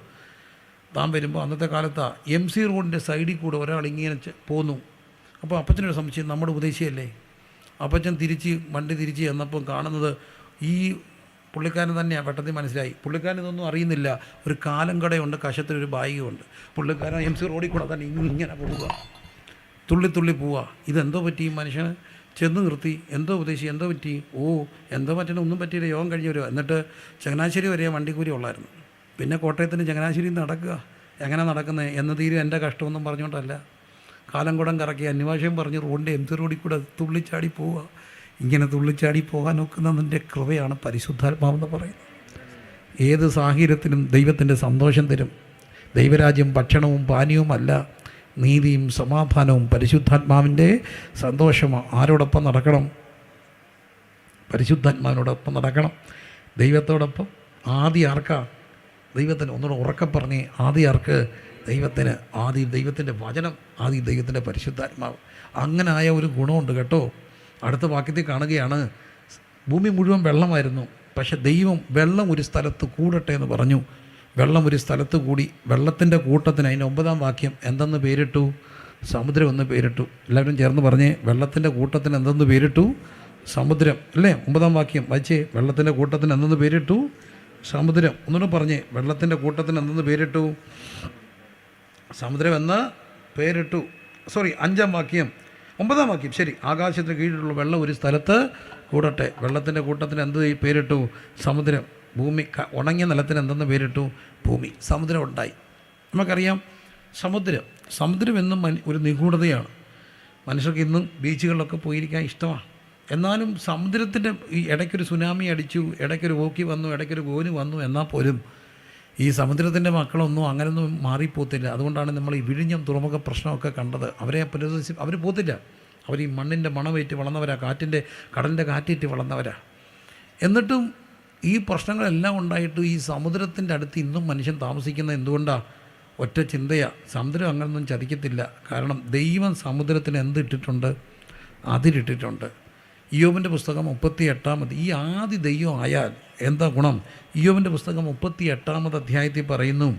താൻ വരുമ്പോൾ അന്നത്തെ കാലത്ത് MC റോഡിൻ്റെ സൈഡിൽ കൂടെ ഒരാൾ ഇങ്ങനെ പോന്നു. അപ്പോൾ അപ്പച്ചനൊരു സംശയം, നമ്മുടെ ഉപദേശിയല്ലേ? അപ്പച്ചൻ വണ്ടി തിരിച്ച് ചെന്നപ്പോൾ കാണുന്നത് ഈ പുള്ളിക്കാരൻ തന്നെയാണ്. പെട്ടെന്ന് മനസ്സിലായി, പുള്ളിക്കാരൻ ഇതൊന്നും അറിയുന്നില്ല. ഒരു കാലം കടയുണ്ട്, കശത്തിലൊരു ബാഗുണ്ട്. പുള്ളിക്കാരൻ MC റോഡിൽ കൂടെ തന്നെ ഇങ്ങനെ പോവുക, തുള്ളി പോവുക. ഇതെന്തോ പറ്റി ഈ മനുഷ്യന്? ചെന്ന് നിർത്തി, എന്തോ ഉദ്ദേശിച്ച്, എന്തോ പറ്റി? എന്തോ പറ്റണ, ഒന്നും പറ്റിയില്ല, യോഗം കഴിഞ്ഞ് വരുമോ. എന്നിട്ട് ചങ്ങനാശ്ശേരി വരെ വണ്ടിക്കൂലി ഉള്ളായിരുന്നു. പിന്നെ കോട്ടയത്തിന് ചങ്ങനാശ്ശേരി നടക്കുക. എങ്ങനെ നടക്കുന്നത് എന്ന് തീരും എൻ്റെ കഷ്ടമൊന്നും പറഞ്ഞുകൊണ്ടല്ല. കാലംകുടം കറക്കി അന്യഭാഷയും പറഞ്ഞ് റോഡിൻ്റെ MC റോഡിൽ കൂടെ തുള്ളിച്ചാടി പോവുക. ഇങ്ങനെ തുള്ളിച്ചാടി പോകാൻ നോക്കുന്നതിൻ്റെ കൃപയാണ് പരിശുദ്ധാത്മാവെന്ന് പറയുന്നത്. ഏത് സാഹചര്യത്തിലും ദൈവത്തിൻ്റെ സന്തോഷം തരും. ദൈവരാജ്യം ഭക്ഷണവും പാനീയവുമല്ല, നീതിയും സമാധാനവും പരിശുദ്ധാത്മാവിൻ്റെ സന്തോഷമാണ്. ആരോടൊപ്പം നടക്കണം? പരിശുദ്ധാത്മാവിനോടൊപ്പം നടക്കണം, ദൈവത്തോടൊപ്പം. ആദ്യം ആർക്കാ? ദൈവത്തിന്. ഒന്നുകൂടെ ഉറക്കെ പറഞ്ഞേ, ആദ്യം ആർക്ക്? ദൈവത്തിന്. ആദ്യം ദൈവത്തിൻ്റെ വചനം, ആദ്യം ദൈവത്തിൻ്റെ പരിശുദ്ധാത്മാവ്. അങ്ങനെ ആയ ഒരു ഗുണമുണ്ട് കേട്ടോ. അടുത്ത വാക്യത്തിൽ കാണുകയാണ്, ഭൂമി മുഴുവൻ വെള്ളമായിരുന്നു, പക്ഷെ ദൈവം വെള്ളം ഒരു സ്ഥലത്ത് കൂടട്ടെ എന്ന് പറഞ്ഞു. വെള്ളം ഒരു സ്ഥലത്ത് കൂടി. വെള്ളത്തിൻ്റെ കൂട്ടത്തിന്, അതിൻ്റെ 9-ാം വാക്യം എന്തെന്ന് പേരിട്ടു? സമുദ്രം എന്ന് പേരിട്ടു. എല്ലാവരും ചേർന്ന് പറഞ്ഞേ, വെള്ളത്തിൻ്റെ കൂട്ടത്തിന് എന്തെന്ന് പേരിട്ടു? സമുദ്രം. അല്ലേ? 9-ാം വാക്യം വായിച്ചേ. വെള്ളത്തിൻ്റെ കൂട്ടത്തിന് എന്തെന്ന് പേരിട്ടു? സമുദ്രം. ഒന്നുകൂടെ പറഞ്ഞേ, വെള്ളത്തിൻ്റെ കൂട്ടത്തിന് എന്തെന്ന് പേരിട്ടു? സമുദ്രം എന്ന് പേരിട്ടു. 5-ാം വാക്യം, 9-ാം വാക്യം, ശരി. ആകാശത്തിന് കീഴിലുള്ള വെള്ളം ഒരു സ്ഥലത്ത് കൂടട്ടെ. വെള്ളത്തിൻ്റെ കൂട്ടത്തിന് എന്ത് പേരിട്ടു? സമുദ്രം. ഭൂമി, ഉണങ്ങിയ നിലത്തിന് എന്തെന്ന് പേരിട്ടു? ഭൂമി. സമുദ്രം ഉണ്ടായി. നമുക്കറിയാം സമുദ്രം എന്നും ഒരു നിഗൂഢതയാണ്. മനുഷ്യർക്ക് ഇന്നും ബീച്ചുകളിലൊക്കെ പോയിരിക്കാൻ ഇഷ്ടമാണ്. എന്നാലും സമുദ്രത്തിൻ്റെ ഈ ഇടയ്ക്കൊരു സുനാമി അടിച്ചു, ഇടയ്ക്കൊരു ഓക്കി വന്നു, ഇടയ്ക്കൊരു ഗോന് വന്നു. എന്നാൽ പോലും ഈ സമുദ്രത്തിൻ്റെ മക്കളൊന്നും അങ്ങനെയൊന്നും മാറിപ്പോത്തില്ല. അതുകൊണ്ടാണ് നമ്മൾ ഈ വിഴിഞ്ഞം തുറമുഖ പ്രശ്നമൊക്കെ കണ്ടത്. അവർ പോത്തില്ല. അവർ ഈ മണ്ണിൻ്റെ മണമേറ്റ് വളർന്നവരാ, കടലിൻ്റെ കാറ്റേറ്റ് വളർന്നവരാ. എന്നിട്ടും ഈ പ്രശ്നങ്ങളെല്ലാം ഉണ്ടായിട്ട് ഈ സമുദ്രത്തിൻ്റെ അടുത്ത് ഇന്നും മനുഷ്യൻ താമസിക്കുന്നത് എന്തുകൊണ്ടാണ്? ഒറ്റ ചിന്തയാണ്, സമുദ്രം അങ്ങനൊന്നും ചതിക്കത്തില്ല. കാരണം ദൈവം സമുദ്രത്തിന് എന്തിട്ടിട്ടുണ്ട്? അതിലിട്ടിട്ടുണ്ട്. ഇയ്യോബിൻ്റെ പുസ്തകം 38-ാമത്, ഈ ആദ്യ ദൈവം ആയാൽ എന്താ ഗുണം? ഇയ്യോബിൻ്റെ പുസ്തകം 38-ാമത് അധ്യായത്തിൽ പറയുന്നു,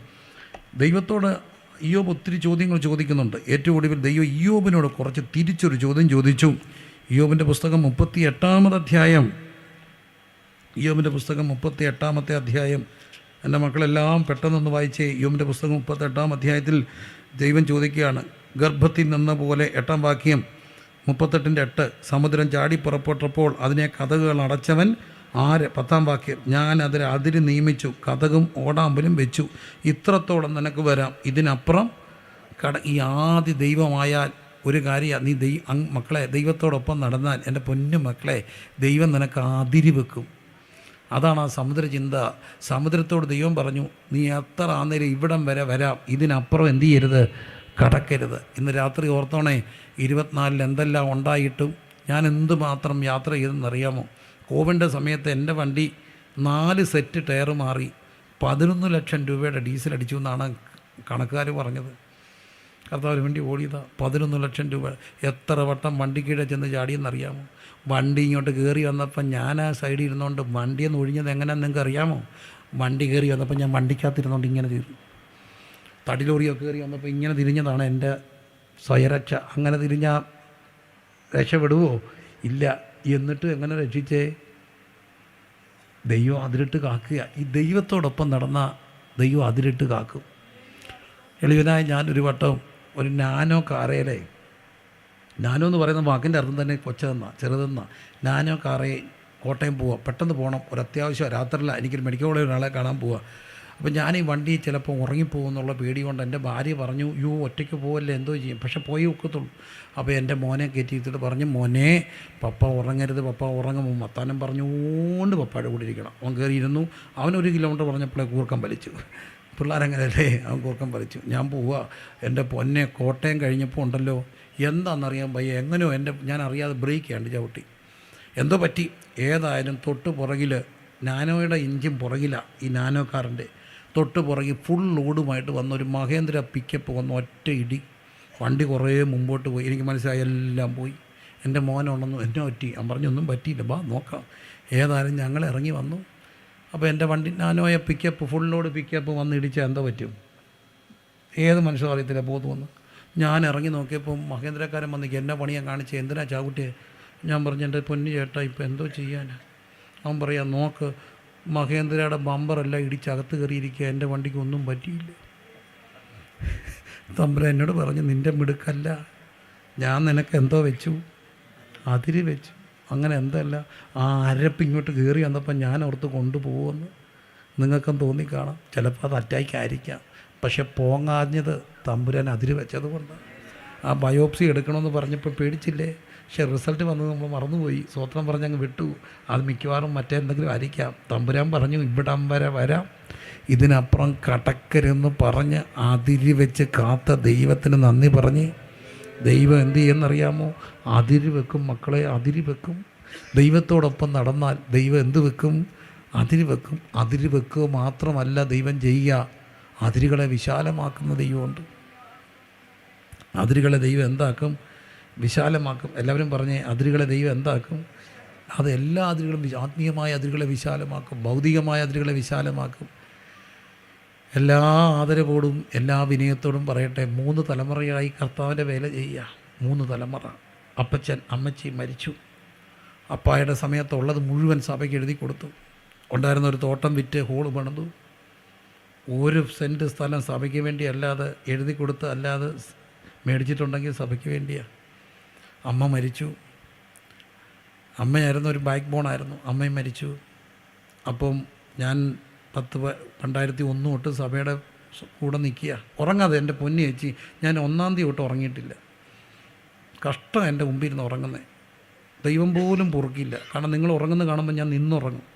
ദൈവത്തോട് ഇയ്യോബ് ഒത്തിരി ചോദ്യങ്ങൾ ചോദിക്കുന്നുണ്ട്. ഏറ്റവും ഒടുവിൽ ദൈവം ഇയ്യോബിനോട് കുറച്ച് തിരിച്ചൊരു ചോദ്യം ചോദിച്ചു. ഇയ്യോബിൻ്റെ പുസ്തകം 38-ാമത്തെ അധ്യായം, ഇയ്യോബിൻ്റെ പുസ്തകം 38-ാമത്തെ അധ്യായം. എൻ്റെ മക്കളെല്ലാം പെട്ടെന്നൊന്ന് വായിച്ചേ. ഇയ്യോബിൻ്റെ പുസ്തകം 38-ാം അധ്യായത്തിൽ ദൈവം ചോദിക്കുകയാണ്. ഗർഭത്തിൽ നിന്ന പോലെ 8-ാം വാക്യം 38:8 സമുദ്രം ചാടി പുറപ്പെട്ടപ്പോൾ അതിനെ കതകുകൾ അടച്ചവൻ ആര്? 10-ാം വാക്യം ഞാൻ അതിന് നിയമിച്ചു, കതകും ഓടാമ്പലും വെച്ചു. ഇത്രത്തോളം നിനക്ക് വരാം, ഇതിനപ്പുറം ഈ ആദ്യ ദൈവമായാൽ ഒരു കാര്യം, നീ മക്കളെ ദൈവത്തോടൊപ്പം നടന്നാൽ എൻ്റെ പൊന്നു മക്കളെ ദൈവം നിനക്ക് അതിര് വെക്കും. അതാണ് ആ സമുദ്രചിന്ത. സമുദ്രത്തോട് ദൈവം പറഞ്ഞു, നീ എത്ര ആന്നേരം ഇവിടം വരെ വരാം, ഇതിനപ്പുറം എന്ത് ചെയ്യരുത്, കടക്കരുത്. ഇന്ന് രാത്രി ഓർത്തോണേ, 24 എന്തെല്ലാം ഉണ്ടായിട്ടും ഞാൻ എന്തുമാത്രം യാത്ര ചെയ്തെന്നറിയാമോ? കോവിഡിൻ്റെ സമയത്ത് എൻ്റെ വണ്ടി 4 സെറ്റ് ടയർ മാറി 11 ലക്ഷം രൂപയുടെ ഡീസൽ അടിച്ചു എന്നാണ് കണക്കുകാർ പറഞ്ഞത്. കർത്താവിന് വേണ്ടി ഓടിയതാ 11 ലക്ഷം രൂപ. എത്ര വട്ടം വണ്ടിക്കീഴെ ചെന്ന് ചാടിയെന്നറിയാമോ? വണ്ടി ഇങ്ങോട്ട് കയറി വന്നപ്പോൾ ഞാൻ ആ സൈഡിൽ ഇരുന്നുകൊണ്ട് വണ്ടിയെന്ന് ഒഴിഞ്ഞത് എങ്ങനെയാണെന്ന് നിങ്ങൾക്ക് അറിയാമോ? വണ്ടി കയറി വന്നപ്പോൾ ഞാൻ വണ്ടിക്കകത്തിരുന്നുകൊണ്ട് ഇങ്ങനെ തിരിഞ്ഞു. തടിലോറിയൊക്കെ കയറി വന്നപ്പോൾ ഇങ്ങനെ തിരിഞ്ഞതാണ് എൻ്റെ സ്വയരക്ഷ. അങ്ങനെ തിരിഞ്ഞാൽ രക്ഷപ്പെടുവോ? ഇല്ല. എന്നിട്ട് എങ്ങനെ രക്ഷിച്ചേ? ദൈവം അതിരിട്ട് കാക്കുക. ഈ ദൈവത്തോടൊപ്പം നടന്ന ദൈവം അതിരിട്ട് കാക്കും. എളിവനായി ഞാനൊരു വട്ടം ഒരു നാനോ കാറയിലെ, നാനോ എന്ന് പറയുന്ന വാക്കിൻ്റെ അർത്ഥം തന്നെ കൊച്ചതെന്നാ, ചെറുതെന്നാ. നാനോ കാറയിൽ കോട്ടയം പോവുക, പെട്ടെന്ന് പോകണം, ഒരു അത്യാവശ്യം രാത്രിയില്ല, എനിക്കൊരു മെഡിക്കൽ കോളേജിൽ ഒരാളെ കാണാൻ പോവുക. അപ്പോൾ ഞാൻ ഈ വണ്ടി ചിലപ്പോൾ ഉറങ്ങിപ്പോകുമെന്നുള്ള പേടി കൊണ്ട് എൻ്റെ ഭാര്യ പറഞ്ഞു, യോ ഒറ്റയ്ക്ക് പോവല്ലേ, എന്തോ ചെയ്യും, പക്ഷെ പോയി ഒക്കത്തുള്ളൂ. അപ്പോൾ എൻ്റെ മോനെ കയറ്റിയിട്ട് പറഞ്ഞു, മോനെ പപ്പ ഉറങ്ങരുത്, പപ്പ ഉറങ്ങുമ്പോൾ മത്താനം പറഞ്ഞുകൊണ്ട് പപ്പയുടെ കൂടെ ഇരിക്കണം. അവൻ കയറിയിരുന്നു. അവൻ 1 കിലോമീറ്റർ പറഞ്ഞപ്പോഴേ കൂർക്കം വലിച്ചു. പിള്ളേരങ്ങനെയല്ലേ, അവൻ കൂർക്കം വലിച്ചു. ഞാൻ പോവുക. എൻ്റെ പൊന്നെ കോട്ടയം കഴിഞ്ഞപ്പോൾ ഉണ്ടല്ലോ, എന്താണെന്നറിയാൻ വയ്യ, എങ്ങനെയോ ഞാൻ അറിയാതെ ബ്രേക്ക് ചെയ്യാണ്ട് ചവിട്ടി. എന്തോ പറ്റി. ഏതായാലും തൊട്ട് പുറകിൽ നാനോയുടെ എഞ്ചിൻ പുറകിലാണ്, ഈ നാനോ കാറിൻ്റെ തൊട്ട് പുറകിൽ ഫുൾ ലോഡുമായിട്ട് വന്ന ഒരു മഹേന്ദ്ര പിക്കപ്പ് വന്ന് ഒറ്റ ഇടി. വണ്ടി കുറേ മുമ്പോട്ട് പോയി. എനിക്ക് മനസ്സിലായി എല്ലാം പോയി. എൻ്റെ മോനുണ്ടെന്നു എന്നെ പറ്റി. ഞാൻ പറഞ്ഞു ഒന്നും പറ്റിയില്ല, ബാ നോക്കാം. ഏതായാലും ഞങ്ങൾ ഇറങ്ങി വന്നു. അപ്പോൾ എൻ്റെ വണ്ടി നാനോയെ പിക്കപ്പ്, ഫുൾ ലോഡ് പിക്കപ്പ് വന്ന് ഇടിച്ചാൽ എന്തോ പറ്റും? ഏത് മനുഷ്യർ അറിയത്തില്ല, ബോധം വന്നു. ഞാൻ ഇറങ്ങി നോക്കിയപ്പോൾ മഹേന്ദ്രക്കാരൻ വന്നിക്ക് എന്നെ പണിയാൻ കാണിച്ച്, എന്തിനാ ചാകുട്ടിയെ? ഞാൻ പറഞ്ഞു, എൻ്റെ പൊന്നു ചേട്ടാ ഇപ്പോൾ എന്തോ ചെയ്യാനാ? അവൻ പറയാം, നോക്ക് മഹേന്ദ്രയുടെ ബമ്പറെല്ലാം ഇടിച്ചകത്ത് കയറിയിരിക്കുക, എൻ്റെ വണ്ടിക്ക് ഒന്നും പറ്റിയില്ല. തമ്പുരാൻ എന്നോട് പറഞ്ഞു, നിൻ്റെ മിടുക്കല്ല, ഞാൻ നിനക്ക് എന്തോ വെച്ചു, അതിര് വെച്ചു. അങ്ങനെ എന്തല്ല, ആ അരപ്പ് ഇങ്ങോട്ട് കയറി വന്നപ്പോൾ ഞാൻ ഓർത്ത് കൊണ്ടുപോകുമെന്ന് നിങ്ങൾക്കും തോന്നിക്കാണാം. ചിലപ്പോൾ അത് അറ്റാക്കായിരിക്കാം. പക്ഷെ പോങ്ങാഞ്ഞത് തമ്പുരാൻ അതിര് വെച്ചതുകൊണ്ടാണ്. ആ ബയോപ്സി എടുക്കണമെന്ന് പറഞ്ഞപ്പോൾ പേടിച്ചില്ലേ? പക്ഷെ റിസൾട്ട് വന്നത് നമ്മൾ മറന്നുപോയി. സ്വത്രം പറഞ്ഞങ്ങ് വിട്ടു. അത് മിക്കവാറും മറ്റെന്തെങ്കിലും ആയിരിക്കാം. തമ്പുരാൻ പറഞ്ഞു, ഇവിടം വരെ വരാം, ഇതിനപ്പുറം കടക്കരുതെന്ന് പറഞ്ഞ് അതിര് വെച്ച് കാത്ത ദൈവത്തിന് നന്ദി പറഞ്ഞ് ദൈവം എന്ത് ചെയ്യുമെന്നറിയാമോ? അതിര് വെക്കും മക്കളെ, അതിര് വെക്കും. ദൈവത്തോടൊപ്പം നടന്നാൽ ദൈവം എന്ത് വെക്കും? അതിര് വെക്കും. അതിര് വെക്കുക മാത്രമല്ല ദൈവം ചെയ്യുക, അതിരുകളെ വിശാലമാക്കുന്ന ദൈവമുണ്ട്. അതിരുകളെ ദൈവം എന്താക്കും? വിശാലമാക്കും. എല്ലാവരും പറഞ്ഞേ, അതിരുകളെ ദൈവം എന്താക്കും? അത് എല്ലാ അതിരുകളും, ആത്മീയമായ അതിരുകളെ വിശാലമാക്കും, ഭൗതികമായ അതിരുകളെ വിശാലമാക്കും. എല്ലാ ആദരവോടും എല്ലാ വിനയത്തോടും പറയട്ടെ, 3 തലമുറയായി കർത്താവിൻ്റെ വേല ചെയ്യുക. 3 തലമുറ. അപ്പച്ചൻ അമ്മച്ചി മരിച്ചു. അപ്പായുടെ സമയത്തുള്ളത് മുഴുവൻ സഭയ്ക്ക് എഴുതി കൊടുത്തു. ഉണ്ടായിരുന്ന ഒരു തോട്ടം വിറ്റ് ഹോള് പണിതു. 1 സെൻറ്റ് സ്ഥലം സഭയ്ക്ക് വേണ്ടി അല്ലാതെ എഴുതി കൊടുത്ത് അല്ലാതെ മേടിച്ചിട്ടുണ്ടെങ്കിൽ സഭയ്ക്ക് വേണ്ടിയാണ്. അമ്മ മരിച്ചു. അമ്മയായിരുന്നു ഒരു ബാക്ക് ബോണായിരുന്നു. അമ്മയും മരിച്ചു. അപ്പം ഞാൻ 2001 തൊട്ട് സഭയുടെ കൂടെ നിൽക്കുക, ഉറങ്ങാതെ. എൻ്റെ പൊന്നി ചേച്ചി, ഞാൻ 1-ാം തീയതി തൊട്ട് ഉറങ്ങിയിട്ടില്ല. കഷ്ടം എൻ്റെ മുമ്പിൽ ഇരുന്ന് ഉറങ്ങുന്നത്. ദൈവം പോലും പൊറുക്കില്ല. കാരണം നിങ്ങൾ ഉറങ്ങുന്നത് കാണുമ്പോൾ ഞാൻ നിന്നുറങ്ങും.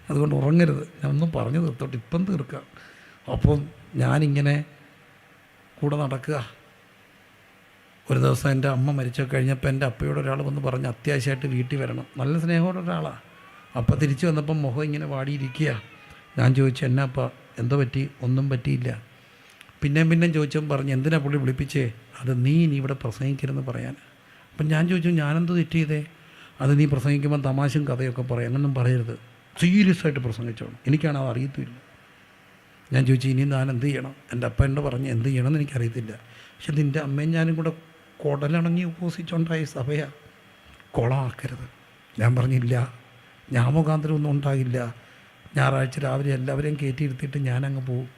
അതുകൊണ്ട് ഉറങ്ങരുത്. ഞാൻ ഒന്നും പറഞ്ഞു തീർത്തോട്ട്, ഇപ്പം തീർക്കാം. അപ്പം ഞാനിങ്ങനെ കൂടെ നടക്കുക. ഒരു ദിവസം എൻ്റെ അമ്മ മരിച്ചു കഴിഞ്ഞപ്പോൾ എൻ്റെ അപ്പയോട് ഒരാൾ വന്ന് പറഞ്ഞു, അത്യാവശ്യമായിട്ട് വീട്ടിൽ വരണം. നല്ല സ്നേഹമുള്ള ഒരാളാണ്. അപ്പം തിരിച്ചു വന്നപ്പം മുഖം ഇങ്ങനെ വാടിയിരിക്കുക. ഞാൻ ചോദിച്ചു, എന്നാപ്പ എന്തോ പറ്റി? ഒന്നും പറ്റിയില്ല. പിന്നെയും ചോദിച്ചപ്പോൾ പറഞ്ഞു, എന്തിനാ പുള്ളി വിളിപ്പിച്ചേ? അത് നീ ഇവിടെ പ്രസംഗിക്കരുതെന്ന് പറയാൻ. അപ്പം ഞാൻ ചോദിച്ചു, ഞാനെന്തോ തെറ്റ് ചെയ്തേ? അത് നീ പ്രസംഗിക്കുമ്പോൾ തമാശയും കഥയൊക്കെ പറയും, അങ്ങനൊന്നും പറയരുത്, സീരിയസ് ആയിട്ട് പ്രസംഗിച്ചോണം. എനിക്കാണ് അത് അറിയത്തില്ല. ഞാൻ ചോദിച്ചു, ഇനി ഞാൻ എന്ത് ചെയ്യണം? എൻ്റെ അപ്പ എന്നോട് പറഞ്ഞു എന്ത് ചെയ്യണമെന്ന് എനിക്കറിയത്തില്ല. പക്ഷെ നിൻ്റെ അമ്മയും ഞാനും കൂടെ കുടലിണങ്ങി ഉപസിച്ചുണ്ടായ സഭയാണ്, കുളമാക്കരുത്. ഞാൻ പറഞ്ഞില്ല, ഞാൻ മുഖാന്തരം ഒന്നും ഉണ്ടാകില്ല. ഞായറാഴ്ച രാവിലെ എല്ലാവരെയും കയറ്റിയിരുത്തിയിട്ട് ഞാനങ്ങ് പോവും.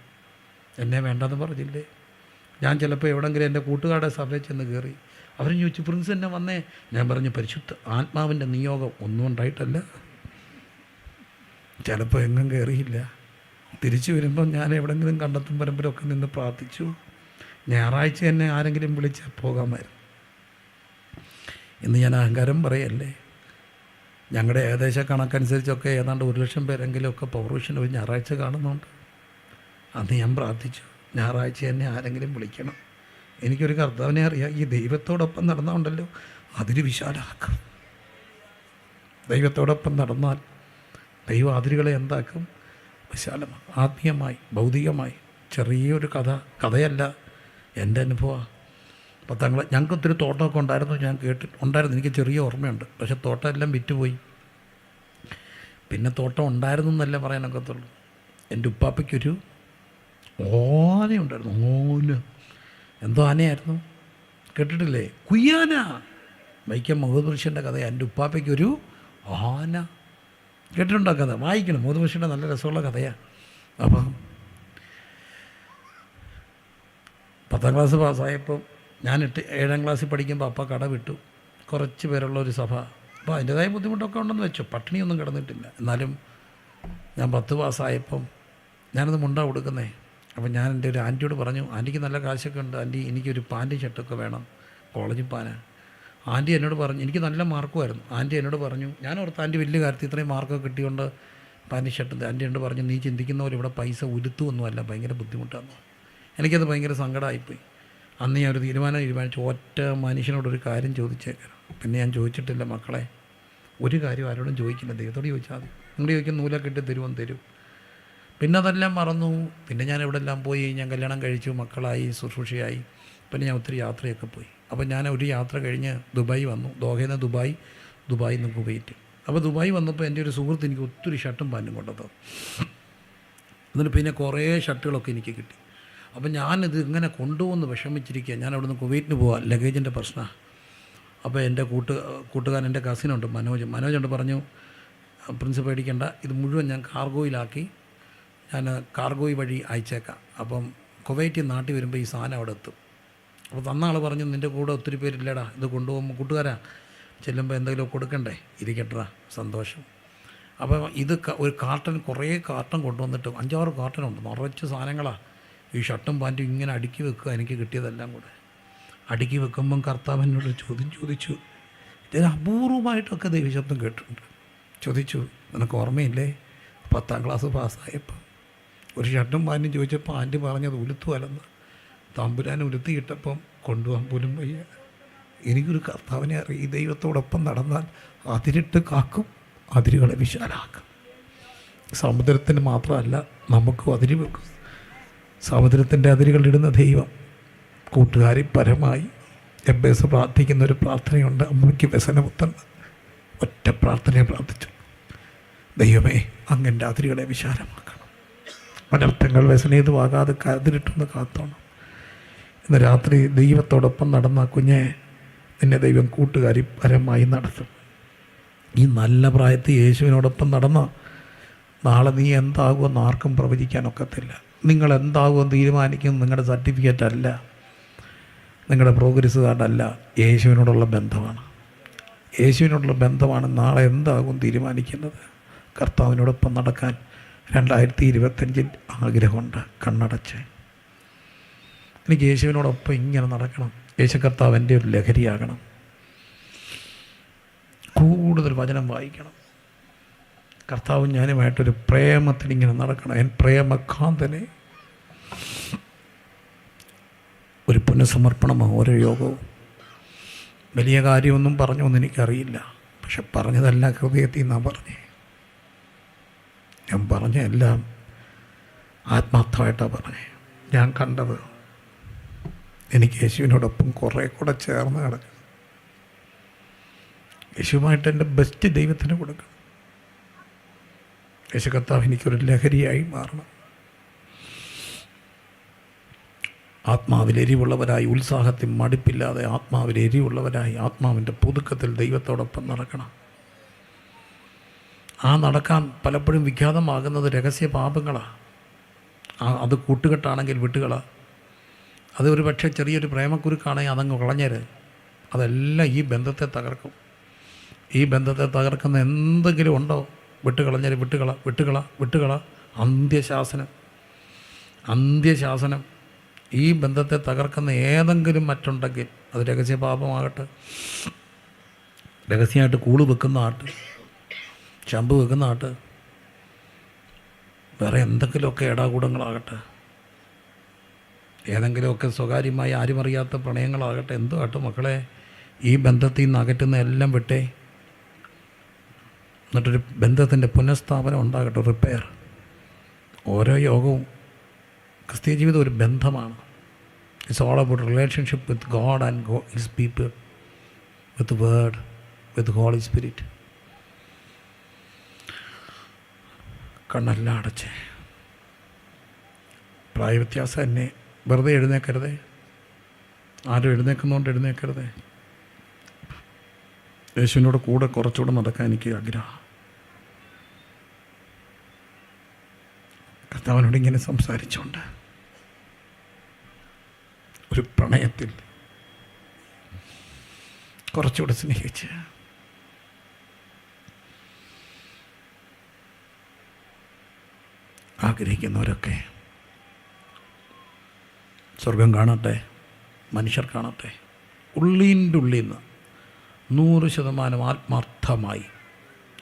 എന്നെ വേണ്ടെന്ന് പറഞ്ഞില്ലേ? ഞാൻ ചിലപ്പോൾ എവിടെയെങ്കിലും എൻ്റെ കൂട്ടുകാരുടെ സഭയിൽ ചെന്ന് കയറി. അവരും ചോദിച്ചു, പ്രിൻസ് എന്നെ വന്നേ? ഞാൻ പറഞ്ഞു, പരിശുദ്ധ ആത്മാവിൻ്റെ നിയോഗം ഒന്നും ഉണ്ടായിട്ടല്ല. ചിലപ്പോൾ എങ്ങും കയറിയില്ല. തിരിച്ചു വരുമ്പം ഞാൻ എവിടെയെങ്കിലും കണ്ടെത്തും പരമ്പരമൊക്കെ നിന്ന് പ്രാർത്ഥിച്ചു. ഞായറാഴ്ച എന്നെ ആരെങ്കിലും വിളിച്ചാൽ പോകാമായിരുന്നു. ഇന്ന് ഞാൻ അഹങ്കാരം പറയല്ലേ. ഞങ്ങളുടെ ഏകദേശം കണക്കനുസരിച്ചൊക്കെ ഏതാണ്ട് 1,00,000 പേരെങ്കിലും ഒക്കെ പൗർവിഷൻ ഒരു ഞായറാഴ്ച കാണുന്നുണ്ട്. അന്ന് ഞാൻ പ്രാർത്ഥിച്ചു, ഞായറാഴ്ച എന്നെ ആരെങ്കിലും വിളിക്കണം. എനിക്കൊരു കർത്താവിനെ അറിയാം, ഈ ദൈവത്തോടൊപ്പം നടന്നുകൊണ്ടല്ലോ അതിര് വിശാലമാക്കും. ദൈവത്തോടൊപ്പം നടന്നാൽ ദൈവം അതിരുകളെ എന്താക്കും? വിശാലമാക്കും. ആത്മീയമായി, ഭൗതികമായി. ചെറിയൊരു കഥയല്ല, എൻ്റെ അനുഭവമാണ്. 10ാം ക്ലാസ് ഞങ്ങൾക്ക് ഒത്തിരി തോട്ടമൊക്കെ ഉണ്ടായിരുന്നു, ഞാൻ ഉണ്ടായിരുന്നു, എനിക്ക് ചെറിയ ഓർമ്മയുണ്ട്. പക്ഷെ തോട്ടം എല്ലാം വിറ്റുപോയി. പിന്നെ തോട്ടം ഉണ്ടായിരുന്നു എന്നല്ല പറയാനൊക്കത്തുള്ളൂ. എൻ്റെ ഉപ്പാപ്പയ്ക്കൊരു ഓനയുണ്ടായിരുന്നു. ഓന് എന്തോ ആനയായിരുന്നു, കേട്ടിട്ടില്ലേ? കുയ്യാന. വൈക്കം മുഹമ്മദ് ബഷീറിൻ്റെ കഥ. എൻ്റെ ഉപ്പാപ്പയ്ക്കൊരു ആന. കേട്ടിട്ടുണ്ടോ കഥ? വായിക്കണം, മുഹമ്മദ് ബഷീറിൻ്റെ നല്ല രസമുള്ള കഥയാണ്. അപ്പം 10ാം ക്ലാസ് പാസ്സായപ്പം ഞാൻ 7ാം ക്ലാസ്സിൽ പഠിക്കുമ്പോൾ അപ്പ കട വിട്ടു. കുറച്ച് പേരുള്ള ഒരു സഭ. അപ്പോൾ അതിൻ്റേതായ ബുദ്ധിമുട്ടൊക്കെ ഉണ്ടെന്ന് വെച്ചു, പട്ടിണിയൊന്നും കിടന്നിട്ടില്ല. എന്നാലും ഞാൻ 10 പാസ്സായപ്പം ഞാനത് മുണ്ടാ കൊടുക്കുന്നേ. അപ്പം ഞാൻ എൻ്റെ ഒരു ആൻറ്റിയോട് പറഞ്ഞു, ആൻറ്റിക്ക് നല്ല കാശൊക്കെ ഉണ്ട് ആൻറ്റി, എനിക്കൊരു പാൻറ്റ് ഷർട്ടൊക്കെ വേണം, കോളേജിൽ പോകാൻ. ആൻറ്റി എന്നോട് പറഞ്ഞു, എനിക്ക് നല്ല മാർക്കുമായിരുന്നു. ആൻറ്റി എന്നോട് പറഞ്ഞു, ഞാൻ ഓർത്ത് ആൻറ്റി വലിയ കാര്യത്തിൽ ഇത്രയും മാർക്കൊക്കെ കിട്ടിയോണ്ട് പാൻറ്റ് ഷർട്ട്. ആൻറ്റി എന്നോട് പറഞ്ഞു, നീ ചിന്തിക്കുന്ന പോലെ ഇവിടെ പൈസ ഉരുത്തുമൊന്നുമല്ല, ഭയങ്കര ബുദ്ധിമുട്ടാണ്. എനിക്കത് ഭയങ്കര സങ്കടമായിപ്പോയി. അന്ന് ഞാൻ ഒരു തീരുമാനിച്ചു, ഒറ്റ മനുഷ്യനോടൊരു കാര്യം ചോദിച്ചേക്കാം. പിന്നെ ഞാൻ ചോദിച്ചിട്ടില്ല മക്കളെ, ഒരു കാര്യം ആരോടും ചോദിക്കില്ല, ദൈവത്തോട് ചോദിച്ചാൽ മതി. നിങ്ങൾ ചോദിക്കുന്ന നൂലൊക്കെ ഇട്ട് തരുമെന്ന് തരും. പിന്നെ അതെല്ലാം മറന്നു. പിന്നെ ഞാൻ എവിടെയെല്ലാം പോയി, ഞാൻ കല്യാണം കഴിച്ചു, മക്കളായി, ശുശ്രൂഷയായി. പിന്നെ ഞാൻ ഒത്തിരി യാത്രയൊക്കെ പോയി. അപ്പോൾ ഞാൻ ഒരു യാത്ര കഴിഞ്ഞ് ദുബായ് വന്നു. ദോഹയിൽ നിന്ന് ദുബായിൽ നിന്ന് കുവൈറ്റ്. അപ്പോൾ ദുബായ് വന്നപ്പോൾ എൻ്റെ ഒരു സുഹൃത്ത് എനിക്ക് ഒത്തിരി ഷർട്ടും പാൻറ്റും കൊണ്ടത്. എന്നിട്ട് പിന്നെ കുറേ ഷർട്ടുകളൊക്കെ എനിക്ക് കിട്ടി. അപ്പം ഞാനിത് ഇങ്ങനെ കൊണ്ടുപോകുന്ന വിഷമിച്ചിരിക്കുക. ഞാൻ അവിടെ നിന്ന് കുവൈറ്റിന് പോവാം, ലഗേജിൻ്റെ പ്രശ്നമാണ്. അപ്പോൾ എൻ്റെ കൂട്ടുകാരൻ, എൻ്റെ കസിനുണ്ട് മനോജുണ്ട്, പറഞ്ഞു, പ്രിൻസ് പേടിക്കേണ്ട, ഇത് മുഴുവൻ ഞാൻ കാർഗോയിലാക്കി ഞാൻ കാർഗോയി വഴി അയച്ചേക്കാം. അപ്പം കുവൈറ്റ് നാട്ടിൽ വരുമ്പോൾ ഈ സാധനം അവിടെ എത്തും. അപ്പോൾ തന്നാൾ പറഞ്ഞു, നിൻ്റെ കൂടെ ഒത്തിരി പേരില്ലടാ, ഇത് കൊണ്ടുപോകുമ്പോൾ കൂട്ടുകാരാ, ചെല്ലുമ്പോൾ എന്തെങ്കിലും കൊടുക്കണ്ടേ, ഇരിക്കട്ടാ, സന്തോഷം. അപ്പോൾ ഇത് ഒരു കുറേ കാർട്ടൺ കൊണ്ടുവന്നിട്ട് 5-6 കാർട്ടനുണ്ട്, നിറച്ച് സാധനങ്ങളാണ്. ഈ ഷർട്ടും പാൻറ്റും ഇങ്ങനെ അടുക്കി വെക്കുക, എനിക്ക് കിട്ടിയതെല്ലാം കൂടെ അടുക്കി വെക്കുമ്പം കർത്താവ് എന്നോട് ചോദിച്ചു. ഇത് അപൂർവമായിട്ടൊക്കെ ദൈവശബ്ദം കേട്ടിട്ടുണ്ട്. ചോദിച്ചു, നിനക്ക് ഓർമ്മയില്ലേ 10ാം ക്ലാസ് പാസ്സായപ്പോൾ ഒരു ഷർട്ടും പാൻറ്റും ചോദിച്ചപ്പോൾ ആൻറ്റി പറഞ്ഞത് ഉലുത്തുവല്ലെന്ന്. തമ്പുരാൻ ഉലുത്തിയിട്ടപ്പം കൊണ്ടുപോകാൻ പോലും വയ്യ. എനിക്കൊരു കർത്താവിനെ അറിയാം, ഈ ദൈവത്തോടൊപ്പം നടന്നാൽ അതിരിട്ട് കാക്കും, അതിരുകളെ വിശാലാക്കും. സമുദ്രത്തിന് മാത്രമല്ല നമുക്കും അതിര് വെക്കും. സമുദ്രത്തിൻ്റെ അതിരുകളിടുന്ന ദൈവം. കൂട്ടുകാരി പരമായി എബ്ബേസ് പ്രാർത്ഥിക്കുന്നൊരു പ്രാർത്ഥനയുണ്ട്, അമ്മയ്ക്ക് വ്യസനമുത്തന്ന്. ഒറ്റ പ്രാർത്ഥനയെ പ്രാർത്ഥിച്ചു, ദൈവമേ അങ്ങൻ്റെ അതിരുകളെ വിശാലമാക്കണം, അനർത്ഥങ്ങൾ വ്യസനേതുവാകാതെ കരുതിട്ടുന്ന് കാത്തോണം. ഇന്ന് രാത്രി ദൈവത്തോടൊപ്പം നടന്ന കുഞ്ഞെ നിന്നെ ദൈവം കൂട്ടുകാരി പരമായി നടത്തും. ഈ നല്ല പ്രായത്തിൽ യേശുവിനോടൊപ്പം നടന്ന നാളെ നീ എന്താകുമെന്ന് ആർക്കും പ്രവചിക്കാനൊക്കത്തില്ല. നിങ്ങൾ എന്താകുമെന്ന് തീരുമാനിക്കുന്നത് നിങ്ങളുടെ സർട്ടിഫിക്കറ്റ് അല്ല, നിങ്ങളുടെ പ്രോഗ്രസ് കാർഡല്ല, യേശുവിനോടുള്ള ബന്ധമാണ്. യേശുവിനോടുള്ള ബന്ധമാണ് നാളെ എന്താകും തീരുമാനിക്കുന്നത്. കർത്താവിനോടൊപ്പം നടക്കാൻ 2025 ആഗ്രഹമുണ്ട്. കണ്ണടച്ച് എനിക്ക് യേശുവിനോടൊപ്പം ഇങ്ങനെ നടക്കണം. യേശു കർത്താവ് എൻ്റെ ഒരു ലഹരിയാകണം. കൂടുതൽ വചനം വായിക്കണം. കർത്താവും ഞാനുമായിട്ടൊരു പ്രേമത്തിനിങ്ങനെ നടക്കണം. എൻ പ്രേമകാന്തനെ. ഒരു പുനഃസമർപ്പണമാണ് ഓരോ യോഗവും. വലിയ കാര്യമൊന്നും പറഞ്ഞൊന്നും എനിക്കറിയില്ല, പക്ഷെ പറഞ്ഞതെല്ലാം ഹൃദയത്തിൽ നിന്നാണ് പറഞ്ഞേ. ഞാൻ പറഞ്ഞ എല്ലാം ആത്മാർത്ഥമായിട്ടാണ് പറഞ്ഞേ. ഞാൻ കണ്ടത് എനിക്ക് യേശുവിനോടൊപ്പം കുറേ കൂടെ ചേർന്ന് കിടക്കണം. യേശുവുമായിട്ട് എൻ്റെ ബെസ്റ്റ് ദൈവത്തിന് കൊടുക്കണം. യേശു കർത്താവ് എനിക്കൊരു ലഹരിയായി മാറണം. ആത്മാവിൽ എരിവുള്ളവരായി, ഉത്സാഹത്തിൽ മടുപ്പില്ലാതെ ആത്മാവിൽ എരിവുള്ളവരായി, ആത്മാവിൻ്റെ പുതുക്കത്തിൽ ദൈവത്തോടൊപ്പം നടക്കണം. ആ നടക്കാൻ പലപ്പോഴും വിഖ്യാതമാകുന്നത് രഹസ്യ പാപങ്ങളാണ്. അത് കൂട്ടുകെട്ടാണെങ്കിൽ വിട്ടുകളാ. അത് ഒരു പക്ഷേ ചെറിയൊരു പ്രേമക്കുരുക്കാണെങ്കിൽ അതങ്ങ് കളഞ്ഞേര്. അതെല്ലാം ഈ ബന്ധത്തെ തകർക്കും. ഈ ബന്ധത്തെ തകർക്കുന്ന എന്തെങ്കിലും ഉണ്ടോ, വിട്ടുകളഞ്ഞേര്. വിട്ടുകള. അന്ത്യശാസനം. ഈ ബന്ധത്തെ തകർക്കുന്ന ഏതെങ്കിലും മറ്റുണ്ടെങ്കിൽ അത് രഹസ്യ പാപമാകട്ടെ, രഹസ്യമായിട്ട് കൂള് വെക്കുന്ന ആട്ട്, ചമ്പ് വെക്കുന്ന ആട്ട്, വേറെ എന്തെങ്കിലുമൊക്കെ ഇടാകൂടങ്ങളാകട്ടെ, ഏതെങ്കിലുമൊക്കെ സ്വകാര്യമായി ആരുമറിയാത്ത പ്രണയങ്ങളാകട്ടെ, എന്തോ ആട്ടെ മക്കളെ, ഈ ബന്ധത്തിൽ നിന്ന് അകറ്റുന്ന എല്ലാം വിട്ടേ. എന്നിട്ടൊരു ബന്ധത്തിൻ്റെ പുനഃസ്ഥാപനം ഉണ്ടാകട്ടെ, റിപ്പയർ. ഓരോ യോഗവും, ക്രിസ്തീയ ജീവിതം ഒരു ബന്ധമാണ്. It's all about relationship with God and his people, with word, with Holy Spirit. കണ്ണെല്ലാം അടച്ചേ. പ്രായവ്യത്യാസം എന്നെ വെറുതെ എഴുന്നേക്കരുതേ. ആരും എഴുന്നേക്കുന്നതുകൊണ്ട് എഴുന്നേക്കരുതേ. യേശുവിനോട് കൂടെ കുറച്ചുകൂടെ നടക്കാൻ എനിക്ക് ആഗ്രഹം. കർത്താവിനോട് ഇങ്ങനെ സംസാരിച്ചുകൊണ്ട് ഒരു പ്രണയത്തിൽ കുറച്ചുകൂടെ സ്നേഹിച്ച് ആഗ്രഹിക്കുന്നവരൊക്കെ സ്വർഗം കാണട്ടെ, മനുഷ്യർ കാണട്ടെ. ഉള്ളീൻ്റെ ഉള്ളിൽ നിന്ന് 100% ആത്മാർത്ഥമായി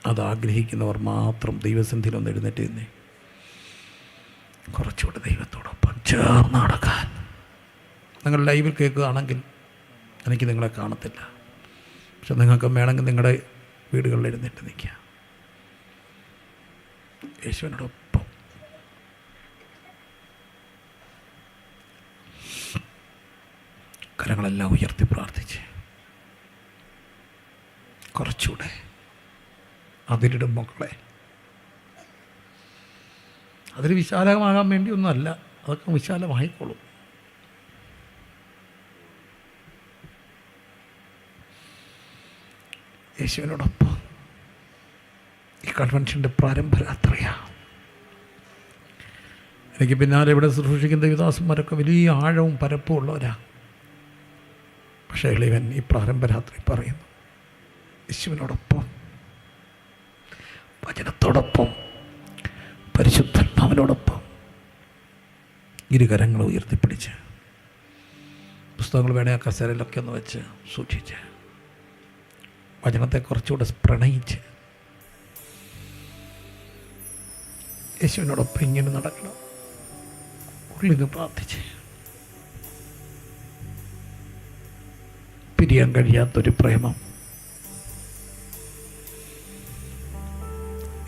അത് ആഗ്രഹിക്കുന്നവർ മാത്രം ദൈവസന്നിധിയിലൊന്ന് എഴുന്നേറ്റ് നിന്നേ. കുറച്ചുകൂടെ ദൈവത്തോടൊപ്പം ചേർന്ന് നടക്കാൻ. നിങ്ങൾ ലൈവിൽ കേൾക്കുകയാണെങ്കിൽ എനിക്ക് നിങ്ങളെ കാണത്തില്ല, പക്ഷെ നിങ്ങൾക്ക് വേണമെങ്കിൽ നിങ്ങളുടെ വീടുകളിൽ എഴുന്നേറ്റ് നിൽക്കുക. യേശുവിനോടൊപ്പം കരങ്ങളെല്ലാം ഉയർത്തി പ്രാർത്ഥിച്ച് കുറച്ചുകൂടെ അതിലിടും മക്കളെ. അതിൽ വിശാലമാകാൻ വേണ്ടി ഒന്നുമല്ല, അതൊക്കെ വിശാലമായിക്കോളും. യേശുവിനോടൊപ്പം ഈ കൺവെൻഷൻ്റെ പ്രാരംഭരാത്രയാണ്. എനിക്ക് പിന്നാലെ ഇവിടെ ശുശ്രൂഷിക്കുന്ന ദേവദാസന്മാരൊക്കെ വലിയ ആഴവും പരപ്പും ഉള്ളവരാണ്. പക്ഷേ ഇവൻ ഈ പ്രാരംഭരാത്രി പറയുന്നു, യേശുവിനോടൊപ്പം, വചനത്തോടൊപ്പം, പരിശുദ്ധാത്മാവിനോടൊപ്പം ഇരുകരങ്ങൾ ഉയർത്തിപ്പിടിച്ച്, പുസ്തകങ്ങൾ വേണേ ആ കസേരയിലൊക്കെ ഒന്ന് വെച്ച് സൂക്ഷിച്ച്, വചനത്തെ കുറച്ചുകൂടെ പ്രണയിച്ച് യേശുവിനോടൊപ്പം ഇങ്ങനെ നടക്കണം. ഉള്ളിന്ന് പ്രാർത്ഥിച്ച് പിരിയാൻ കഴിയാത്തൊരു പ്രേമം.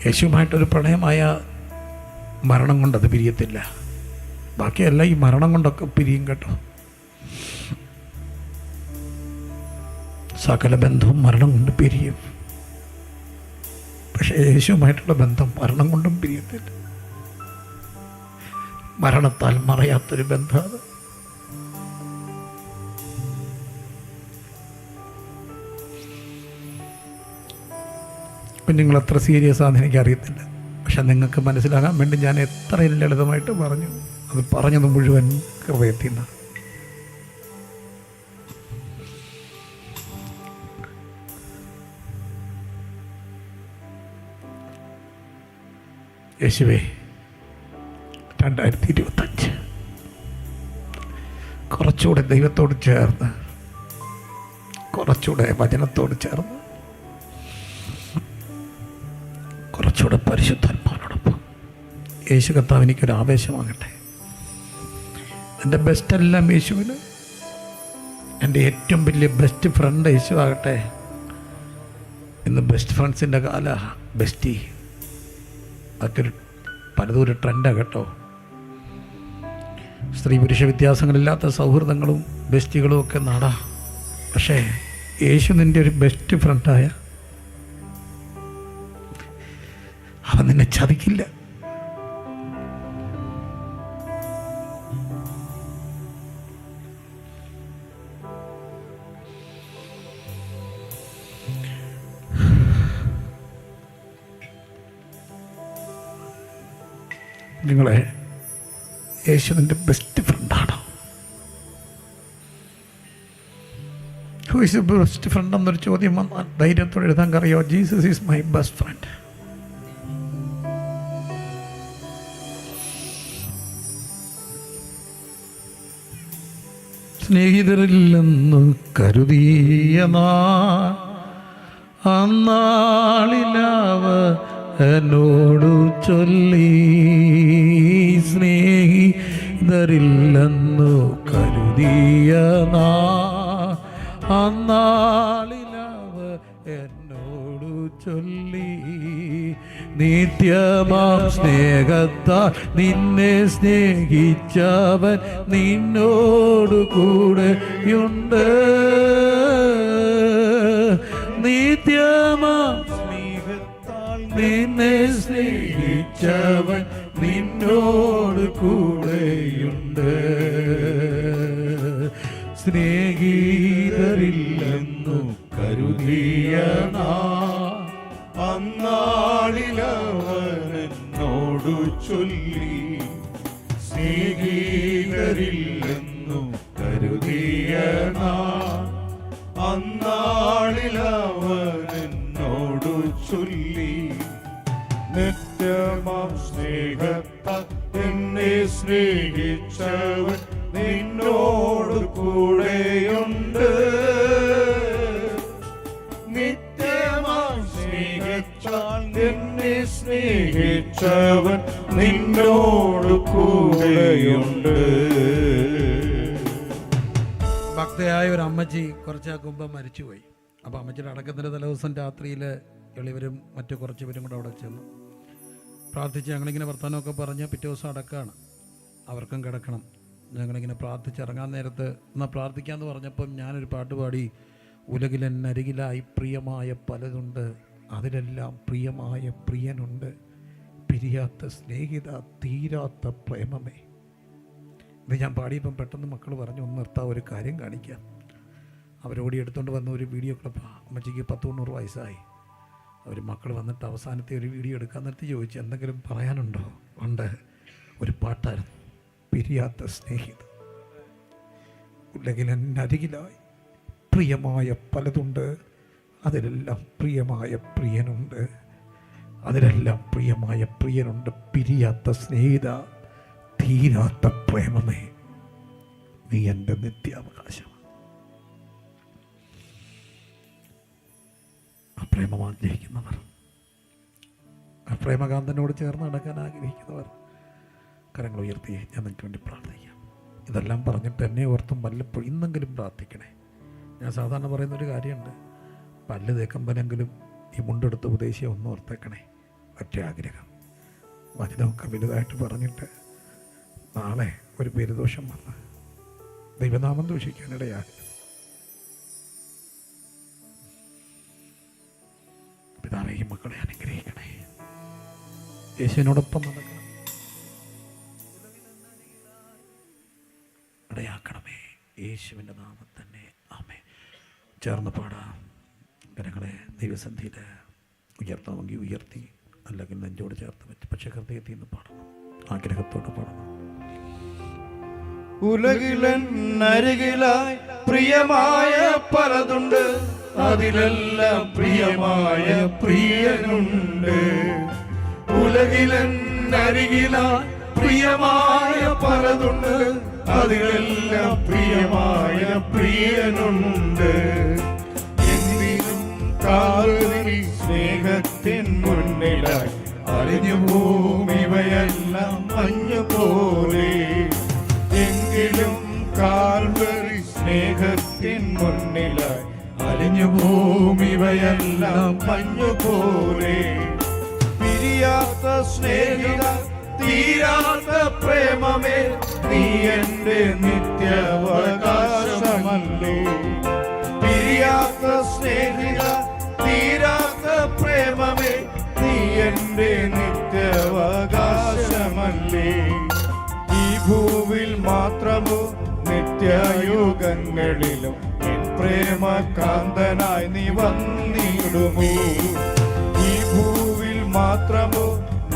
യേശുവുമായിട്ടൊരു പ്രണയമായ മരണം കൊണ്ടത് പിരിയത്തില്ല. ബാക്കിയല്ല ഈ മരണം കൊണ്ടൊക്കെ പിരിയും കേട്ടോ. സകല ബന്ധവും മരണം കൊണ്ട് പിരിയും. പക്ഷേ യേശുവുമായിട്ടുള്ള ബന്ധം മരണം കൊണ്ടും പിരിയത്തില്ല. മരണത്താൽ മറയാത്തൊരു ബന്ധം അത്. നിങ്ങൾ എത്ര സീരിയസ് ആണെന്ന് എനിക്കറിയത്തില്ല, പക്ഷെ നിങ്ങൾക്ക് മനസ്സിലാകാൻ വേണ്ടി ഞാൻ എത്ര ലളിതമായിട്ട് പറഞ്ഞു. അത് പറഞ്ഞത് മുഴുവൻ ഹൃദയത്തിൽ നിന്ന്. യേശുവേ, 2025 കുറച്ചുകൂടെ ദൈവത്തോട് ചേർന്ന്, കുറച്ചുകൂടെ വചനത്തോട് ചേർന്ന്, കുറച്ചുകൂടെ പരിശുദ്ധാത്മാവിനോടൊപ്പം. യേശു കർത്താവ് എനിക്കൊരു ആവേശമാകട്ടെ. എൻ്റെ ബെസ്റ്റെല്ലാം യേശുവിന്. എൻ്റെ ഏറ്റവും വലിയ ബെസ്റ്റ് ഫ്രണ്ട് യേശു ആകട്ടെ. ഇന്ന് ബെസ്റ്റ് ഫ്രണ്ട്സിൻ്റെ കാല. ബെസ്റ്റി അതൊക്കെ ഒരു പലതൊരു ട്രെൻഡാണ് കേട്ടോ. സ്ത്രീ പുരുഷ വ്യത്യാസങ്ങളില്ലാത്ത സൗഹൃദങ്ങളും ബെസ്റ്റികളും ഒക്കെ നാടാ. പക്ഷേ യേശു നിൻ്റെ ഒരു ബെസ്റ്റ് ഫ്രണ്ടായ അവൻ നിന്നെ ചതിക്കില്ല. നിങ്ങളെ യേശുവിൻ്റെ ബെസ്റ്റ് ഫ്രണ്ടാണ്. Who is a best friend എന്നൊരു ചോദ്യം വന്നാൽ ധൈര്യത്തോടെ എഴുതാൻ അറിയോ? Jesus is my best friend. സ്നേഹിതരില്ലെന്നു കരുതിയ അന്നാളിലാവ എന്നോടു ചൊല്ലി, സ്നേഹിതരില്ലെന്നു കരുതിയ അന്നാളിലാവ എന്നോടു ചൊല്ലി, നിത്യമാം സ്നേഹത്താൽ നിന്നെ സ്നേഹിച്ചവൻ നിന്നോടു കൂടെയുണ്ട്. നിത്യമാം സ്നേഹത്താൽ നിന്നെ സ്നേഹിച്ചവൻ നിന്നോട് കൂടെയുണ്ട്. സ്നേഹിതരില്ലെന്നു കരുതിയ അന്നാളിലവൻ എന്നോടു ചൊല്ലി, സ്നേഹിതരില്ലെന്നു കരുതിയ അന്നാളിലവൻ എന്നോടു ചൊല്ലി, നിത്യമാം സ്നേഹത്താൽ എന്നെ സ്നേഹിച്ചവൻ നിന്നോട് കൂടെയുണ്ട്. നിത്യമാം സ്നേഹിച്ചാൽ എന്നെ സ്നേഹിച്ചവൻ നിന്നോട് കൂടെയുണ്ട്. ഭക്തയായ ഒരു അമ്മച്ചി കുറച്ചാൾക്ക് മുമ്പ് മരിച്ചുപോയി. അപ്പോൾ അമ്മച്ചിയുടെ അടക്കത്തിൻ്റെ തലേദിവസം രാത്രിയിൽ എളിവരും മറ്റു കുറച്ച് പേരും കൂടെ അവിടെ ചെന്നു പ്രാർത്ഥിച്ച് ഞങ്ങളിങ്ങനെ വർത്തമാനമൊക്കെ പറഞ്ഞ് പിറ്റേ ദിവസം അടക്കമാണ്. അവർക്കും കിടക്കണം. ഞങ്ങളിങ്ങനെ പ്രാർത്ഥിച്ചിറങ്ങാൻ നേരത്ത് എന്നാൽ പ്രാർത്ഥിക്കാമെന്ന് പറഞ്ഞപ്പം ഞാനൊരു പാട്ട് പാടി, ഉലകിലെന്നരികിലായി പ്രിയമായ പലതുണ്ട്, അതിലെല്ലാം പ്രിയമായ പ്രിയനുണ്ട്, പിരിയാത്ത സ്നേഹിത തീരാത്ത പ്രേമമേ. ഇത് ഞാൻ പാടിയപ്പം പെട്ടെന്ന് മക്കൾ പറഞ്ഞു, ഒന്ന് നിർത്താൻ ഒരു കാര്യം കാണിക്കാം. അവരോടി എടുത്തുകൊണ്ട് വന്ന ഒരു വീഡിയോ ക്ലിപ്പാണ്. അമ്മച്ചിക്ക് 190 വയസ്സായി. അവർ മക്കൾ വന്നിട്ട് അവസാനത്തെ ഒരു വീഡിയോ എടുക്കാൻ നിർത്തി ചോദിച്ചു, എന്തെങ്കിലും പറയാനുണ്ടോ? ഉണ്ട്. ഒരു പാട്ടായിരുന്നു, പിരിയാത്ത സ്നേഹിത. ഉലകിലെന്നരികിലായി പ്രിയമായ പലതുണ്ട്, അതിലെല്ലാം പ്രിയമായ പ്രിയനുണ്ട്, അതിലെല്ലാം പ്രിയമായ പ്രിയനുണ്ട്, പിരിയാത്ത സ്നേഹിത തീരാത്ത പ്രേമമേ, നീ എൻ്റെ നിത്യാവകാശമാണ്. ആ പ്രേമം ആഗ്രഹിക്കുന്നവർ, ആ പ്രേമകാന്തനോട് ചേർന്ന് നടക്കാൻ ആഗ്രഹിക്കുന്നവർ കരങ്ങൾ ഉയർത്തി ഞാൻ നിങ്ങൾക്ക് വേണ്ടി പ്രാർത്ഥിക്കാം. ഇതെല്ലാം പറഞ്ഞിട്ട് എന്നെ ഓർത്തും വല്ലപ്പോഴും ഇന്നെങ്കിലും പ്രാർത്ഥിക്കണേ. ഞാൻ സാധാരണ പറയുന്നൊരു കാര്യമുണ്ട്, പല്ല് തേക്കുമ്പോഴെങ്കിലും ഈ മുണ്ടെടുത്ത് ഉപദേശിയെ ഒന്ന് ഓർത്തേക്കണേ. ഒറ്റ ആഗ്രഹം. വചനമൊക്കെ വലുതായിട്ട് പറഞ്ഞിട്ട് നാളെ ഒരു പേരുദോഷം വന്ന് ദൈവനാമം ദൂഷിക്കാനിടയാകരുത്. പിതാവേ, ഈ മക്കളെ അനുഗ്രഹിക്കണേ. യേശുവിനോടൊപ്പം നടക്കണം, ഇടയാക്കണമേ. യേശുവിൻ്റെ നാമം തന്നെ ആമേൻ. ചേർന്ന് പാടാം. കരങ്ങളെ ദൈവസന്ധിയിൽ ഉയർത്താമെങ്കിൽ ഉയർത്തി, അല്ലെങ്കിൽ നെഞ്ചോട് ചേർത്ത് വെച്ച്, പക്ഷേ ഹൃദയത്തിൽ നിന്ന് പാടണം, ആഗ്രഹത്തോടെ പാടണം. ഉലകിലെന്നരികിലായി പ്രിയമായ പലതുണ്ട്, അതിലെല്ലാം പ്രിയമായ പ്രിയനുണ്ട്. ഉലകിലെന്നരികിലായി പ്രിയമായ പലതുണ്ട്, അതിലെല്ലാം പ്രിയമായ പ്രിയനുണ്ട്. എന്തിനും കാലി സ്നേഹത്തിൻ മുന്നിലായി അലിഞ്ഞു ഭൂമിവയെല്ലാം മഞ്ഞു പോലെ. എങ്കിലും കാൽവരി സ്നേഹത്തിൻ മുന്നിലായി അലിഞ്ഞു ഭൂമിവയെല്ലാം മഞ്ഞു പോലെ. പിരിയാത്ത സ്നേഹിത തീരാത്ത പ്രേമമേ, നീ എൻ്റെ നിത്യാവകാശമല്ലേ. പിരിയാത്ത സ്നേഹിത തീരാത്ത പ്രേമമേ, നീ എൻ്റെ നിത്യാവകാശമല്ലേ. ഈ ഭൂവിൽ മാത്രമോ നിത്യയുഗങ്ങളിലും എൻ പ്രേമകാന്തനായി നീ വന്നിടുമോ. ഈ ഭൂവിൽ മാത്രമോ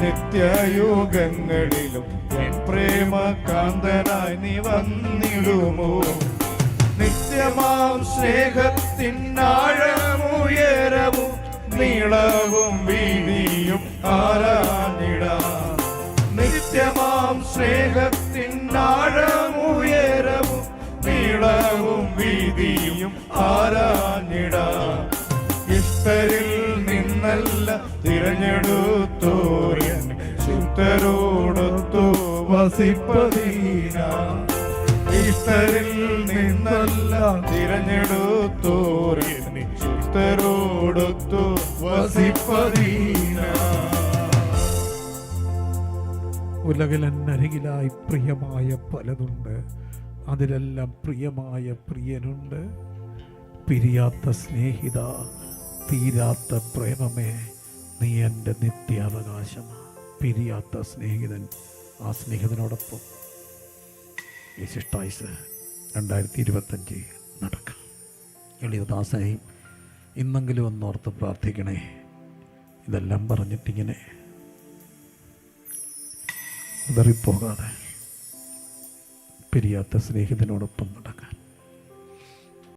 നിത്യയുഗങ്ങളിലും എൻ പ്രേമകാന്തനായി നീ വന്നിടുമോ? നിത്യമാം സ്നേഹത്തിൻ ആഴമുയരവും നീളവും വീതിയും ആരാഞ്ഞിടാം. നിത്യമാം സ്നേഹത്തിൻ ആഴമുയരവും നീളവും വീതിയും ആരാഞ്ഞിടാം. ഇഷ്ടരിൽ നിന്നല്ല തിരഞ്ഞെടുത്തോരൻ ശുദ്ധരോടൊത്തു വസിപ്പതീന. ഇഷ്ടരിൽ നിന്നല്ല തിരഞ്ഞെടുത്തോരൻ ശുദ്ധരോടൊത്തു വസിപ്പതീന. ഉലകിലരികിലായി പ്രിയമായ പലതുണ്ട്, അതിലെല്ലാം പ്രിയമായ പ്രിയനുണ്ട്. പിരിയാത്ത സ്നേഹിത, തീരാത്ത പ്രേമമേ, നീ എൻ്റെ നിത്യാവകാശമാണ്. പിരിയാത്ത സ്നേഹിതൻ, ആ സ്നേഹിതനോടൊപ്പം ഈ ശിഷ്ടായുസ് 2025 നടക്കാം. എളിയദാസനെയും ഇന്നെങ്കിലും ഒന്നോർത്ത് പ്രാർത്ഥിക്കണേ. ഇതെല്ലാം പറഞ്ഞിട്ടിങ്ങനെ ഉതറിപ്പോകാതെ പിരിയാത്ത സ്നേഹിതനോടൊപ്പം നടക്കാൻ.